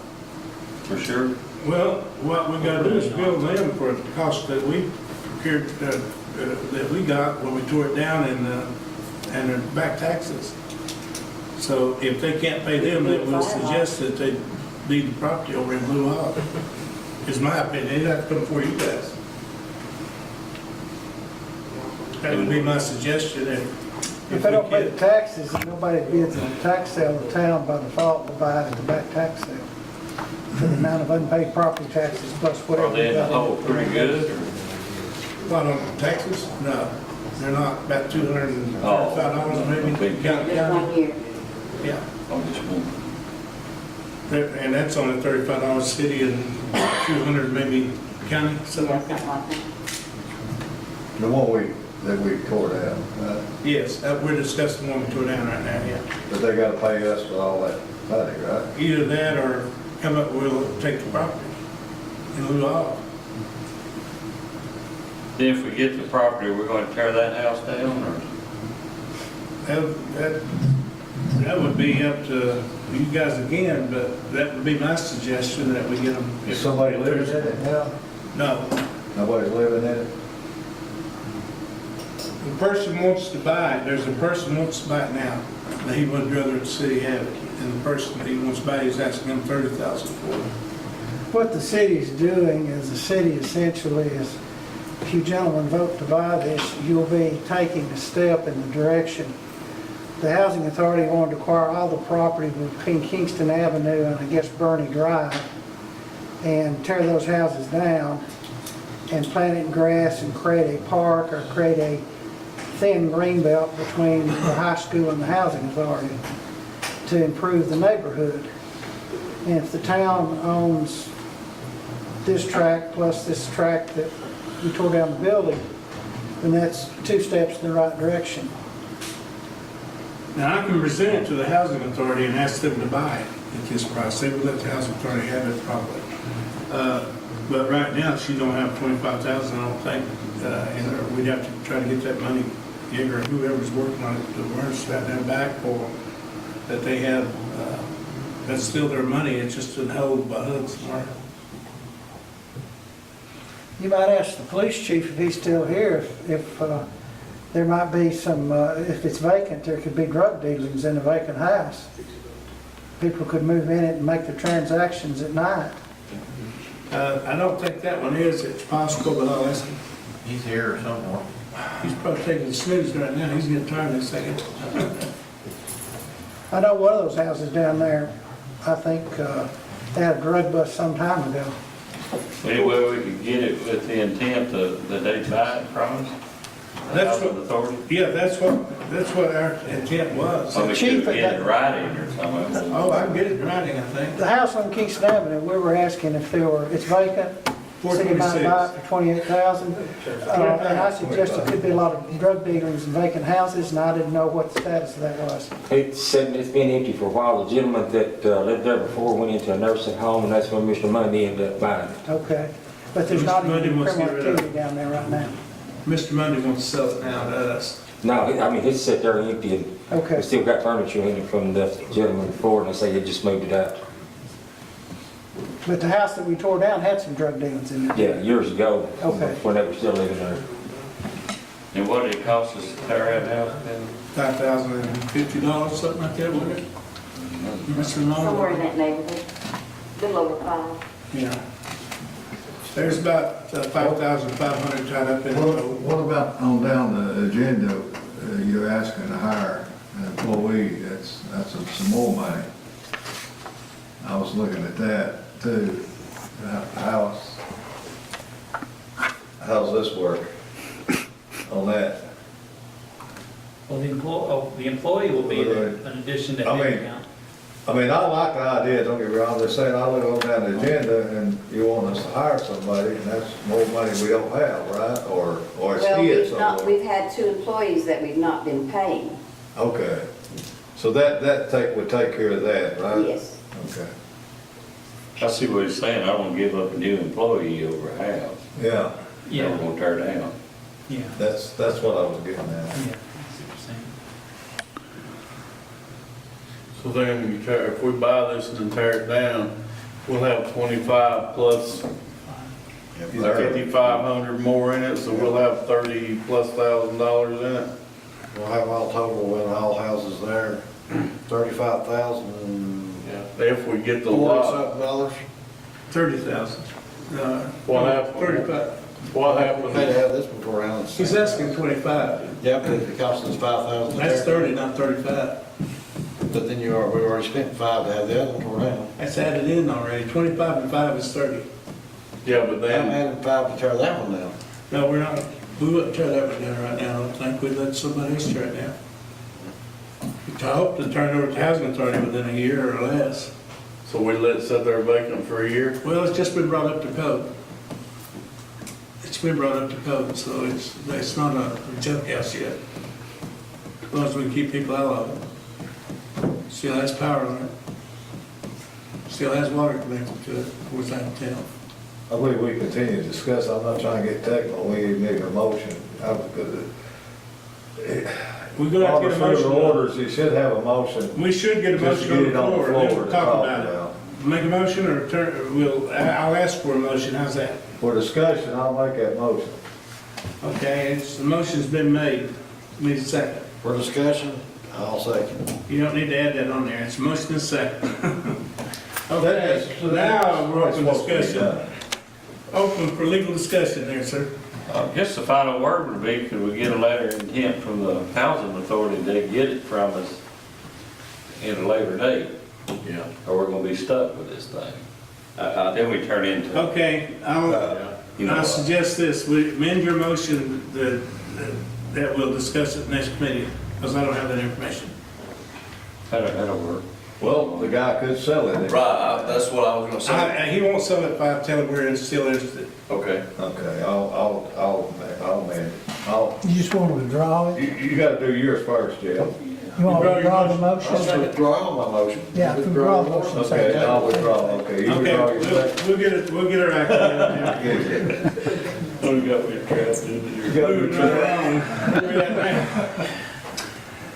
For sure? Well, what we gotta do is bill them for the cost that we procured, that we got when we tore it down and their back taxes. So if they can't pay them, then we'll suggest that they deed the property over in Blue Hog. Is my opinion. It'd have to come before you guys. That would be my suggestion. If they don't pay the taxes and nobody bids on the tax sale, the town by default will buy it at the back tax sale. For the amount of unpaid property taxes plus whatever. Are they in the hole pretty good? or- What, on taxes? No, they're not. About $235 maybe. Big Just 1 year. Yeah. Oh, just one. And that's only $35 city and 200 maybe county, something like that. Something like that. The one that we tore down, right? Yes, we're discussing the one we tore down right now, yeah. But they gotta pay us for all that money, right? Either that or come up, we'll take the property in lieu of. Then if we get the property, we're going to tear that house down, or? That would be up to you guys again, but that would be my suggestion that we get them. Is somebody living in it now? No. Nobody's living in it? The person wants to buy it, there's a person wants to buy it now, and he would rather the city have it. And the person that he wants to buy, he's asking him $30,000 for it. What the city's doing is the city essentially is, if you gentlemen vote to buy this, you'll be taking a step in the direction. The Housing Authority wanted to acquire all the property between Kingston Avenue and I guess Bernie Drive and tear those houses down and plant it in grass and create a park or create a thin green belt between the high school and the Housing Authority to improve the neighborhood. And if the town owns this tract plus this tract that we tore down the building, then that's 2 steps in the right direction. Now, I can present it to the Housing Authority and ask them to buy it at this price. They would let the Housing Authority have it probably. But right now, she don't have $25,000, I don't think, in her. We'd have to try to get that money, or whoever's working on it, to merge that and back for them. That they have, that's still their money, it's just been held by HUD somewhere. You might ask the police chief if he's still here, if there might be some, if it's vacant, there could be drug dealings in a vacant house. People could move in it and make their transactions at night. I don't think that one is, it's possible, but I'll ask him. He's here somewhere. He's probably taking a snooze right now, he's getting tired in a second. I know one of those houses down there, I think they had a drug bust some time ago. Any way we could get it with the intent that they buy it from us? That's Housing what, Authority? yeah, that's what our intent was. So we Chief, could get it in writing or something. Oh, I can get it in writing, I think. The house on Kingston Avenue, we were asking if there were, it's vacant, city might buy it for $28,000. And I suggested it could be a lot of drug dealings in vacant houses, and I didn't know what the status of that was. It's been empty for a while. The gentleman that lived there before went into a nursing home, and that's when Mr. Mundy ended up buying it. Okay, but there's Mr. not Mundy any wants to criminal get rid of activity down there right now. Mr. Mundy wants to sell it now to us. No, I mean, it's sat there empty, and Okay. we still got furniture in it from the gentleman before, and they say they just moved it out. But the house that we tore down had some drug dealings in it. Yeah, years ago, Okay. when they were still living there. And what did it cost us to tear that house down? $5,050, something like that, wasn't it? Mr. Somewhere in Ronald? that neighborhood, a little over 5. Yeah. There's about 5,500 tied up in it. What about on down the agenda, you're asking to hire an employee, that's some more money. I was looking at that too. How's this work on that? Well, the employee will be there in addition to I mean- headcount. I mean, I like the idea, don't get me wrong, I'm just saying, I look on down the agenda and you want us to hire somebody and that's more money we don't have, right? Or it's Well, here somewhere. we've had 2 employees that we've not been paying. Okay, so that would take care of that, right? Yes. Okay, I see what he's saying, I don't give up a new employee over a house. yeah, That we're gonna tear down. Yeah. that's what I was getting at. Yeah, I see what you're saying. So then, if we buy this and then tear it down, we'll have 25 plus 5,500 more in it, so we'll have $30,000+ in it. We'll have all total, when all houses there, 35,000. If we get the lot. $40-something. 30,000. What happened? 35. What We happened? had to have this before around. He's asking 25. Yeah, but it costs us 5,000. That's 30, not 35. But then we already spent 5 to have the other one tore down. That's added in already. 25 and 5 is 30. Yeah, but I'm then, adding 5 to tear that one down. No, we're not, we wouldn't tear that one down right now. I don't think we'd let somebody else tear it down. I hope to turn it over to Housing Authority within a year or less. so we let it sit there vacant for a year? Well, it's just been brought up to code. It's been brought up to code, so it's not a junk house yet. As long as we can keep people out of it. Still has power on it. Still has water connected to it, of course, out of town. I believe we continue to discuss, I'm not trying to get technical, we need a motion. We're gonna have to get a motion. Orders, you should have a motion. We should get a Just motion get on it the floor, and then we'll to talk about it. Make a motion or I'll ask for a motion, how's that? For discussion, I'll make that motion. Okay, the motion's been made, need a second. For discussion, I'll second. You don't need to add that on there, it's motion and second. Okay, so now we're open discussion. Open for legal discussion there, sir. Just the final word would be, could we get a letter of intent from the housing authority to get it from us at a later date? Yeah. Or we're gonna be stuck with this thing. Then we turn into. Okay, I'll suggest this, we amend your motion that we'll discuss at the next meeting, because I don't have that information. That'll work. Well, the guy could sell it. Right, that's what I was gonna say. He won't sell it if I tell him we're still interested. Okay. Okay, I'll amend it. You just want to withdraw it? You gotta do yours first, Jeff. You want to withdraw the motion? I'll withdraw my motion. Yeah, withdraw the motion. Okay, I'll withdraw, okay. You withdraw your second. We'll get her active. What we got with your traps in You got your trap.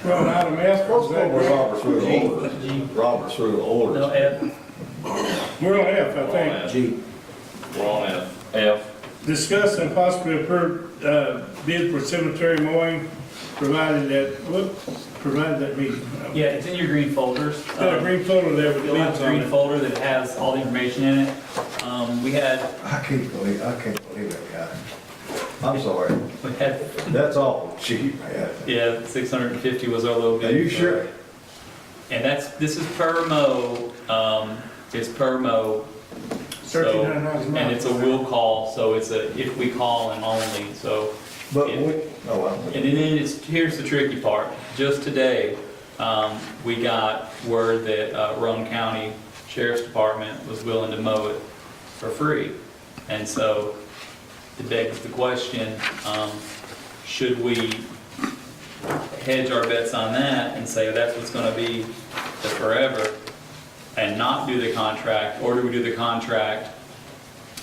We're on item F. We're Robert's Rule of Order. Robert's Rule of Order. No, Ed, We're on F, I think. G. We're on F. Discuss and possibly approve bid for cemetery mowing, provided that meeting. yeah, it's in your green folders. Got a green folder there with the You'll have bids a on green it. folder that has all the information in it. We had, I can't believe that guy. I'm sorry. we had, That's awful cheap, man. yeah, 650 was our low bid. Are you sure? And this is per mow, it's per mow. So, $1,300 and it's a will call, so it's a if we call and only, so. But it- and then here's the tricky part. Just today, we got word that Roane County Sheriff's Department was willing to mow it for free. And so it begs the question, should we hedge our bets on that and say that's what's gonna be the forever and not do the contract, or do we do the contract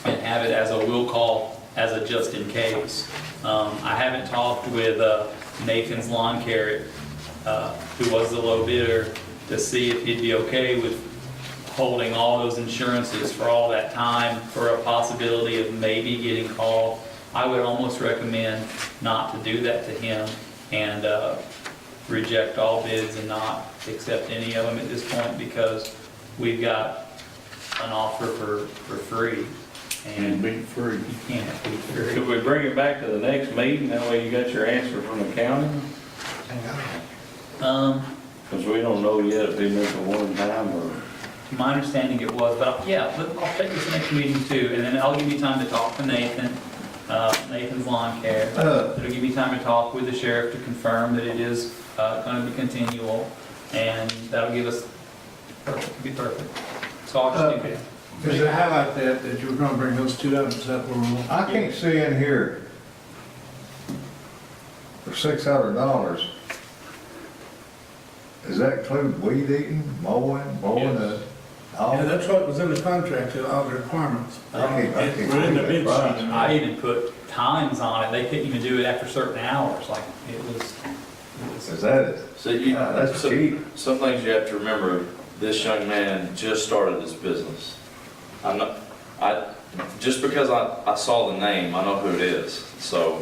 and have it as a will call, as a just in case? I haven't talked with Nathan's Lawn Care, who was the low bidder, to see if he'd be okay with holding all those insurances for all that time for a possibility of maybe getting called. I would almost recommend not to do that to him and reject all bids and not accept any of them at this point, because we've got an offer for free. And Be free. you can't be free. Could we bring it back to the next meeting? That way you got your answer from the county? Because we don't know yet if he meant a one time or. My understanding it was, but yeah, I'll take this next meeting too, and then I'll give you time to talk to Nathan, Nathan's Lawn Care. It'll give you time to talk with the sheriff to confirm that it is going to be continual, and that'll give us, be perfect. So I'll just do that. Because I highlight that you were gonna bring those two items up. I can't see in here for $600. Does that include weed eating, mowing, Yeah, that's what was in the contract, all the requirements. I can't We're in the believe bid that sheet. I even put times on it. They couldn't even do it after certain hours. Like it was. Is that it? So you, That's so- cheap. Some things you have to remember, this young man just started his business. Just because I saw the name, I know who it is. So,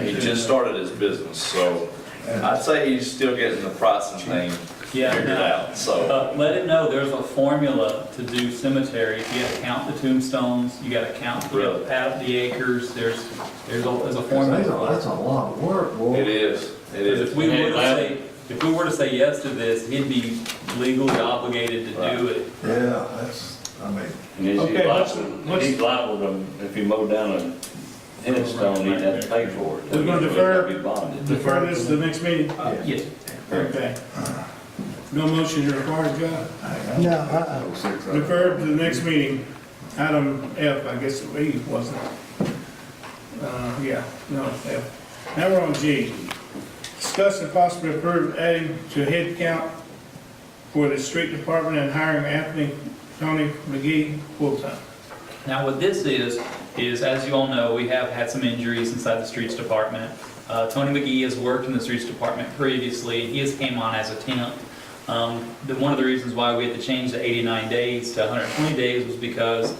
he just started his business, so I'd say he's still getting the pricing thing figured out, so. Let it know there's a formula to do cemeteries. You gotta count the tombstones, you gotta count, you gotta add up the acres, there's a formula. That's a lot of work, boy. It is. If we were to say yes to this, he'd be legally obligated to do it. Yeah, And he's liable to, if he mowed down a headstone, he'd have to pay for it. We're gonna He'd have to be bonded. defer this to the next meeting? Yes. Okay. No motion required, John? No, Deferred to the next meeting. Item F, I guess it wasn't. Yeah, no, F. Now we're on G. Discuss and possibly approve adding to head count for the street department and hiring Tony McGee full-time. Now, what this is as you all know, we have had some injuries inside the streets department. Tony McGee has worked in the streets department previously. He has came on as a temp. One of the reasons why we had to change the 89 days to 120 days was because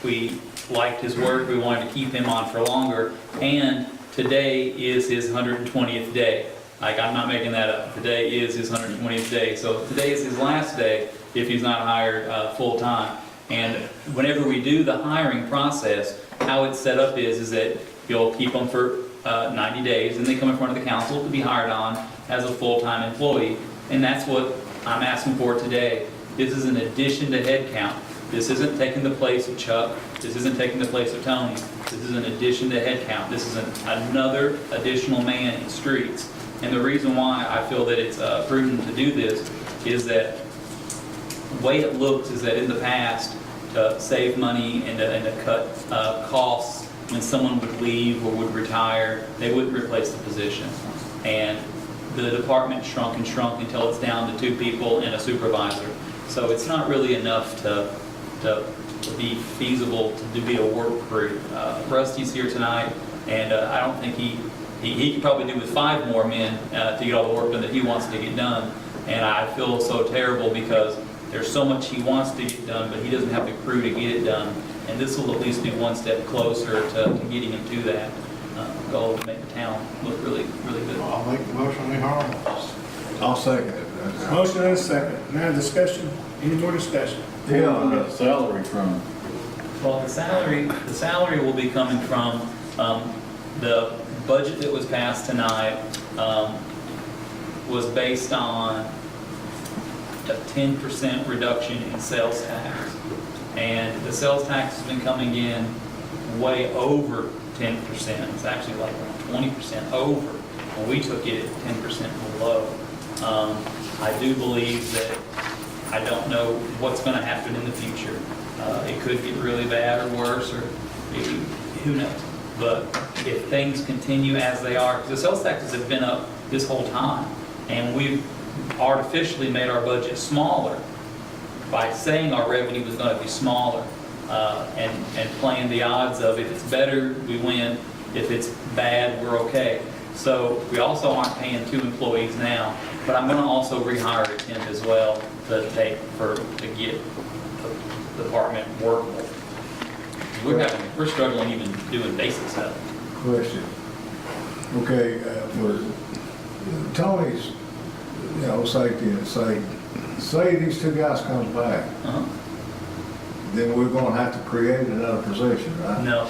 we liked his work. We wanted to keep him on for longer. And today is his 120th day. Like, I'm not making that up. Today is his 120th day. So today is his last day if he's not hired full-time. And whenever we do the hiring process, how it's set up is that you'll keep them for 90 days, and they come in front of the council to be hired on as a full-time employee. And that's what I'm asking for today. This is an addition to head count. This isn't taking the place of Chuck. This isn't taking the place of Tony. This is an addition to head count. This is another additional man in streets. And the reason why I feel that it's prudent to do this is that the way it looks is that in the past, to save money and to cut costs, when someone would leave or would retire, they wouldn't replace the position. And the department shrunk and shrunk until it's down to 2 people and a supervisor. So it's not really enough to be feasible to be a work crew. Rusty's here tonight, and I don't think he could probably do with 5 more men to get all the work done that he wants to get done. And I feel so terrible because there's so much he wants to get done, but he doesn't have the crew to get it done. And this will at least be one step closer to getting him to that goal to make the town look really, really good. I'll make the motion, we harm. I'll second it. Motion and a second. Now discussion, any more discussion? Yeah, Salary from. Well, the salary will be coming from the budget that was passed tonight was based on a 10% reduction in sales tax. And the sales tax has been coming in way over 10%. It's actually like 20% over when we took it at 10% below. I do believe that I don't know what's going to happen in the future. It could get really bad or worse, or maybe, who knows. But if things continue as they are, because the sales taxes have been up this whole time, and we've artificially made our budget smaller by saying our revenue was going to be smaller, and playing the odds of if it's better, we win. If it's bad, we're okay. So we also aren't paying 2 employees now, but I'm going to also rehire a temp as well to get the department workable. We're struggling even doing basic stuff. question. Okay, for Tony's, safety and say these 2 guys come back, then we're gonna have to create another position, right? No,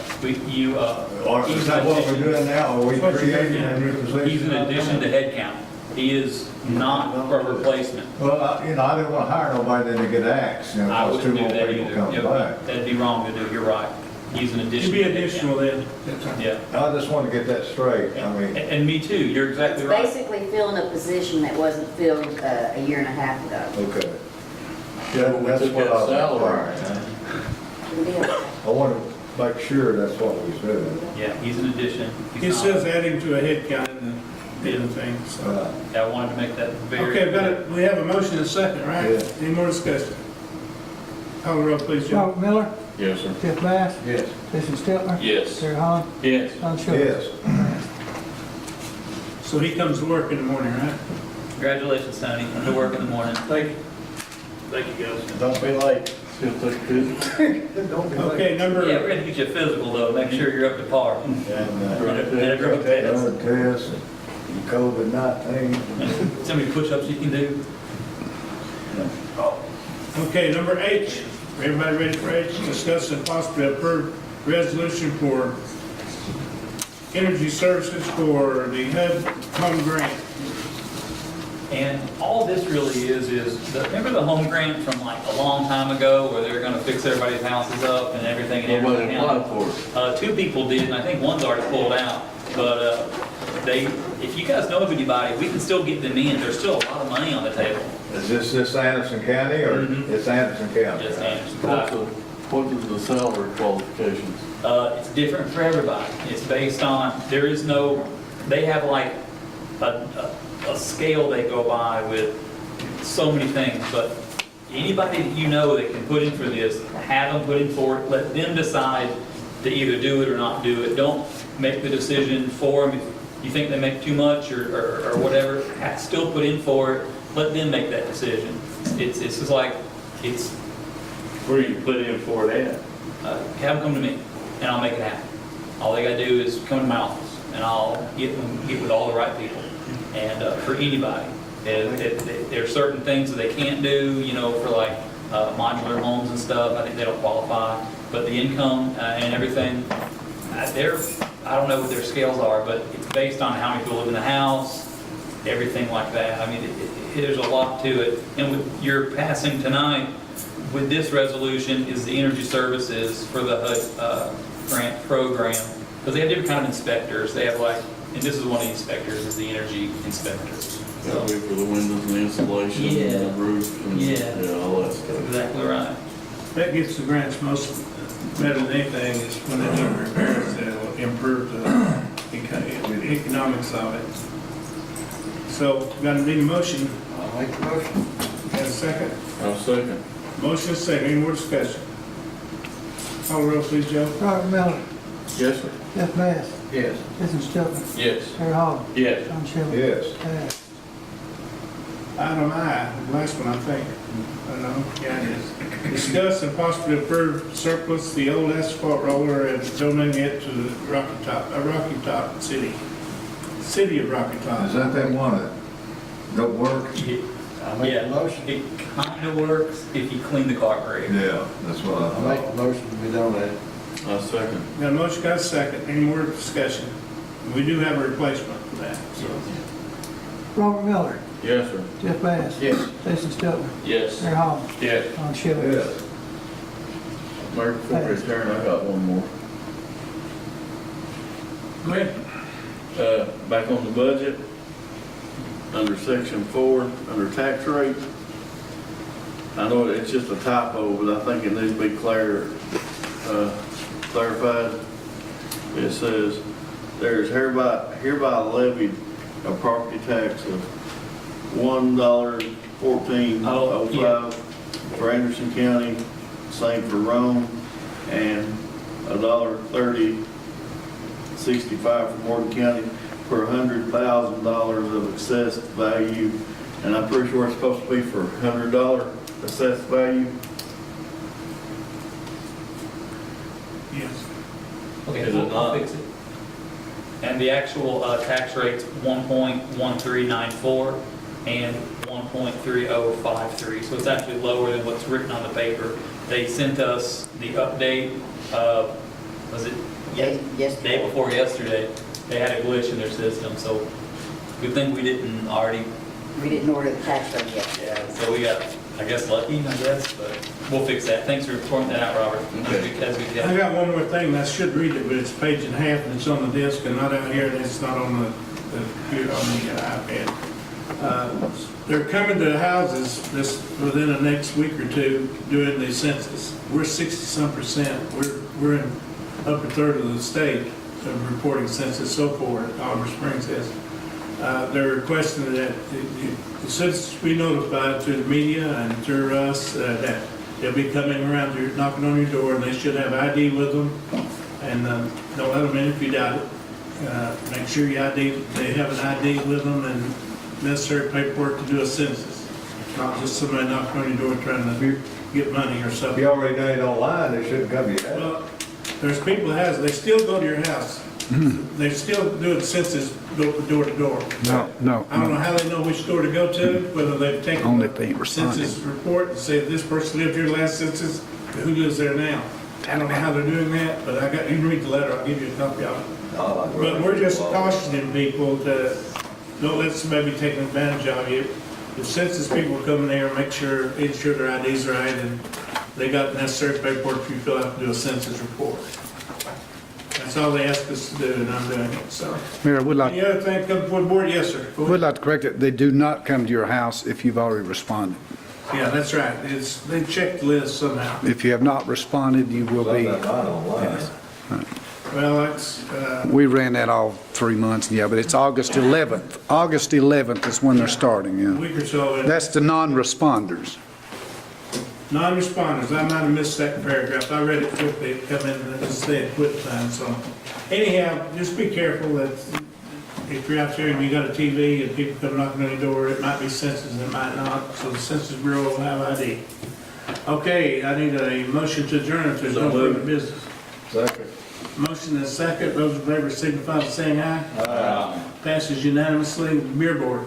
Or is that what we're doing now? Are we creating a new position? He's an addition to head count. He is not a replacement. Well, I didn't wanna hire nobody then to get axed, I because 2 wouldn't do more that people either. come back. That'd be wrong to do, you're right. He's an addition. To be to head additional count. then. Yeah. I just want to get that straight, I mean. And me too, you're exactly It's right. basically filling a position that wasn't filled a year and a half ago. Okay. Yeah, that's what I was inquiring. I want to make sure that's what we're doing. Yeah, he's an addition. He's It not- says adding to a head count in the thing, so. Yeah, I wanted to make that very. Okay, we have a motion and a second, right? Yeah. Any more discussion? Call the roll, please, Joe. Robert Miller, Yes, sir. Jeff Bass, Yes. Jason Stiltner, Yes. Terry Holland, Yes. Don Schuler. Yes. So he comes to work in the morning, right? Congratulations, Tony, come to work in the morning. Thank you. Thank you, guys. Don't be late. Still take good. Okay, Yeah, number, we're gonna get you a physical though, make sure you're up to par. And, And a drug test. blood test, and COVID-19. So many push-ups you can do. okay, number H. Everybody ready for H? Discuss and possibly approve resolution for energy services for the HUD home grant. And all this really is remember the home grant from like a long time ago where they were gonna fix everybody's houses up and everything and Nobody everything applied else? for it. 2 people did, and I think one's already pulled out. But if you guys know of anybody, we can still get them in. There's still a lot of money on the table. Is this Anderson County or Mhm. it's Anderson County? Just Anderson. What is the salary qualifications? It's different for everybody. It's based on, there is no, they have like a scale they go by with so many things, but anybody that you know that can put in for this, have them put in for it, let them decide to either do it or not do it. Don't make the decision for them. If you think they make too much or whatever, still put in for it, let them make that decision. It's just like, it's, Where do you put in for it at? have them come to me, and I'll make it happen. All they gotta do is come to my office, and I'll get with all the right people. And for anybody, there are certain things that they can't do, you know, for like modular homes and stuff. I think they don't qualify. But the income and everything, I don't know what their scales are, but it's based on how many people live in the house, everything like that. I mean, there's a lot to it. And with your passing tonight, with this resolution, is the energy services for the HUD grant program. Because they have different kind of inspectors. They have like, and this is one of the inspectors, is the energy inspector. That'll be for the windows and the insulation and the roof and all that stuff. Exactly right. That gets the grants most, better than anything, is when they do repairs that'll improve the economics of it. So, got any motion? I'll make the motion. Got a second? I'll second. Motion is second, any more discussion? Call the roll, please, Joe. Robert Miller, Yes, sir. Jeff Bass, Yes. Jason Stiltman, Yes. Terry Hall, Yes. John Shelby. Yes. Passed. Item I, the last one, I think. I know, yeah, it is. Discuss and possibly approve surplus the old asphalt roller and donating it to the Rocky Top City. City of Rocky Top. Is that that one that don't work? I'll make the motion. It kind of works if you clean the carburetor. Yeah, that's what I I'll make thought. the motion to be donated. I'll second. Got a motion, got a second. Any more discussion? We do have a replacement for that, so. Robert Miller, Yes, sir. Jeff Bass. Yes. Jason Stiltman, Yes. Terry Hall, Yes. John Shelby. Yes. Mayor, before we return, I got one more. Go ahead. Back on the budget, under section 4, under tax rate. I know it's just a typo, but I think it needs to be clarified. It says, there is hereby levied a property tax of $1.1405 for Anderson County, same for Rome, and $1.3065 for Morgan County for $100,000 of assessed value. And I'm pretty sure it's supposed to be for $100 assessed value. Yes. Okay, Is it I'll not? fix it. And the actual tax rate's 1.1394 and 1.3053, so it's actually lower than what's written on the paper. They sent us the update, was it Yes. day before yesterday? They had a glitch in their system, so good thing we didn't already, We didn't order the tax rate yet. yeah, so we got, I guess, lucky, I guess, but we'll fix that. Thanks for pointing that out, Robert. As we I can. got one more thing, and I should read it, but it's a page and a half, and it's on the desk and not out here, and it's not on the computer, on the iPad. They're coming to houses within the next week or two doing the census. We're 60-some%. We're in upper third of the state of reporting census so far, Oliver Springs is. They're requesting that the citizens be notified through the media and through us that they'll be coming around here, knocking on your door, and they should have ID with them. And don't let them in if you doubt it. Make sure they have an ID with them and necessary paperwork to do a census. Not just somebody knocking on your door trying to get money or If something. you already done it online, they shouldn't come to your house. Well, there's people that they still go to your house. They still do the census door to door. No. I don't know how they know which door to go to, whether they've taken Only if they ain't the census responding. report and say this person lived here last census, who lives there now? I don't know how they're doing that, but you can read the letter, I'll give you a copy of it. But we're just cautioning people to don't let somebody be taking advantage of you. The census people come in there and ensure their ID's right and they got necessary paperwork for you to fill out to do a census report. That's all they ask us to do, and I'm doing it, so. Mayor, would like, Any other thing come before the board? Yes, sir. Go ahead. would like to correct it. They do not come to your house if you've already responded. Yeah, that's right. They checked the list somehow. If you have not responded, you will be. Something not online. Yes. Well, that's, We ran that all 3 months, yeah, but it's August 11th. August 11th is when they're starting, a yeah. week or so. That's the non-responders. Non-responders, I might have missed that paragraph. I read it quickly, it come in, and it said quit time, so. Anyhow, just be careful that if you're out there and you got a TV and people come knocking on your door, it might be census and it might not, so the Census Bureau will have ID. Okay, I need a motion to adjourn if there's no further business. Second. Motion and second, those in favor signify by saying aye. Aye. Passes unanimously. Beer board.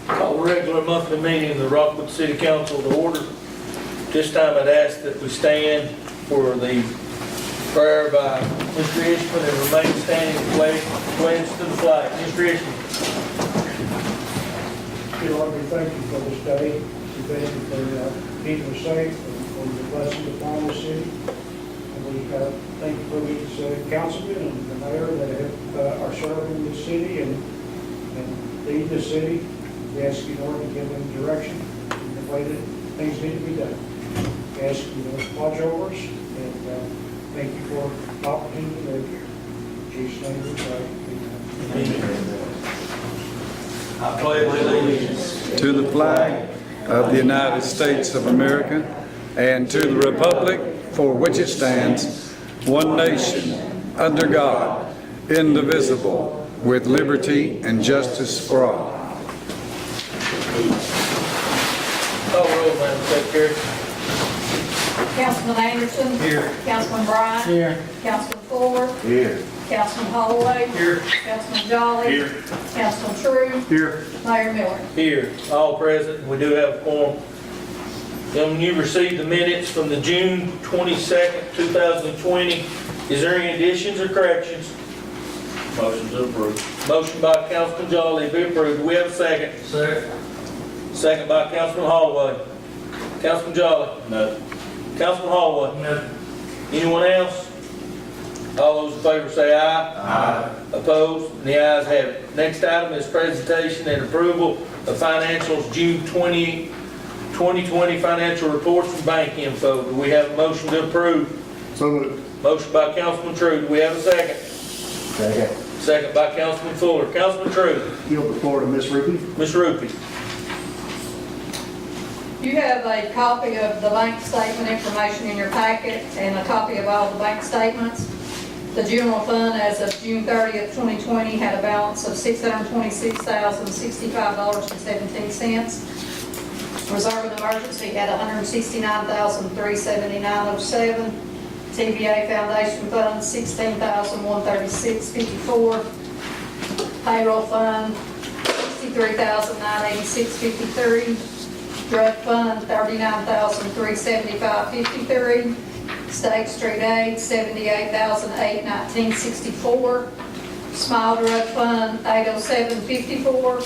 Call the regular monthly meeting of the Rockwood City Council to order. This time I'd ask that we stand for the prayer by Mr. Ishman and remain standing and pledge to the flag. Mr. Ishman. Dear Lord, we thank you for this day. We thank you for keeping us safe and for your blessings upon the city. And we thank you for these councilmen and the mayor that are serving the city and lead the city. We ask you, Lord, to give them direction in the way that things need to be done. We ask you to watch over us and thank you for the opportunity to live here. In Jesus' name we pray. Amen. I pledge allegiance To the flag of the United States of America and to the republic for which it stands, one nation, under God, indivisible, with liberty and justice for all. Call roll, Madam Secretary. Councilman Anderson. Here. Councilman Bryant. Here. Councilman Fuller. Here. Councilman Holloway. Here. Councilman Jolly. Here. Councilman True. Here. Mayor Miller. Here, all present, we do have a quorum. Gentlemen, you received the minutes from the June 22nd, 2020. Is there any additions or corrections? Motion to approve. Motion by Councilman Jolly to be approved. Do we have a second? Second. Second by Councilman Holloway. Councilman Jolly? No. Councilman Holloway? No. Anyone else? All those in favor say aye. Aye. Opposed? And the ayes have it. Next item is presentation and approval of financials June 2020 financial reports and bank info. Do we have a motion to approve? So moved. Motion by Councilman True. Do we have a second? Second. Second by Councilman Fuller. Councilman True. Yield the floor to Ms. Ruby. Ms. Rupi. You have a copy of the bank statement information in your packet and a copy of all the bank statements. The general fund as of June 30th, 2020 had a balance of $626,065.17. Reserve and emergency had $169,379.07. TBA Foundation Fund, $16,136.54. Payroll Fund, $63,986.53. Drug Fund, $39,375.53. State Street Aid, $78,819.64. Small Drug Fund, $807.54.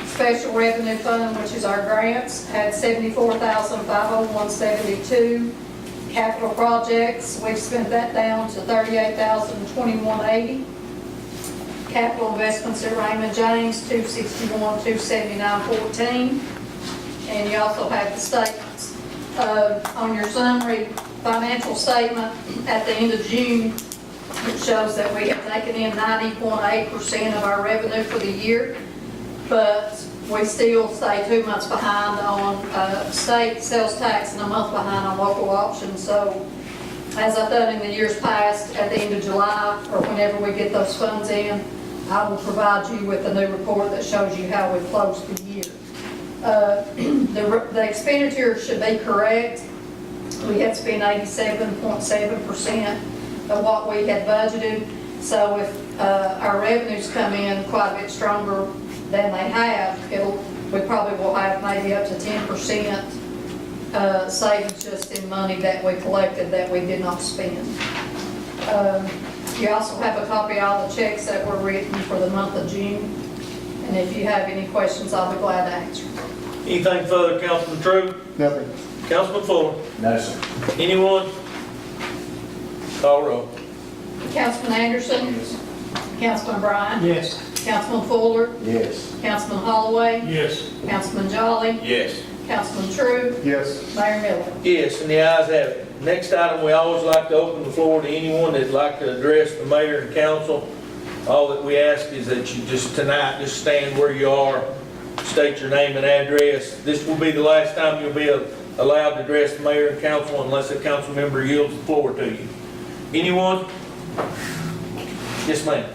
Special Revenue Fund, which is our grants, had $74,501.72. Capital Projects, we've spent that down to $38,021.80. Capital Investments at Raymond James, $261,279.14. And you also have the statements. On your summary financial statement at the end of June, it shows that we have taken in 90.8% of our revenue for the year, but we still stay 2 months behind on state sales tax and a month behind on local options. So as I've done in the years past, at the end of July or whenever we get those funds in, I will provide you with a new report that shows you how we closed the year. The expenditure should be correct. We had spent 87.7% of what we had budgeted. So if our revenues come in quite a bit stronger than they have, we probably will have maybe up to 10% savings just in money that we collected that we did not spend. You also have a copy of all the checks that were written for the month of June. And if you have any questions, I'll be glad to answer. Anything further, Councilman True? Nothing. Councilman Fuller? No, sir. Anyone? Call roll. Councilman Anderson? Councilman Bryant? Yes. Councilman Fuller? Yes. Councilman Holloway? Yes. Councilman Jolly? Yes. Councilman True? Yes. Mayor Miller? Yes, and the ayes have it. Next item, we always like to open the floor to anyone that'd like to address the mayor and council. All that we ask is that you just tonight, just stand where you are, state your name and address. This will be the last time you'll be allowed to address the mayor and council unless a council member yields the floor to you. Anyone? Yes, ma'am.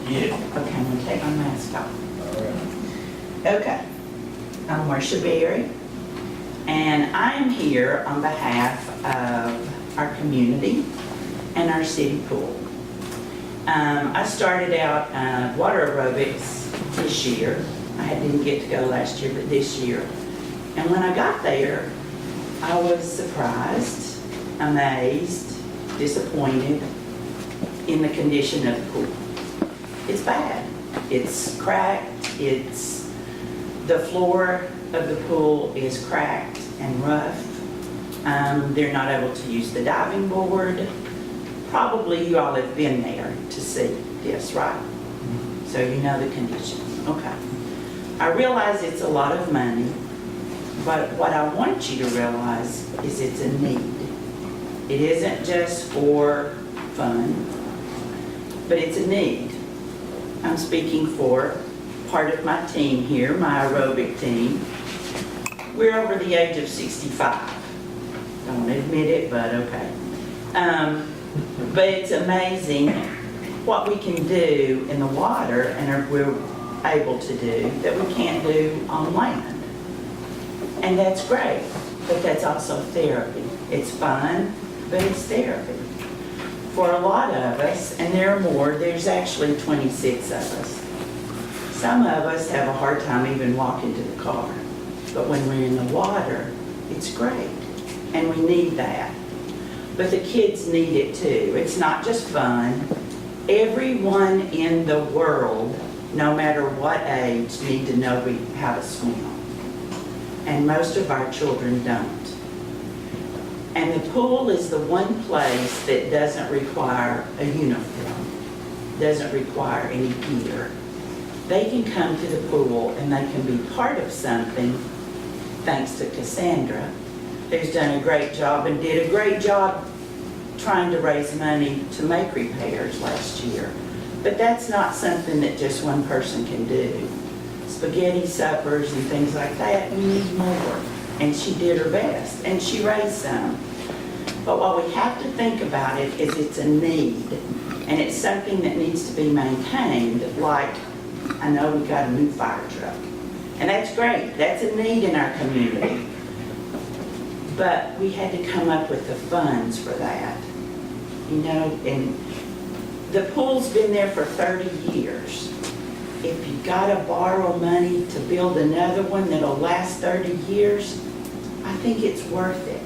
Yeah. Okay, I'm gonna take my mask off. Okay, I'm Marcia Berry, and I am here on behalf of our community and our city pool. I started out water aerobics this year. I didn't get to go last year, but this year. And when I got there, I was surprised, amazed, disappointed in the condition of the pool. It's bad. It's cracked. The floor of the pool is cracked and rough. They're not able to use the diving board. Probably you all have been there to see this, right? So you know the condition. Okay. I realize it's a lot of money, but what I want you to realize is it's a need. It isn't just for fun, but it's a need. I'm speaking for part of my team here, my aerobic team. We're over the age of 65. Don't admit it, but okay. But it's amazing what we can do in the water and we're able to do that we can't do on land. And that's great, but that's also therapy. It's fun, but it's therapy. For a lot of us, and there are more, there's actually 26 of us. Some of us have a hard time even walking to the car. But when we're in the water, it's great. And we need that. But the kids need it too. It's not just fun. Everyone in the world, no matter what age, need to know how to swim. And most of our children don't. And the pool is the one place that doesn't require a uniform, doesn't require any gear. They can come to the pool and they can be part of something, thanks to Cassandra, who's done a great job and did a great job trying to raise money to make repairs last year. But that's not something that just one person can do. Spaghetti suppers and things like that, we need more. And she did her best, and she raised some. But what we have to think about it is it's a need, and it's something that needs to be maintained, like, I know we got a new fire truck. And that's great, that's a need in our community. But we had to come up with the funds for that. You know, and the pool's been there for 30 years. If you gotta borrow money to build another one that'll last 30 years, I think it's worth it.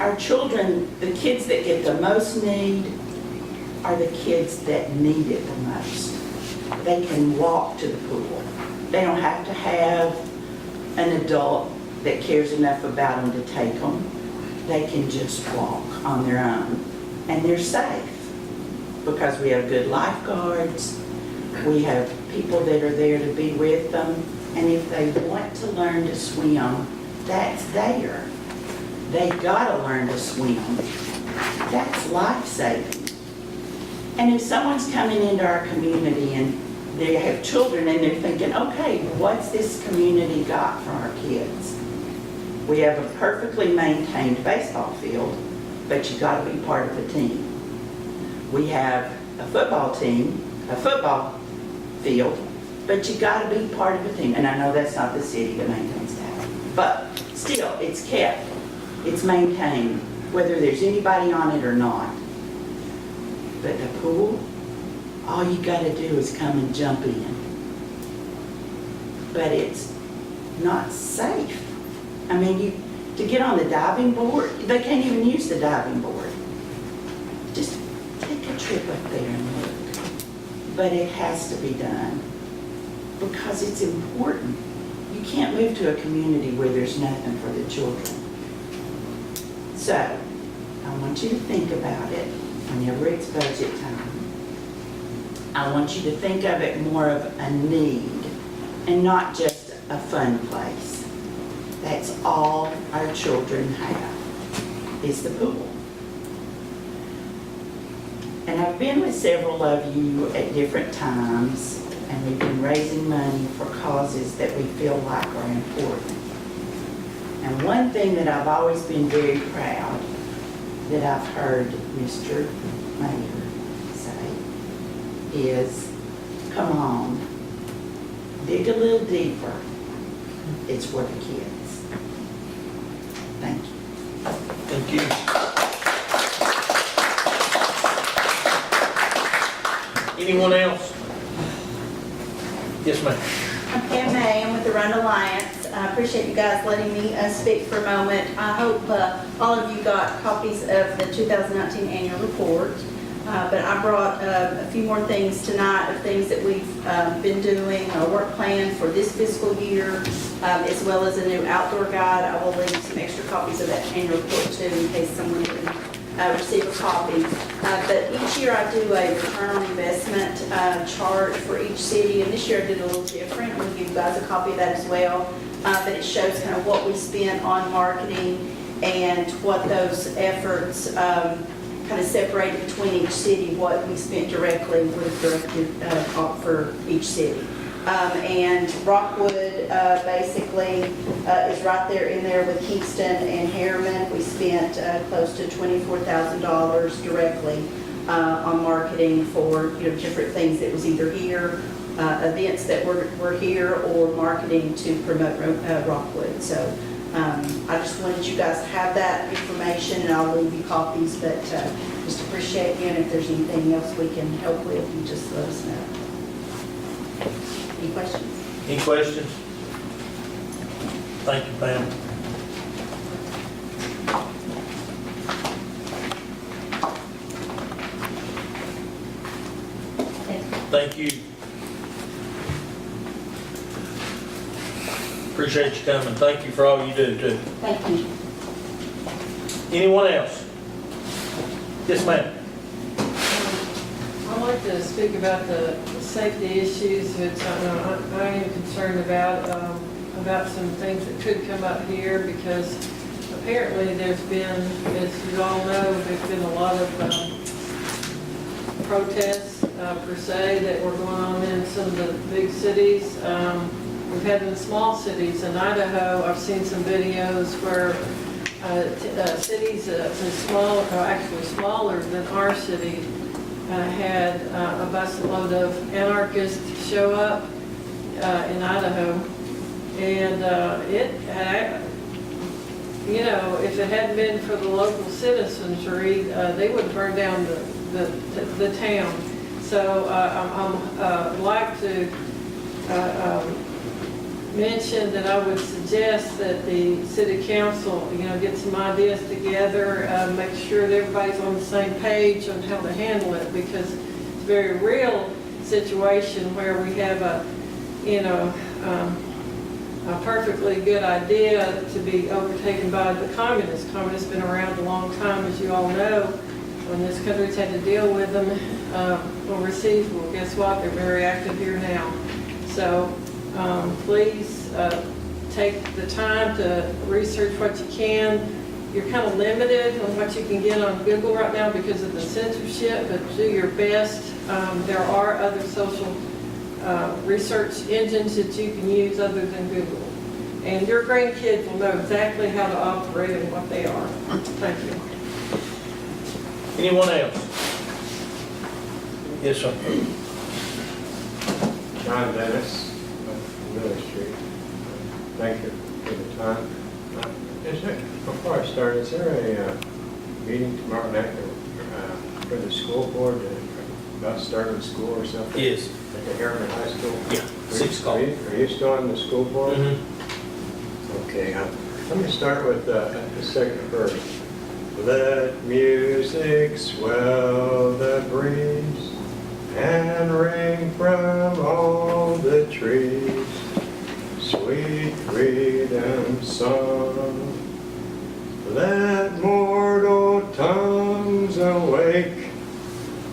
Our children, the kids that get the most need are the kids that need it the most. They can walk to the pool. They don't have to have an adult that cares enough about them to take them. They can just walk on their own. And they're safe because we have good lifeguards. We have people that are there to be with them. And if they want to learn to swim, that's there. They've got to learn to swim. That's life-saving. And if someone's coming into our community and they have children and they're thinking, okay, what's this community got for our kids? We have a perfectly maintained baseball field, but you got to be part of a team. We have a football team, a football field, but you got to be part of a team. And I know that's not the city that maintains that, but still, it's kept. It's maintained, whether there's anybody on it or not. But the pool, all you got to do is come and jump in. But it's not safe. I mean, to get on the diving board, they can't even use the diving board. Just take a trip up there and look. But it has to be done because it's important. You can't move to a community where there's nothing for the children. So, I want you to think about it whenever it's budget time. I want you to think of it more of a need and not just a fun place. That's all our children have, is the pool. And I've been with several of you at different times, and we've been raising money for causes that we feel like are important. And one thing that I've always been very proud that I've heard Mr. Mayor say is, come on, dig a little deeper. It's for the kids. Thank you. Thank you. Anyone else? Yes, ma'am. I'm Pam May, I'm with the Run Alliance. I appreciate you guys letting me speak for a moment. I hope all of you got copies of the 2019 annual report, but I brought a few more things tonight of things that we've been doing, our work plan for this fiscal year, as well as a new outdoor guide. I will leave some extra copies of that annual report too in case someone didn't receive a copy. But each year I do a return on investment chart for each city, and this year I did a little different. I'm going to give you guys a copy of that as well. But it shows kind of what we spent on marketing and what those efforts kind of separated between each city, what we spent directly with directed for each city. And Rockwood basically is right there in there with Kingston and Harriman. We spent close to $24,000 directly on marketing for different things that was either here, events that were here, or marketing to promote Rockwood. So I just wanted you guys to have that information, and I'll leave you copies, but just appreciate you, and if there's anything else we can help with, you just let us know. Any questions? Any questions? Thank you, Pam. Thank you. Appreciate you coming. Thank you for all you do, too. Thank you. Anyone else? Yes, ma'am. I'd like to speak about the safety issues that I am concerned about some things that could come up here, because apparently there's been, as you all know, there's been a lot of protests per se that were going on in some of the big cities. We've had in small cities in Idaho. I've seen some videos where cities small, or actually smaller than our city, had a busload of anarchists show up in Idaho, and if it hadn't been for the local citizenry, they would have burned down the town. So I'd like to mention that I would suggest that the city council, get some ideas together, make sure that everybody's on the same page on how to handle it, because it's a very real situation where we have a perfectly good idea to be overtaken by the communists. Communists have been around a long time, as you all know, when this country's had to deal with them overseas. Well, guess what? They're very active here now. So please take the time to research what you can. You're kind of limited on what you can get on Google right now because of the censorship, but do your best. There are other social research engines that you can use other than Google. And your grandkids will know exactly how to operate and what they are. Thank you. Anyone else? Yes, sir. John Dennis, Miller Street. Thank you for the time. Before I start, is there a meeting tomorrow night for the school board about starting school or something? Yes. At the Harriman High School? Yeah, 6 o'clock. Are you still on the school board? Mm-hmm. Okay, let me start with the second verse. Let music swell the breeze and ring from all the trees, sweet freedom song. Let more your tongues awake,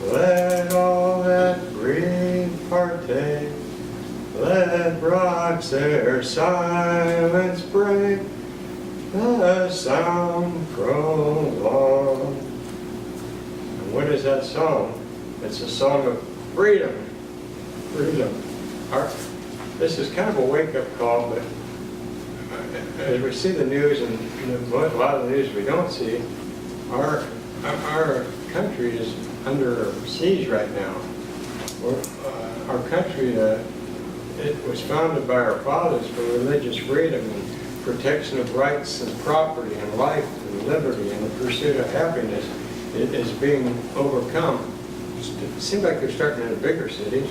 let all that breathe partake, let rocks their silence break, the sound prolong. And what is that song? It's a song of freedom. Freedom. This is kind of a wake-up call, but as we see the news, and a lot of the news we don't see, our country is under siege right now. Our country, it was founded by our fathers for religious freedom and protection of rights and property and life and liberty and the pursuit of happiness. It is being overcome. It seems like they're starting in the bigger cities,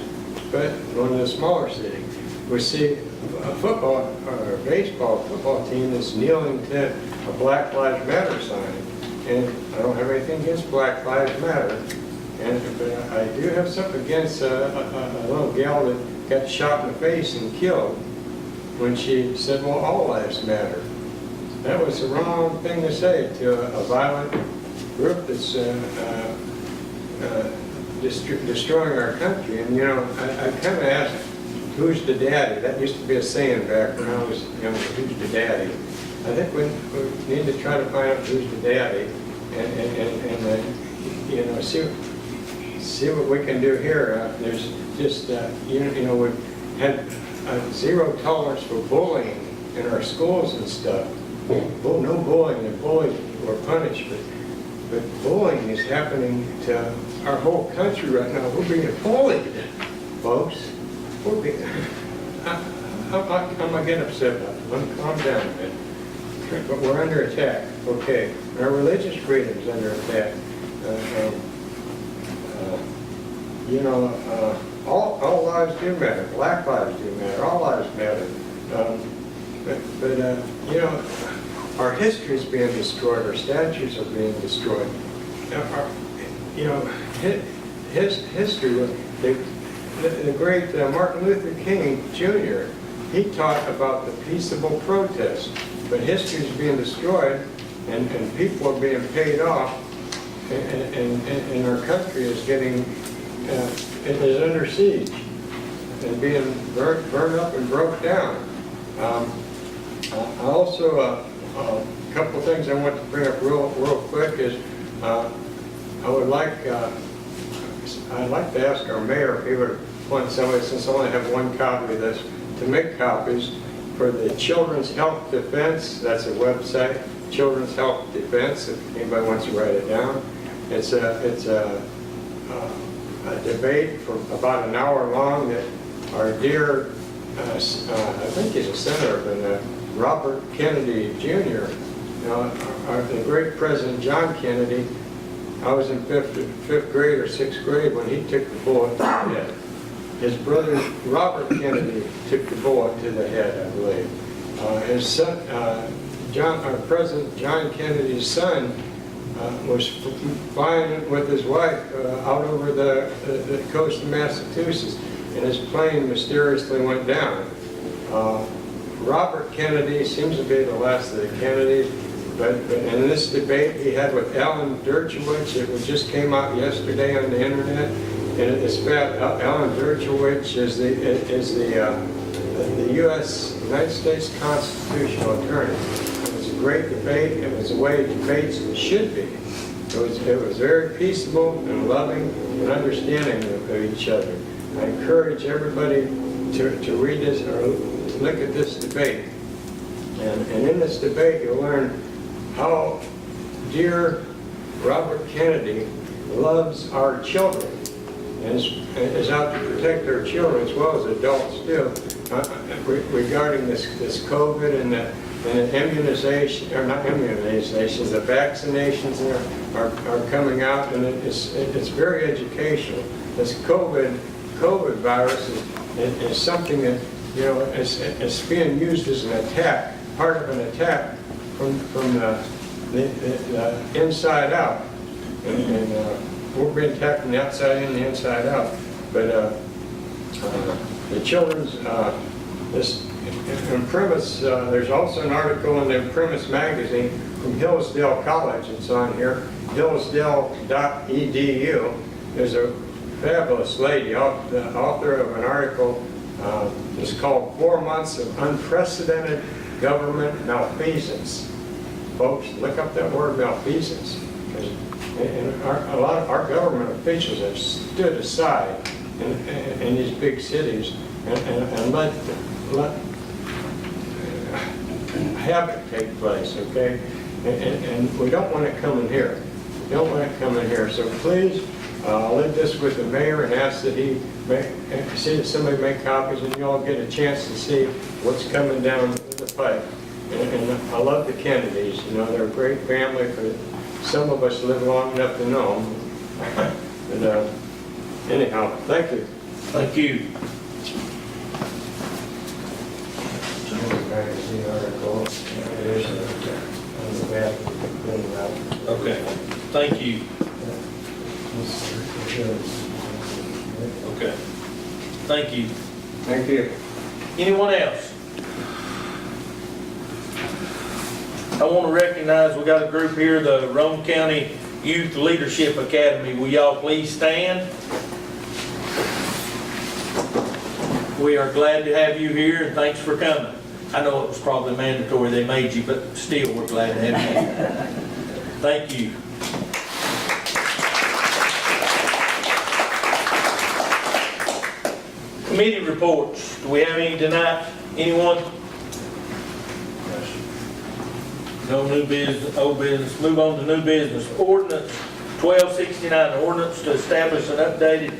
but one of the smaller cities. We see a football or a baseball football team is kneeling to a Black Lives Matter sign. And I don't have anything against Black Lives Matter. But I do have something against a little gal that got shot in the face and killed when she said, well, all lives matter. That was the wrong thing to say to a violent group that's destroying our country. And I kind of asked, who's the daddy? That used to be a saying back when I was young, who's the daddy? I think we need to try to find out who's the daddy and see what we can do here. There's just, we've had zero tolerance for bullying in our schools and stuff. No bullying, the bullies were punished, but bullying is happening to our whole country right now. We're being bullied, folks. I'm not getting upset about it. Let me calm down a bit. But we're under attack, okay. Our religious freedom's under attack. All lives do matter. Black lives do matter. All lives matter. Our history is being destroyed. Our statues are being destroyed. His history. The great Martin Luther King Jr. He taught about the peaceable protest, but history is being destroyed, and people are being paid off, and our country is getting is under siege and being burned up and broke down. Also, a couple of things I want to bring up real quick is I'd like to ask our mayor if he would appoint somebody, since I only have one copy of this, to make copies for the Children's Health Defense. That's a website, Children's Health Defense, if anybody wants to write it down. It's a debate for about an hour long that our dear, I think he's a senator, but Robert Kennedy Jr., the great President John Kennedy. I was in fifth grade or sixth grade when he took the bullet to the head. His brother Robert Kennedy took the bullet to the head, I believe. His son, President John Kennedy's son, was flying with his wife out over the coast of Massachusetts, and his plane mysteriously went down. Robert Kennedy seems to be the last of the Kennedys. But in this debate he had with Alan Dershowitz, it just came out yesterday on the internet, and it's about Alan Dershowitz is the United States constitutional attorney. It was a great debate. It was the way debates should be. It was very peaceable and loving and understanding of each other. I encourage everybody to read this or to look at this debate. And in this debate you'll learn how dear Robert Kennedy loves our children and is out to protect our children as well as adults too, regarding this COVID and the immunization, or not immunizations, the vaccinations are coming out, and it's very educational. This COVID virus is something that it's being used as an attack, part of an attack from the inside out, and we're being attacked from the outside in, the inside out. But the children's this Imprimis, there's also an article in the Imprimis magazine from Hillsdale College, it's on here, hillsdale.edu. There's a fabulous lady, the author of an article, it's called 4 Months of Unprecedented Government Malfeasance. Folks, look up that word malfeasance. And a lot of our government officials have stood aside in these big cities and let havoc take place, okay? And we don't want it coming here. We don't want it coming here. So please, I'll leave this with the mayor and ask that he see that somebody make copies and you all get a chance to see what's coming down the pipe. And I love the Kennedys. You know, they're a great family. Some of us live long enough to know them. And anyhow, thank you. Thank you. Okay, thank you. Okay, thank you. Thank you. Anyone else? I want to recognize, we got a group here, the Roane County Youth Leadership Academy. Will y'all please stand? We are glad to have you here and thanks for coming. I know it was probably mandatory they made you, but still we're glad to have you here. Thank you. Committee reports. Do we have any tonight? Anyone? No new business, old business. Move on to new business. Ordinance 1269, ordinance to establish an updated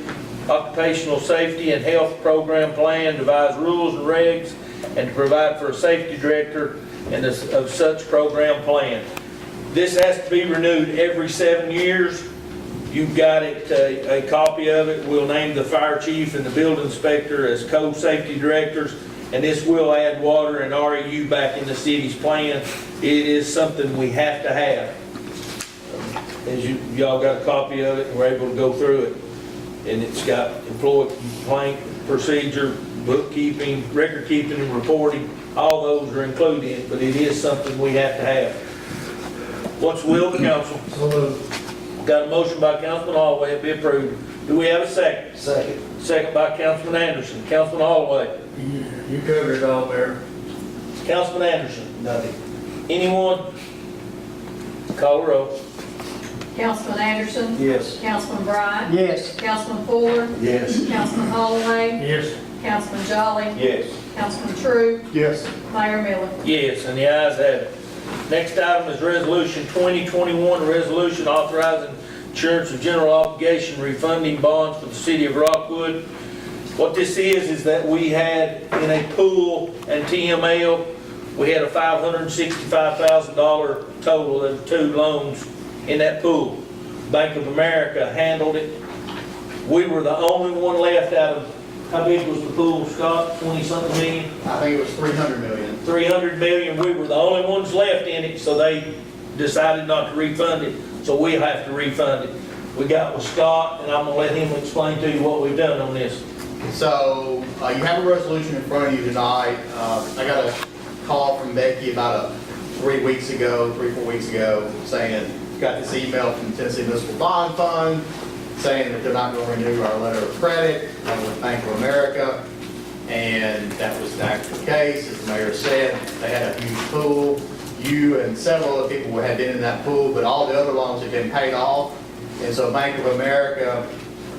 occupational safety and health program plan, devise rules and regs, and to provide for a safety director and of such program plan. This has to be renewed every 7 years. You've got it, a copy of it. We'll name the fire chief and the building inspector as co-safety directors, and this will add water and REU back in the city's plan. It is something we have to have. As y'all got a copy of it, and we're able to go through it. And it's got employee complaint procedure, bookkeeping, record keeping and reporting. All those are included in it, but it is something we have to have. What's the will of the council? Got a motion by Councilman Holloway, it be approved. Do we have a second? Second. Second by Councilman Anderson. Councilman Holloway. You covered it all, Mayor. Councilman Anderson. Nothing. Anyone? Call the roll. Councilman Anderson? Yes. Councilman Bryant? Yes. Councilman Fuller? Yes. Councilman Holloway? Yes. Councilman Jolly? Yes. Councilman True? Yes. Mayor Miller? Yes, and the ayes have it. Next item is Resolution 2021, a resolution authorizing insurance of general obligation refunding bonds for the city of Rockwood. What this is that we had in a pool and TML, we had a $565,000 total of 2 loans in that pool. Bank of America handled it. We were the only one left out of, how big was the pool, Scott? 20-something million? I think it was 300 million. 300 million. We were the only ones left in it, so they decided not to refund it. So we have to refund it. We got with Scott, and I'm gonna let him explain to you what we've done on this. So you have a resolution in front of you tonight. I got a call from Becky about 3 4 weeks ago, saying, got this email from the Tennessee Municipal Bond Fund saying that they're not going to renew our letter of credit with Bank of America. And that was the actual case. As the mayor said, they had a huge pool. You and several other people had been in that pool, but all the other loans had been paid off. And so Bank of America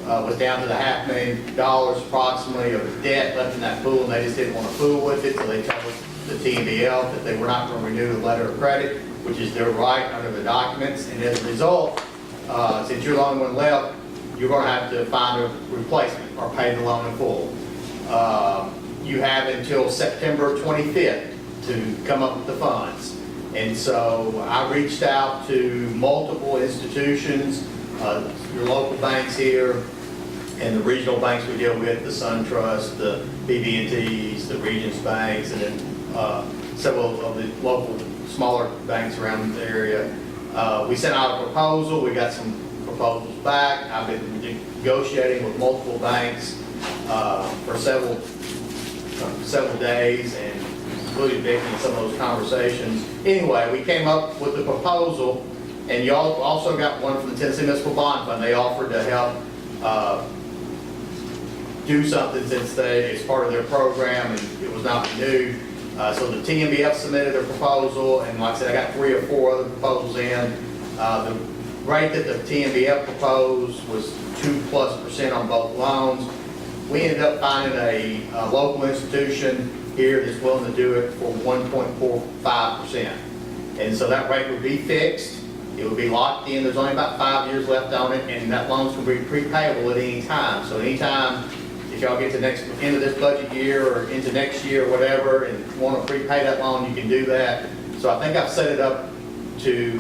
was down to the $500,000 approximately of debt left in that pool, and they just didn't want to fool with it, so they told the TMBL that they were not going to renew the letter of credit, which is their right under the documents. And as a result, since you're the only one left, you're going to have to find a replacement or pay the loan in full. You have until September 25th to come up with the funds. And so I reached out to multiple institutions, your local banks here, and the regional banks we deal with, the SunTrust, the BB&Ts, the Regions banks, and then several of the local smaller banks around the area. We sent out a proposal. We got some proposals back. I've been negotiating with multiple banks for several days, and included Becky in some of those conversations. Anyway, we came up with the proposal, and y'all also got one from the Tennessee Municipal Bond Fund. They offered to help do something since it's part of their program and it was not renewed. So the TMBF submitted a proposal, and like I said, I got 3 or 4 other proposals in. The rate that the TMBF proposed was 2+% on both loans. We ended up finding a local institution here that's willing to do it for 1.45%. And so that rate would be fixed. It would be locked in. There's only about 5 years left on it, and that loan's going to be prepayable at any time. So anytime, if y'all get to the end of this budget year or into next year or whatever and want to prepay that loan, you can do that. So I think I've set it up to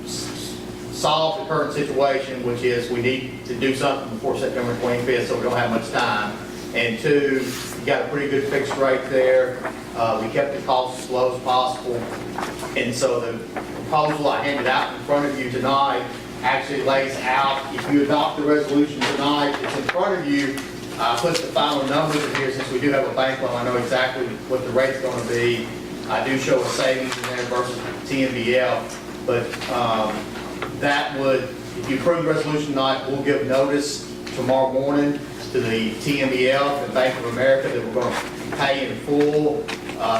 solve the current situation, which is we need to do something before September 25th, so we don't have much time. And 2, you got a pretty good fixed rate there. We kept the costs as low as possible. And so the proposal I handed out in front of you tonight actually lays out, if you adopt the resolution tonight, it's in front of you. I put the final numbers in here since we do have a bank loan. I know exactly what the rate's going to be. I do show a savings in there versus TMBL, but that would, if you approve the resolution tonight, we'll give notice tomorrow morning to the TMBL and Bank of America that we're going to pay in full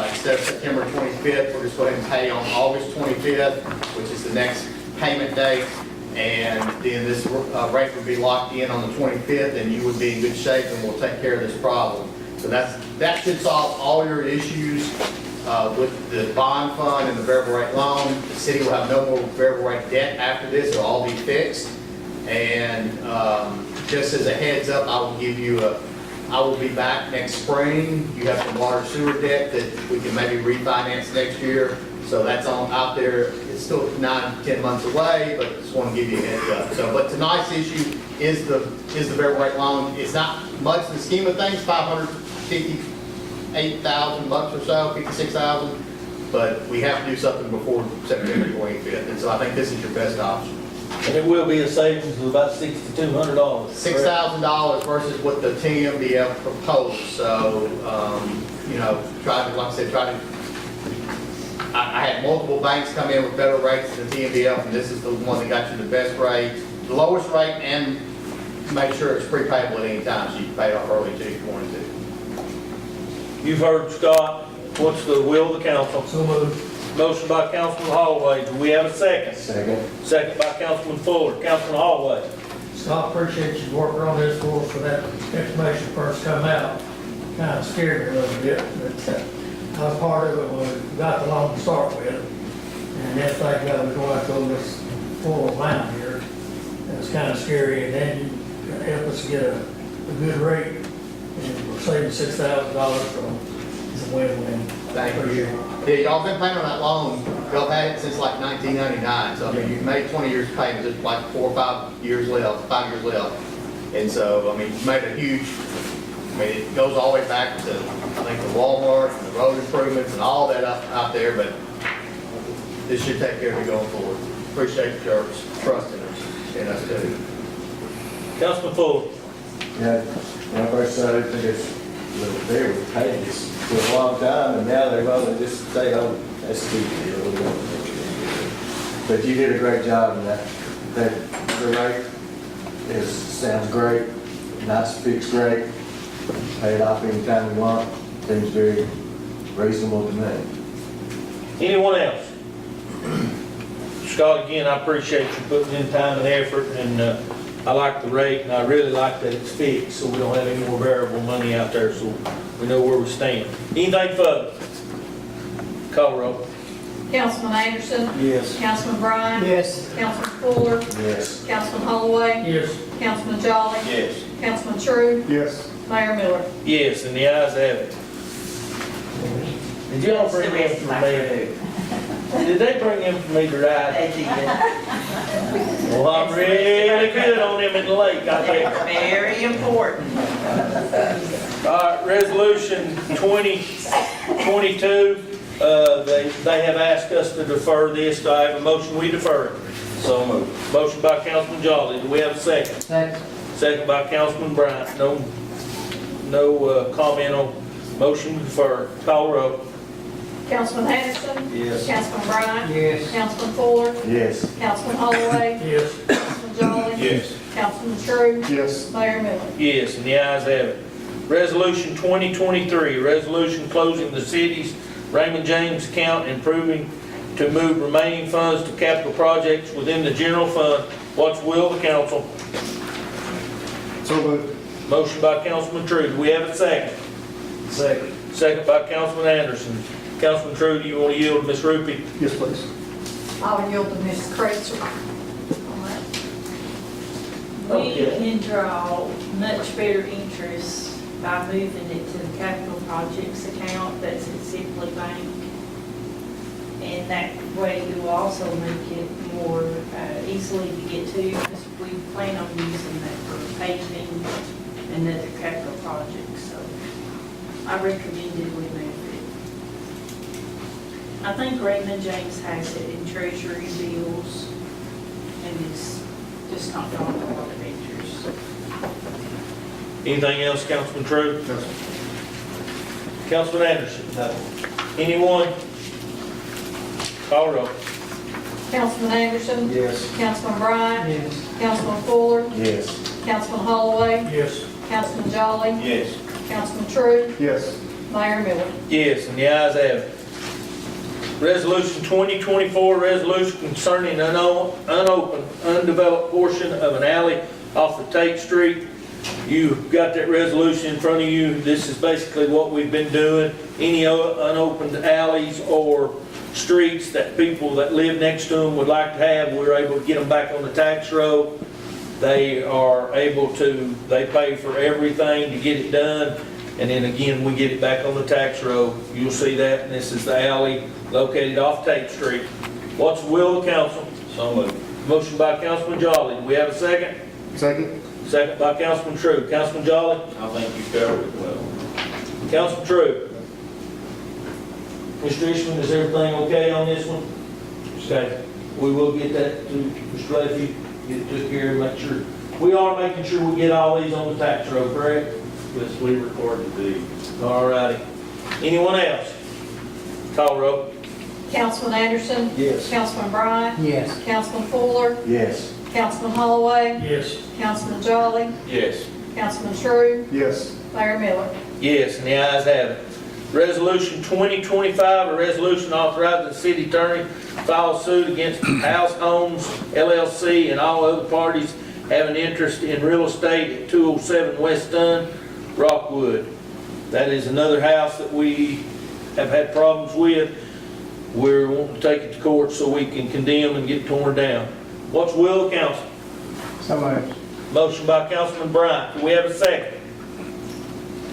instead of September 25th. We're just going to pay on August 25th, which is the next payment date. And then this rate would be locked in on the 25th, and you would be in good shape, and we'll take care of this problem. So that should solve all your issues with the bond fund and the variable rate loan. The city will have no more variable rate debt after this. It'll all be fixed. And just as a heads up, I will be back next spring. You have some water sewer debt that we can maybe refinance next year. So that's out there. It's still 9 to 10 months away, but just want to give you a heads up. So, but tonight's issue is the variable rate loan. It's not much in the scheme of things, $558,000 or so, $56,000. But we have to do something before September 25th, and so I think this is your best option. And it will be a savings of about $6,200. $6,000 versus what the TMBF proposed. So, I had multiple banks come in with better rates than TMBF, and this is the one that got you the best rate, the lowest rate, and make sure it's prepayable at any time, so you can pay it off early too if you wanted to. You've heard Scott. What's the will of the council? So moved. Motion by Councilman Holloway. Do we have a second? Second. Second by Councilman Fuller. Councilman Holloway. Scott, appreciate you working on this for us for that information first come out. Kind of scared me a little bit, but I was part of it when we got the loan to start with. And then thank God we're going to go this full amount here. It's kind of scary, and then you help us get a good rate. And we're saving $6,000 from it's a win-win. Thank you. Yeah, y'all been paying on that loan, y'all had it since like 1999, so I mean, you've made 20 years payments, it's like 4 or 5 years left, 5 years left. And so, I mean, you made a huge, it goes all the way back to, I think, the Walmart, and the road improvements, and all that out there, but this should take care of it going forward. Appreciate your trust in us, too. Councilman Fuller. Yeah, when I first started, I think they were paying this for a long time, and now they're going to just say, oh, that's too deal. But you did a great job in that. The rate sounds great, nice fixed rate, pay it off anytime you want, seems very reasonable to me. Anyone else? Scott, again, I appreciate you putting in time and effort, and I like the rate, and I really like that it's fixed, so we don't have any more variable money out there, so we know where we stand. Anything further? Call roll. Councilman Anderson? Yes. Councilman Bryan? Yes. Councilman Fuller? Yes. Councilman Holloway? Yes. Councilman Jolly? Yes. Councilman True? Yes. Mayor Miller? Yes, and the ayes have it. Did y'all bring in for me? Did they bring in for me to ride? They did. Well, I'm really good on them in the lake, I think. Very important. All right, resolution 2022, they have asked us to defer this. Do I have a motion we defer it? So moved. Motion by Councilman Jolly. Do we have a second? Second. Second by Councilman Bryant. No comment on motion to defer. Call roll. Councilman Anderson? Yes. Councilman Bryant? Yes. Councilman Fuller? Yes. Councilman Holloway? Yes. Councilman Jolly? Yes. Councilman True? Yes. Mayor Miller? Yes, and the ayes have it. Resolution 2023, resolution closing the city's Raymond James account and proving to move remaining funds to capital projects within the general fund. What's the will of the council? So moved. Motion by Councilman True. Do we have a second? Second. Second by Councilman Anderson. Councilman True, do you want to yield to Ms. Rupi? Yes, please. I'll yield to Ms. Kreitzer on that. We can draw much better interest by moving it to the capital projects account that's at Simply Bank. And that way it will also make it more easily to get to, because we plan on using that for paving and other capital projects. So I recommended we move it. I think Raymond James has it in treasury bills and it's just not drawing a lot of interest. Anything else, Councilman True? No, sir. Councilman Anderson? No. Anyone? Call roll. Councilman Anderson? Yes. Councilman Bryant? Yes. Councilman Fuller? Yes. Councilman Holloway? Yes. Councilman Jolly? Yes. Councilman True? Yes. Mayor Miller? Yes, and the ayes have it. Resolution 2024, resolution concerning unopened, undeveloped portion of an alley off of Tate Street. You've got that resolution in front of you. This is basically what we've been doing. Any unopened alleys or streets that people that live next to them would like to have, we're able to get them back on the tax roll. They are able to, they pay for everything to get it done. And then again, we get it back on the tax roll. You'll see that, and this is the alley located off Tate Street. What's the will of the council? So moved. Motion by Councilman Jolly. Do we have a second? Second. Second by Councilman True. Councilman Jolly? I think you covered it well. Councilman True? Mr. Ishman, is everything okay on this one? Okay. We will get that to Mr. Leffy, get it took care of, make sure. We are making sure we get all these on the tax roll, correct? Yes, we recorded the. All righty. Anyone else? Call roll. Councilman Anderson? Yes. Councilman Bryant? Yes. Councilman Fuller? Yes. Councilman Holloway? Yes. Councilman Jolly? Yes. Councilman True? Yes. Mayor Miller? Yes, and the ayes have it. Resolution 2025, a resolution authorizing the city attorney to file suit against House Homes LLC and all other parties having interest in real estate at 207 West Dunn, Rockwood. That is another house that we have had problems with. We're wanting to take it to court so we can condemn and get torn down. What's the will of the council? So moved. Motion by Councilman Bryant. Do we have a second?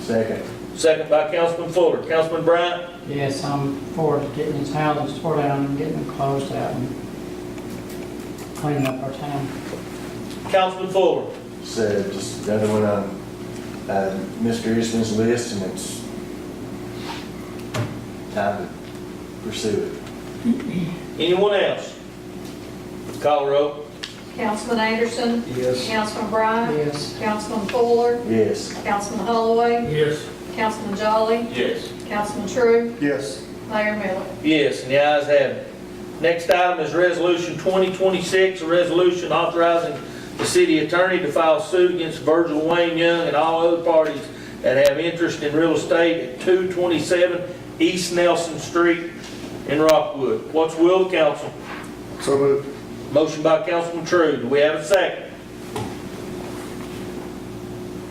Second. Second by Councilman Fuller. Councilman Bryant? Yes, I'm for getting these houses tore down and getting them closed out and cleaning up our town. Councilman Fuller? So just another one on Mr. Eastman's list, and it's time to pursue it. Anyone else? Call roll. Councilman Anderson? Yes. Councilman Bryant? Yes. Councilman Fuller? Yes. Councilman Holloway? Yes. Councilman Jolly? Yes. Councilman True? Yes. Mayor Miller? Yes, and the ayes have it. Next item is Resolution 2026, a resolution authorizing the city attorney to file suit against Virgil Wayne Young and all other parties that have interest in real estate at 227 East Nelson Street in Rockwood. What's the will of the council? So moved. Motion by Councilman True. Do we have a second?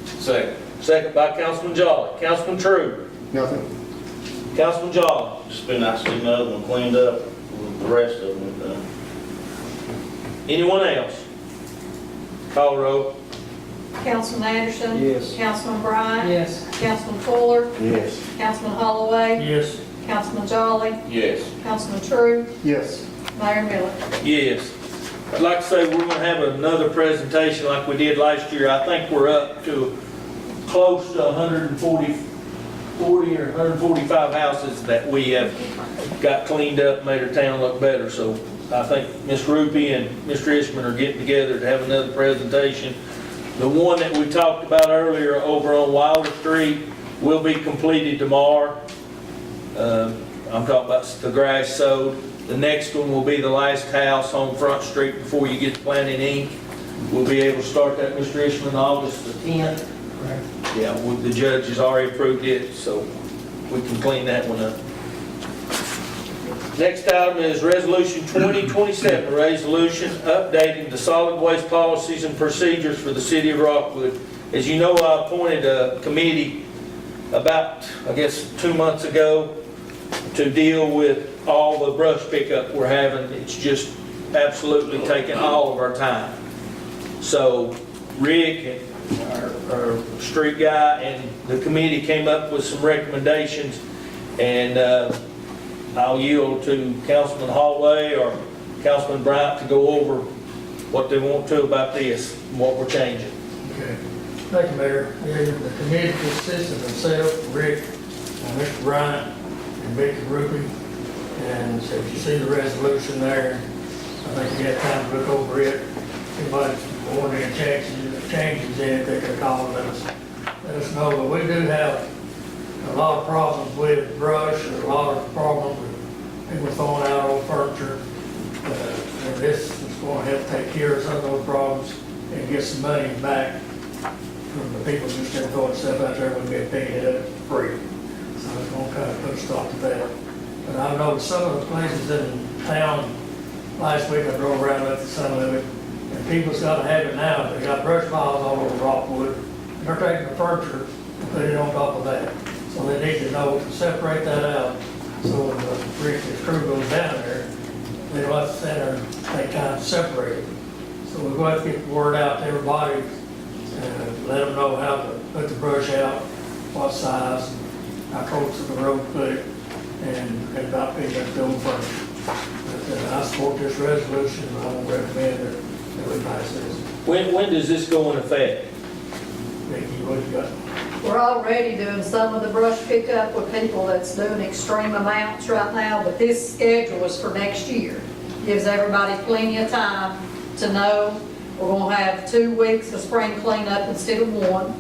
Second. Second by Councilman Jolly. Councilman True. Nothing. Councilman Jolly. Just been nice to see another one cleaned up with the rest of them done. Anyone else? Call roll. Councilman Anderson? Yes. Councilman Bryant? Yes. Councilman Fuller? Yes. Councilman Holloway? Yes. Councilman Jolly? Yes. Councilman True? Yes. Mayor Miller? Yes. I'd like to say we're gonna have another presentation like we did last year. I think we're up to close to 140 or 145 houses that we have got cleaned up, made our town look better. So I think Ms. Rupi and Mr. Ishman are getting together to have another presentation. The one that we talked about earlier over on Wilder Street will be completed tomorrow. I'm talking about the grass sowed. The next one will be the last house on Front Street before you get to Planting Inc. We'll be able to start that, Mr. Ishman, August the 10th. Yeah, the judge has already approved it, so we can clean that one up. Next item is Resolution 2027, a resolution updating the solid waste policies and procedures for the city of Rockwood. As you know, I appointed a committee about, I guess, 2 months ago to deal with all the brush pickup we're having. It's just absolutely taking all of our time. So Rick, our street guy, and the committee came up with some recommendations, and I'll yield to Councilman Hallway or Councilman Bryant to go over what they want to about this and what we're changing. Okay. Thank you, Mayor. Yeah, the committee consists of myself, Rick, Mr. Bryant, and Vicky Ruby. And so if you see the resolution there, I think you got time to look over it. Anybody want any changes in it, they can call and let us know. But we do have a lot of problems with brush, and a lot of problems with people throwing out old furniture. And this is going to help take care of some of those problems and get some money back from the people just throwing stuff out there when they're picking it up free. So it's going to kind of put a stop to that. But I know some of the places in town, last week I drove around up to some of it, and people's got a habit now, they got brush piles all over Rockwood, and they're taking the furniture and putting it on top of that. So they need to know to separate that out, so when the crew goes down there, they don't have to stand there and take time to separate it. So we're going to get the word out to everybody, and let them know how to put the brush out, what size, how close to the road to put it, and about picking up the old furniture. But I support this resolution, and I will recommend that we pass this. When does this go in effect? Vicki, what you got? We're already doing some of the brush pickup with people that's doing extreme amounts right now, but this schedule is for next year. Gives everybody plenty of time to know we're gonna have 2 weeks of spring cleanup instead of 1.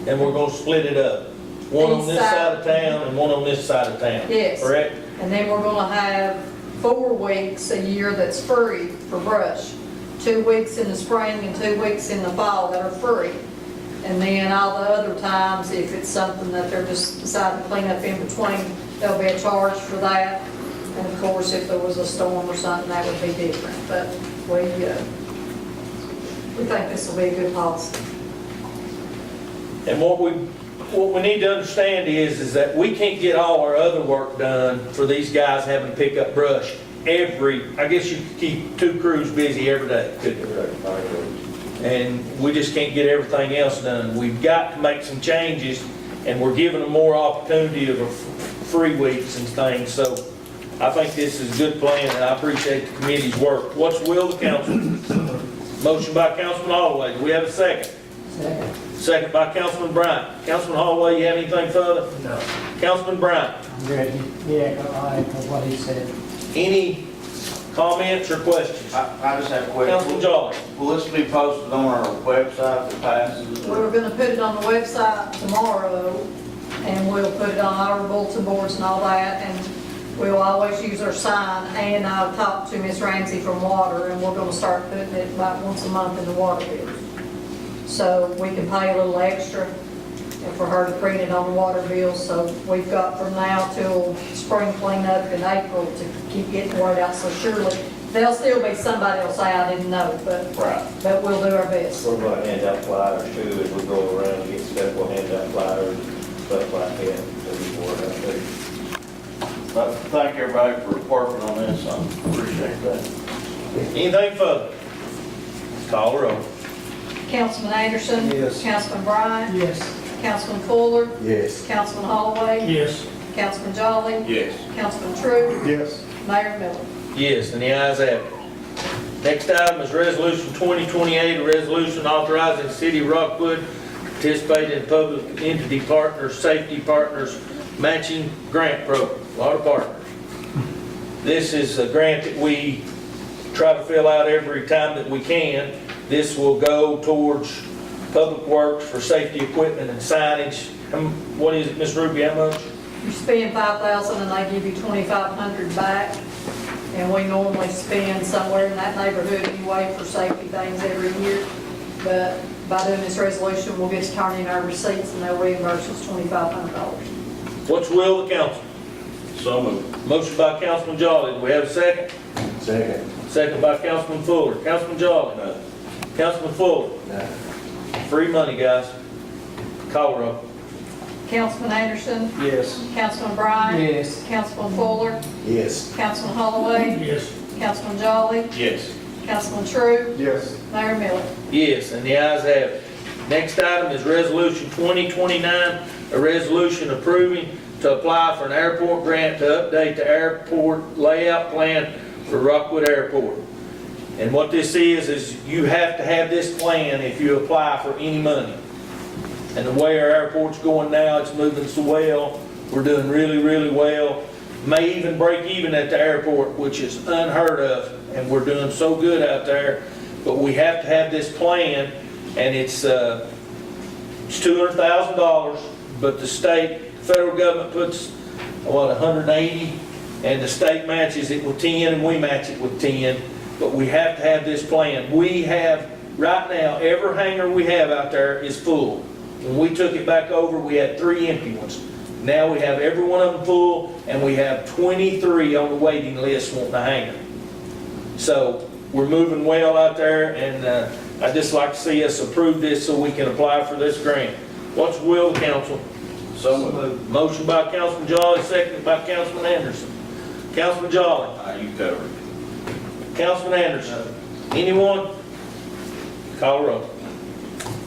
And we're gonna split it up. One on this side of town and one on this side of town. Yes. Correct? And then we're gonna have 4 weeks a year that's free for brush. 2 weeks in the spring and 2 weeks in the fall that are free. And then all the other times, if it's something that they're just deciding to clean up in between, there'll be a charge for that. And of course, if there was a storm or something, that would be different. But we think this will be a good policy. And what we need to understand is that we can't get all our other work done for these guys having to pick up brush I guess you could keep 2 crews busy every day, couldn't you? And we just can't get everything else done. We've got to make some changes, and we're giving them more opportunity of free weeks and things. So I think this is a good plan, and I appreciate the committee's work. What's the will of the council? Motion by Councilman Holloway. Do we have a second? Second. Second by Councilman Bryant. Councilman Holloway, you have anything further? No. Councilman Bryant, I'm ready. Yeah, I echo what he said. any comments or questions? I just have a question. Councilman Jolly. Will this be posted on our website that passes? We're gonna put it on the website tomorrow, and we'll put it on our bulletin boards and all that, and we'll always use our sign. And I've talked to Miss Ramsey from Water, and we're gonna start putting it about once a month in the water bill. So we can pay a little extra and for her to print it on the water bill. So we've got from now till spring cleanup in April to keep getting the word out. So surely there'll still be somebody else say I didn't know, but we'll do our best. We're going to hand out flyers too, as we go around and get stuff, we'll hand out flyers, stuff like that, so we can work out too. But thank everybody for working on this, I appreciate that. Anything further? Call the roll. Councilman Anderson? Yes. Councilman Bryant? Yes. Councilman Fuller? Yes. Councilman Holloway? Yes. Councilman Jolly? Yes. Councilman True? Yes. Mayor Miller? Yes, and the ayes have it. Next item is Resolution 2028, a resolution authorizing the City of Rockwood to participate in public entity partners, safety partners, matching grant program. A lot of partners. This is a grant that we try to fill out every time that we can. This will go towards public works for safety equipment and signage. What is it, Ms. Ruby, how much? you spend 5,000 and they give you 2,500 back. And we normally spend somewhere in that neighborhood anyway for safety things every year. But by doing this resolution, we'll get to turn in our receipts and they'll reimburse us $2,500. What's the will of the council? So moved. Motion by Councilman Jolly, do we have a second? Second. Second by Councilman Fuller. Councilman Jolly? No. Councilman Fuller? No. Free money, guys. Call roll. Councilman Anderson, Yes. Councilman Bryant. Yes. Councilman Fuller, Yes. Councilman Holloway, Yes. Councilman Jolly, Yes. Councilman True, Yes. Mayor Miller. Yes, and the ayes have it. Next item is Resolution 2029, a resolution approving to apply for an airport grant to update the airport layout plan for Rockwood Airport. And what this is you have to have this plan if you apply for any money. And the way our airport's going now, it's moving so well. We're doing really, really well. May even break even at the airport, which is unheard of, and we're doing so good out there. But we have to have this plan, and it's $200,000, but the federal government puts, what, 180, and the state matches it with 10, and we match it with 10. But we have to have this plan. We have, right now, every hangar we have out there is full. When we took it back over, we had 3 empty ones. Now we have every one of them full, and we have 23 on the waiting list wanting a hangar. So we're moving well out there, and I'd just like to see us approve this so we can apply for this grant. What's the will of the council? So moved. Motion by Councilman Jolly, seconded by Councilman Anderson. Councilman Jolly. You covered. Councilman Anderson. Anyone? Call roll.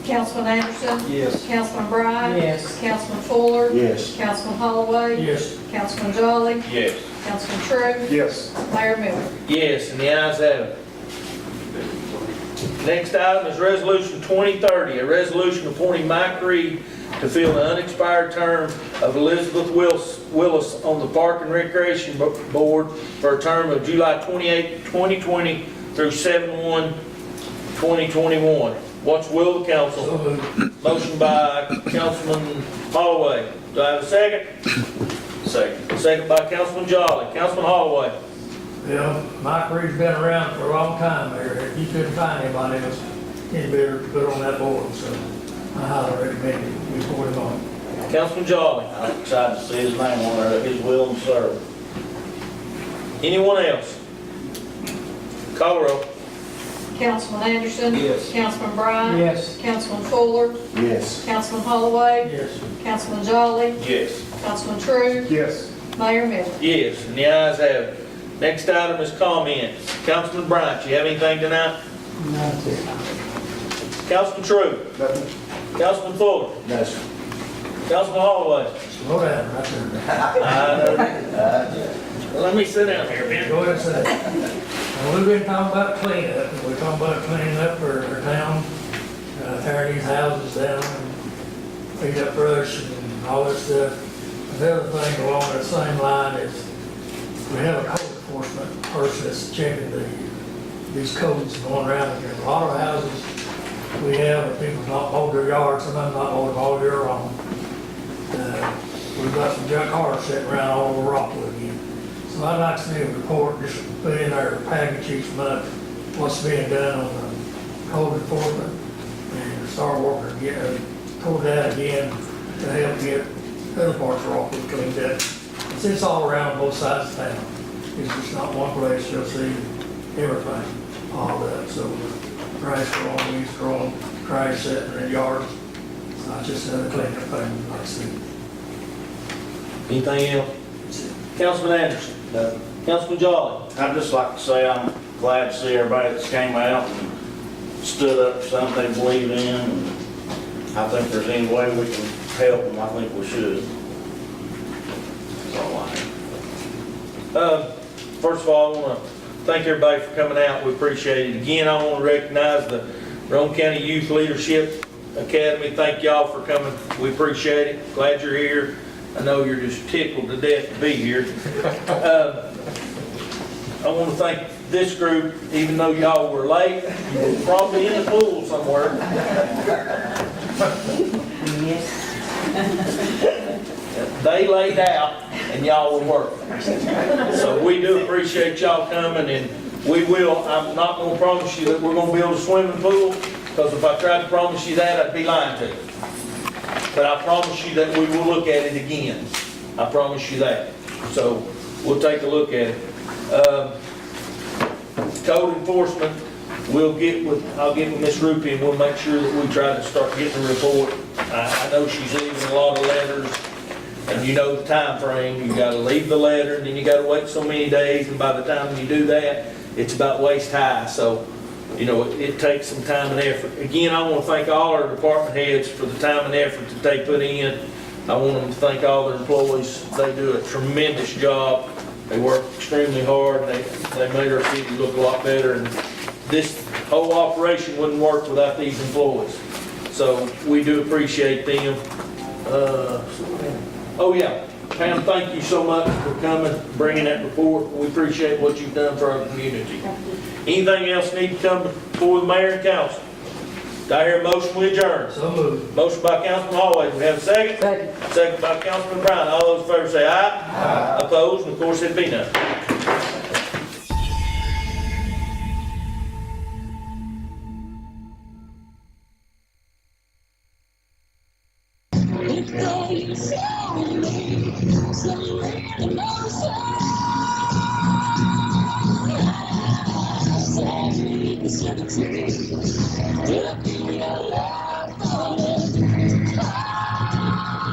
Councilman Anderson. Yes. Councilman Bryant. Yes. Councilman Fuller. Yes. Councilman Holloway. Yes. Councilman Jolly. Yes. Councilman True. Yes. Mayor Miller. Yes, and the ayes have it. Next item is Resolution 2030, a resolution appointing Mike Reed to fill the unexpired term of Elizabeth Willis on the Park and Recreation Board for a term of July 28, 2020 through 7/1/2021. What's the will of the council? So moved. Motion by Councilman Holloway. Do I have a second? Second. Second by Councilman Jolly. Councilman Holloway. Yeah, Mike Reed's been around for a long time there. You couldn't find anybody else any better to put on that board, so I highly recommend it. We put him on. Councilman Jolly. I'm excited to see his name on there, his will and serve. Anyone else? Call the roll. Councilman Anderson. Yes. Councilman Bryant. Yes. Councilman Fuller. Yes. Councilman Holloway. Yes. Councilman Jolly. Yes. Councilman True. Yes. Mayor Miller. Yes, and the ayes have it. Next item is comments. Councilman Bryant, you have anything tonight? That's it. Councilman True? Nothing. Councilman Fuller? No, sir. Councilman Holloway? Slow down right there. Well, let me sit down here, man. Go ahead and say. Now, we've been talking about cleanup, and we're talking about cleaning up our town, tearing these houses down, and clean up brush and all that stuff. Another thing along that same line is we have a code enforcement person that's checking these codes going around. There's a lot of houses we have where people not mow their yards, some of them not mowing all year round. We've got some junk cars sitting around all over Rockwood again. So I'd like to see a report, just put in our package each month, what's being done on the code enforcement, and start working, toward that again to help get other parts of Rockwood cleaned up. It's all around both sides of town. It's just not one place, you'll see everything, all that. So grass growing, weeds growing, trash sitting in yards. It's not just another cleanup thing, like I said. Anything else? Councilman Anderson? No. Councilman Jolly? I'd just like to say I'm glad to see everybody that's came out and stood up for something they believe in. And I think if there's any way we can help them, I think we should. That's all I have. First of all, I want to thank everybody for coming out. We appreciate it. Again, I want to recognize the Roane County Youth Leadership Academy. Thank y'all for coming. We appreciate it. Glad you're here. I know you're just tickled to death to be here. I want to thank this group, even though y'all were late, you were probably in the pool somewhere. They laid out and y'all were working. So we do appreciate y'all coming, and we will, I'm not gonna promise you that we're gonna build a swimming pool, because if I tried to promise you that, I'd be lying to you. But I promise you that we will look at it again. I promise you that. So we'll take a look at it. Code enforcement, I'll get with Miss Rupi and we'll make sure that we try to start getting a report. I know she's leaving a lot of letters, and you know the time frame. You gotta leave the letter, and then you gotta wait so many days, and by the time you do that, it's about waist high. So, you know, it takes some time and effort. Again, I want to thank all our department heads for the time and effort that they put in. I want them to thank all their employees. They do a tremendous job. They work extremely hard. They made our city look a lot better, and this whole operation wouldn't work without these employees. So we do appreciate them. Oh yeah, Pam, thank you so much for coming, bringing that report. We appreciate what you've done for our community. Anything else need to come before the mayor and council? Do I hear a motion we adjourn? So moved. Motion by Councilman Hallway. We have a second? Second. Second by Councilman Brown. All those in favor say aye. Aye. Opposed? And of course, it'd be none. Cemetery.